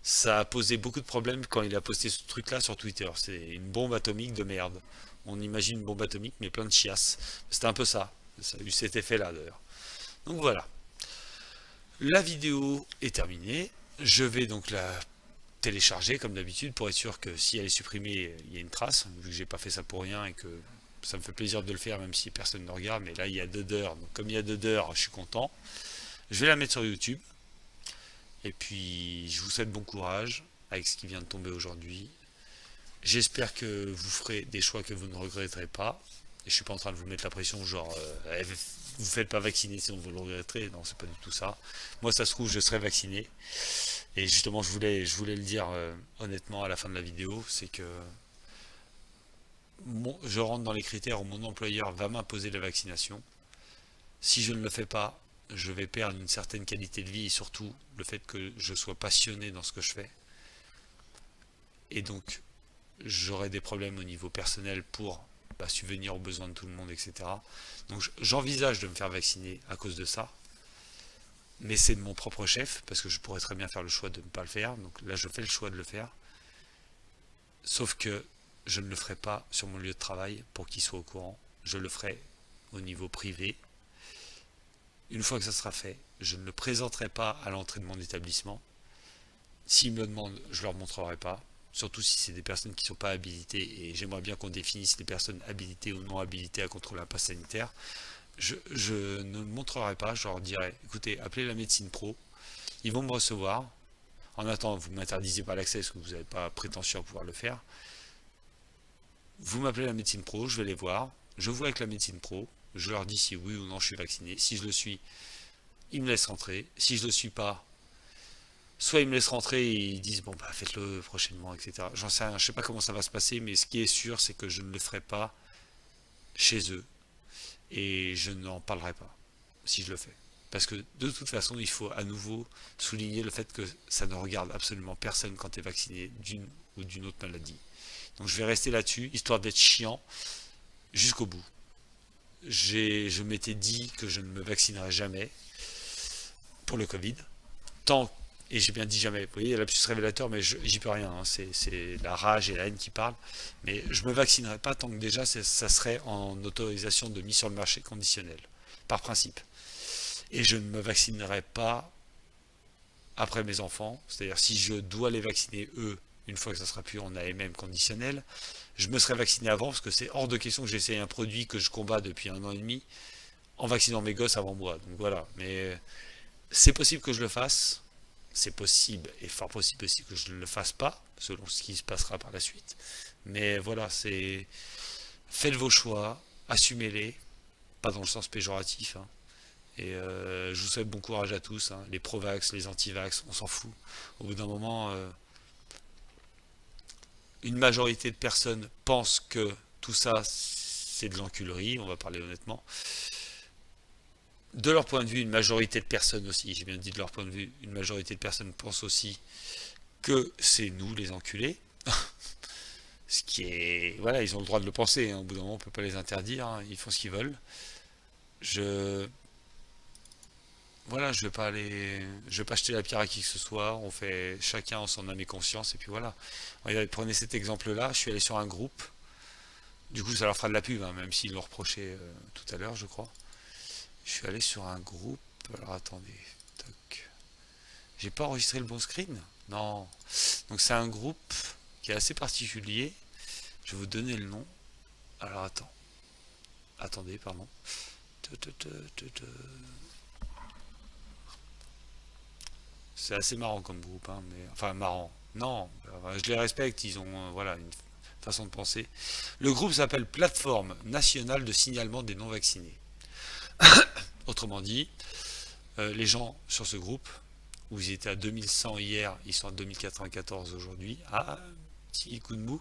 ça a posé beaucoup de problèmes quand il a posté ce truc-là sur Twitter. C'est une bombe atomique de merde. On imagine une bombe atomique, mais plein de chiasses. C'était un peu ça. Ça a eu cet effet-là, d'ailleurs. Donc voilà. La vidéo est terminée. Je vais donc la télécharger, comme d'habitude, pour être sûr que si elle est supprimée, il y a une trace, vu que j'ai pas fait ça pour rien et que ça me fait plaisir de le faire, même si personne ne regarde. Mais là, il y a 2 heures. Donc comme il y a 2 heures, je suis content. Je vais la mettre sur YouTube. Et puis, je vous souhaite bon courage avec ce qui vient de tomber aujourd'hui. J'espère que vous ferez des choix que vous ne regretterez pas. Et je suis pas en train de vous mettre la pression, genre, vous faites pas vacciner sinon vous le regretterez. Non, c'est pas du tout ça. Moi, ça se trouve, je serai vacciné. Et justement, je voulais le dire honnêtement à la fin de la vidéo, c'est que je rentre dans les critères où mon employeur va m'imposer la vaccination. Si je ne le fais pas, je vais perdre une certaine qualité de vie et surtout le fait que je sois passionné dans ce que je fais. Et donc, j'aurai des problèmes au niveau personnel pour subvenir aux besoins de tout le monde, etc. Donc, j'envisage de me faire vacciner à cause de ça. Mais c'est de mon propre chef, parce que je pourrais très bien faire le choix de ne pas le faire. Donc là, je fais le choix de le faire. Sauf que je ne le ferai pas sur mon lieu de travail pour qu'il soit au courant. Je le ferai au niveau privé. Une fois que ça sera fait, je ne le présenterai pas à l'entrée de mon établissement. S'ils me le demandent, je ne leur montrerai pas. Surtout si c'est des personnes qui ne sont pas habilitées. Et j'aimerais bien qu'on définisse les personnes habilitées ou non habilitées à contrôler un pass sanitaire. Je ne le montrerai pas. Je leur dirai, écoutez, appelez la médecine pro. Ils vont me recevoir. En attendant, vous ne m'interdisez pas l'accès parce que vous n'avez pas prétention à pouvoir le faire. Vous m'appelez la médecine pro, je vais les voir. Je vois avec la médecine pro. Je leur dis si oui ou non je suis vacciné. Si je le suis, ils me laissent rentrer. Si je ne le suis pas, soit ils me laissent rentrer et ils disent bon bah faites-le prochainement, etc. J'en sais rien, je sais pas comment ça va se passer, mais ce qui est sûr, c'est que je ne le ferai pas chez eux. Et je n'en parlerai pas si je le fais. Parce que de toute façon, il faut à nouveau souligner le fait que ça ne regarde absolument personne quand tu es vacciné d'une ou d'une autre maladie. Donc je vais rester là-dessus, histoire d'être chiant jusqu'au bout. Je m'étais dit que je ne me vaccinerai jamais pour le Covid. Et j'ai bien dit jamais. Vous voyez, il y a lapsus révélateur, mais j'y peux rien. Hein. C'est la rage et la haine qui parlent. Mais je ne me vaccinerai pas tant que déjà ça serait en autorisation de mise sur le marché conditionnelle, par principe. Et je ne me vaccinerai pas après mes enfants. C'est-à-dire si je dois les vacciner eux, une fois que ça sera plus en AMM conditionnel, je me serais vacciné avant parce que c'est hors de question que j'essaye un produit que je combats depuis 1 an et demi en vaccinant mes gosses avant moi. Donc voilà. Mais c'est possible que je le fasse. C'est possible et fort possible aussi que je ne le fasse pas, selon ce qui se passera par la suite. Mais voilà, c'est... Faites vos choix, assumez-les, pas dans le sens péjoratif. Hein. Et je vous souhaite bon courage à tous, hein. Les pro-vax, les anti-vax, on s'en fout. Au bout d'un moment, une majorité de personnes pensent que tout ça, c'est de l'enculerie, on va parler honnêtement. De leur point de vue, une majorité de personnes aussi, j'ai bien dit de leur point de vue, une majorité de personnes pensent aussi que c'est nous les enculés. Ce qui est... Voilà, ils ont le droit de le penser, hein. Au bout d'un moment, on ne peut pas les interdire, hein. Ils font ce qu'ils veulent. Voilà, je vais pas jeter la pierre à qui que ce soit, on fait chacun en son âme et conscience, et puis voilà. Regardez, prenez cet exemple-là, je suis allé sur un groupe, du coup ça leur fera de la pub, hein, même s'ils l'ont reproché tout à l'heure, je crois. Je suis allé sur un groupe, alors attendez, toc. J'ai pas enregistré le bon screen? Non. Donc c'est un groupe qui est assez particulier, je vais vous donner le nom. Alors attendez, pardon. C'est assez marrant comme groupe, hein, mais enfin marrant. Non, je les respecte, ils ont voilà une façon de penser. Le groupe s'appelle Plateforme Nationale de Signalement des Non-Vaccinés. Autrement dit, les gens sur ce groupe, où ils étaient à 2100 hier, ils sont à 2094 aujourd'hui, petit coup de mou,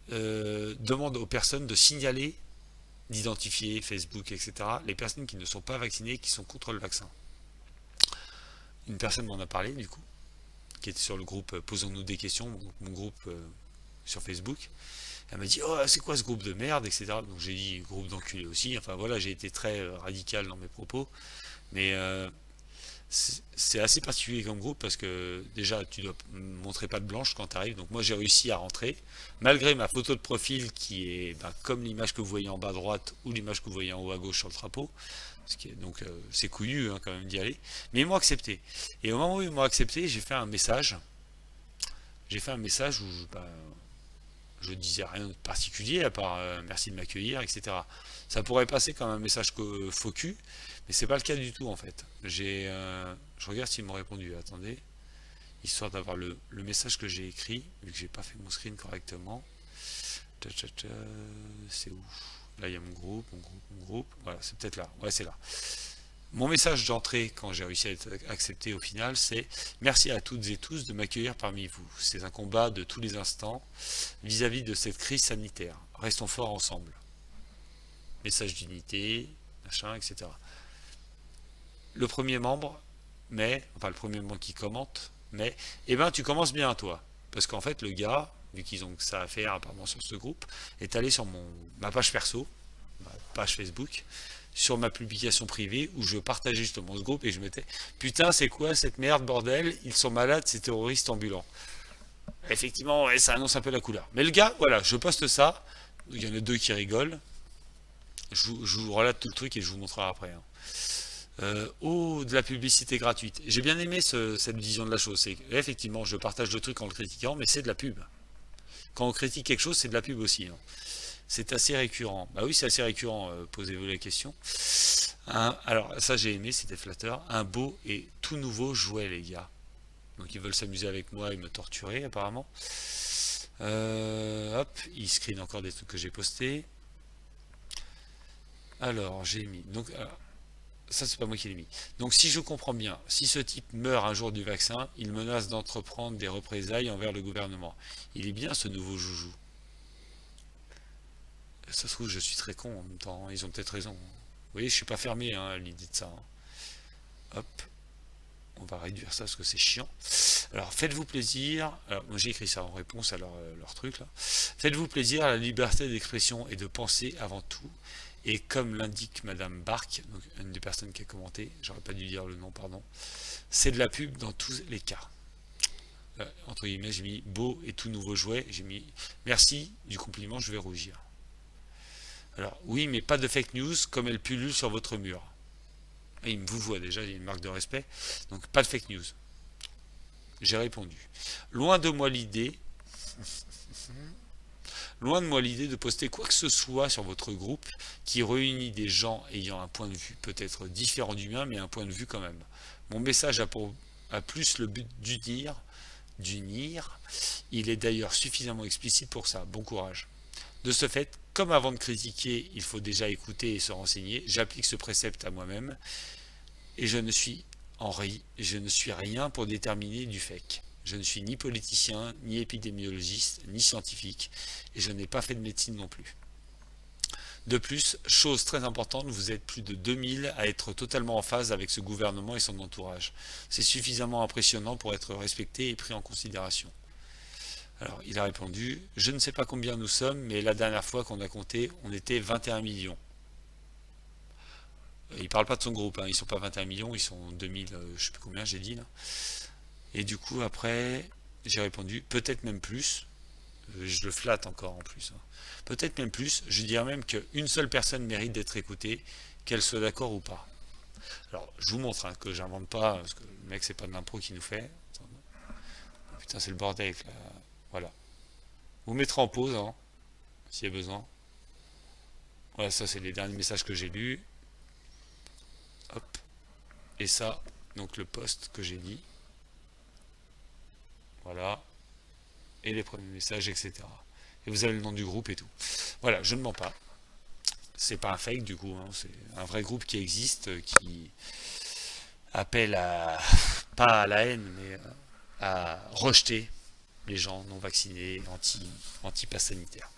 demandent aux personnes de signaler, d'identifier Facebook, etc., les personnes qui ne sont pas vaccinées, qui sont contre le vaccin. une personne m'en a parlé du coup, qui était sur le groupe Posons-nous des questions, mon groupe sur Facebook. Elle m'a dit oh c'est quoi ce groupe de merde, etc. Donc j'ai dit groupe d'enculés aussi. Enfin voilà, j'ai été très radical dans mes propos, mais c'est assez particulier comme groupe parce que déjà tu dois montrer patte blanche quand tu arrives. Donc moi j'ai réussi à rentrer malgré ma photo de profil qui est comme l'image que vous voyez en bas à droite ou l'image que vous voyez en haut à gauche sur le drapeau. Donc c'est couillu hein, quand même d'y aller, mais ils m'ont accepté. Et au moment où ils m'ont accepté, j'ai fait un message. Où je disais rien de particulier à part merci de m'accueillir, etc. Ça pourrait passer comme un message faux cul, mais c'est pas le cas du tout en fait. Je regarde s'ils m'ont répondu. Attendez, histoire d'avoir le message que j'ai écrit, vu que j'ai pas fait mon screen correctement. C'est où? Là il y a mon groupe. Voilà, c'est peut-être là. Ouais, c'est là. Mon message d'entrée, quand j'ai réussi à être accepté au final, c'est « Merci à toutes et tous de m'accueillir parmi vous. C'est un combat de tous les instants vis-à-vis de cette crise sanitaire. Restons forts ensemble. » Message d'unité, machin, etc. Le premier membre, le premier membre qui commente, eh ben tu commences bien toi. Parce qu'en fait, le gars, vu qu'ils ont que ça à faire apparemment sur ce groupe, est allé sur ma page perso, ma page Facebook, sur ma publication privée où je partageais justement ce groupe et je mettais putain c'est quoi cette merde bordel, ils sont malades ces terroristes ambulants. Effectivement ouais, ça annonce un peu la couleur. Mais le gars, voilà, je poste ça, il y en a deux qui rigolent, je vous relate tout le truc et je vous montrerai après. De la publicité gratuite. J'ai bien aimé cette vision de la chose, c'est effectivement je partage le truc en le critiquant, mais c'est de la pub. Quand on critique quelque chose, c'est de la pub aussi. Hein. C'est assez récurrent. Bah oui, c'est assez récurrent, posez-vous la question. Alors, ça j'ai aimé, c'était flatteur. Un beau et tout nouveau jouet, les gars. Donc ils veulent s'amuser avec moi et me torturer, apparemment. Hop, ils screenent encore des trucs que j'ai postés. Alors, j'ai mis... Donc, ça c'est pas moi qui l'ai mis. Donc si je comprends bien, si ce type meurt un jour du vaccin, il menace d'entreprendre des représailles envers le gouvernement. Il est bien ce nouveau joujou. Ça se trouve, je suis très con en même temps, ils ont peut-être raison. Vous voyez, je suis pas fermé hein, à l'idée de ça. Hein. Hop, on va réduire ça parce que c'est chiant. Alors, faites-vous plaisir. Alors, moi j'ai écrit ça en réponse à leur truc là. Faites-vous plaisir à la liberté d'expression et de penser avant tout. Et comme l'indique Madame Barque, donc une des personnes qui a commenté, j'aurais pas dû dire le nom, pardon, c'est de la pub dans tous les cas. Entre guillemets, j'ai mis beau et tout nouveau jouet. J'ai mis merci du compliment, je vais rougir. Alors, oui, mais pas de fake news comme elle pullule sur votre mur. Et il me vous voit déjà, il y a une marque de respect. Donc, pas de fake news. J'ai répondu. Loin de moi l'idée de poster quoi que ce soit sur votre groupe qui réunit des gens ayant un point de vue peut-être différent du mien, mais un point de vue quand même. Mon message a plus le but d'unir. Il est d'ailleurs suffisamment explicite pour ça. Bon courage. De ce fait, comme avant de critiquer, il faut déjà écouter et se renseigner, j'applique ce précepte à moi-même et je ne suis rien pour déterminer du fake. Je ne suis ni politicien, ni épidémiologiste, ni scientifique, et je n'ai pas fait de médecine non plus. De plus, chose très importante, vous êtes plus de 2000 à être totalement en phase avec ce gouvernement et son entourage. C'est suffisamment impressionnant pour être respecté et pris en considération. Alors, il a répondu, je ne sais pas combien nous sommes, mais la dernière fois qu'on a compté, on était 21 millions. Il ne parle pas de son groupe, hein. Ils ne sont pas 21 millions, ils sont 2000, je ne sais plus combien j'ai dit là. Et du coup, après, j'ai répondu, peut-être même plus. Je le flatte encore en plus. Hein. Peut-être même plus, je dirais même qu'une seule personne mérite d'être écoutée, qu'elle soit d'accord ou pas. Alors, je vous montre hein, que j'invente pas, parce que le mec, c'est pas de l'impro qui nous fait. Putain, c'est le bordel. Là. Voilà. Vous mettrez en pause, hein, s'il y a besoin. Voilà, ça, c'est les derniers messages que j'ai lus. Hop. Et ça, donc le post que j'ai dit. Voilà. Et les premiers messages, etc. Et vous avez le nom du groupe et tout. Voilà, je ne mens pas. C'est pas un fake du coup, hein. C'est un vrai groupe qui existe, qui appelle à, pas à la haine, mais à rejeter les gens non vaccinés, anti-pass sanitaire.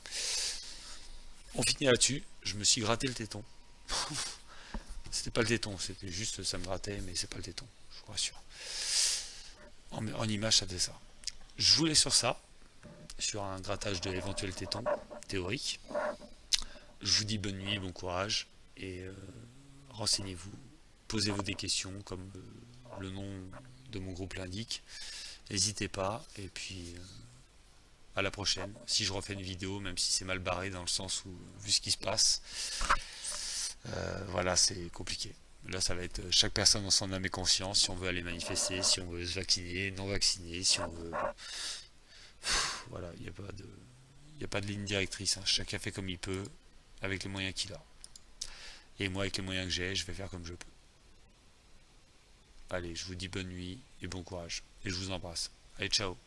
On finit là-dessus. Je me suis gratté le téton. C'était pas le téton, c'était juste, ça me grattait, mais c'est pas le téton. Je vous rassure. En image, ça faisait ça. Je voulais sur ça, sur un grattage de l'éventuel téton théorique. Je vous dis bonne nuit, bon courage, et renseignez-vous, posez-vous des questions, comme le nom de mon groupe l'indique. N'hésitez pas, et puis à la prochaine. Si je refais une vidéo, même si c'est mal barré dans le sens où, vu ce qui se passe, voilà, c'est compliqué. Là, ça va être chaque personne dans son âme et conscience, si on veut aller manifester, si on veut se vacciner, non vacciner, si on veut... Voilà, il n'y a pas de ligne directrice, hein. Chacun fait comme il peut, avec les moyens qu'il a. Et moi, avec les moyens que j'ai, je vais faire comme je peux. Allez, je vous dis bonne nuit et bon courage. Et je vous embrasse. Allez, ciao.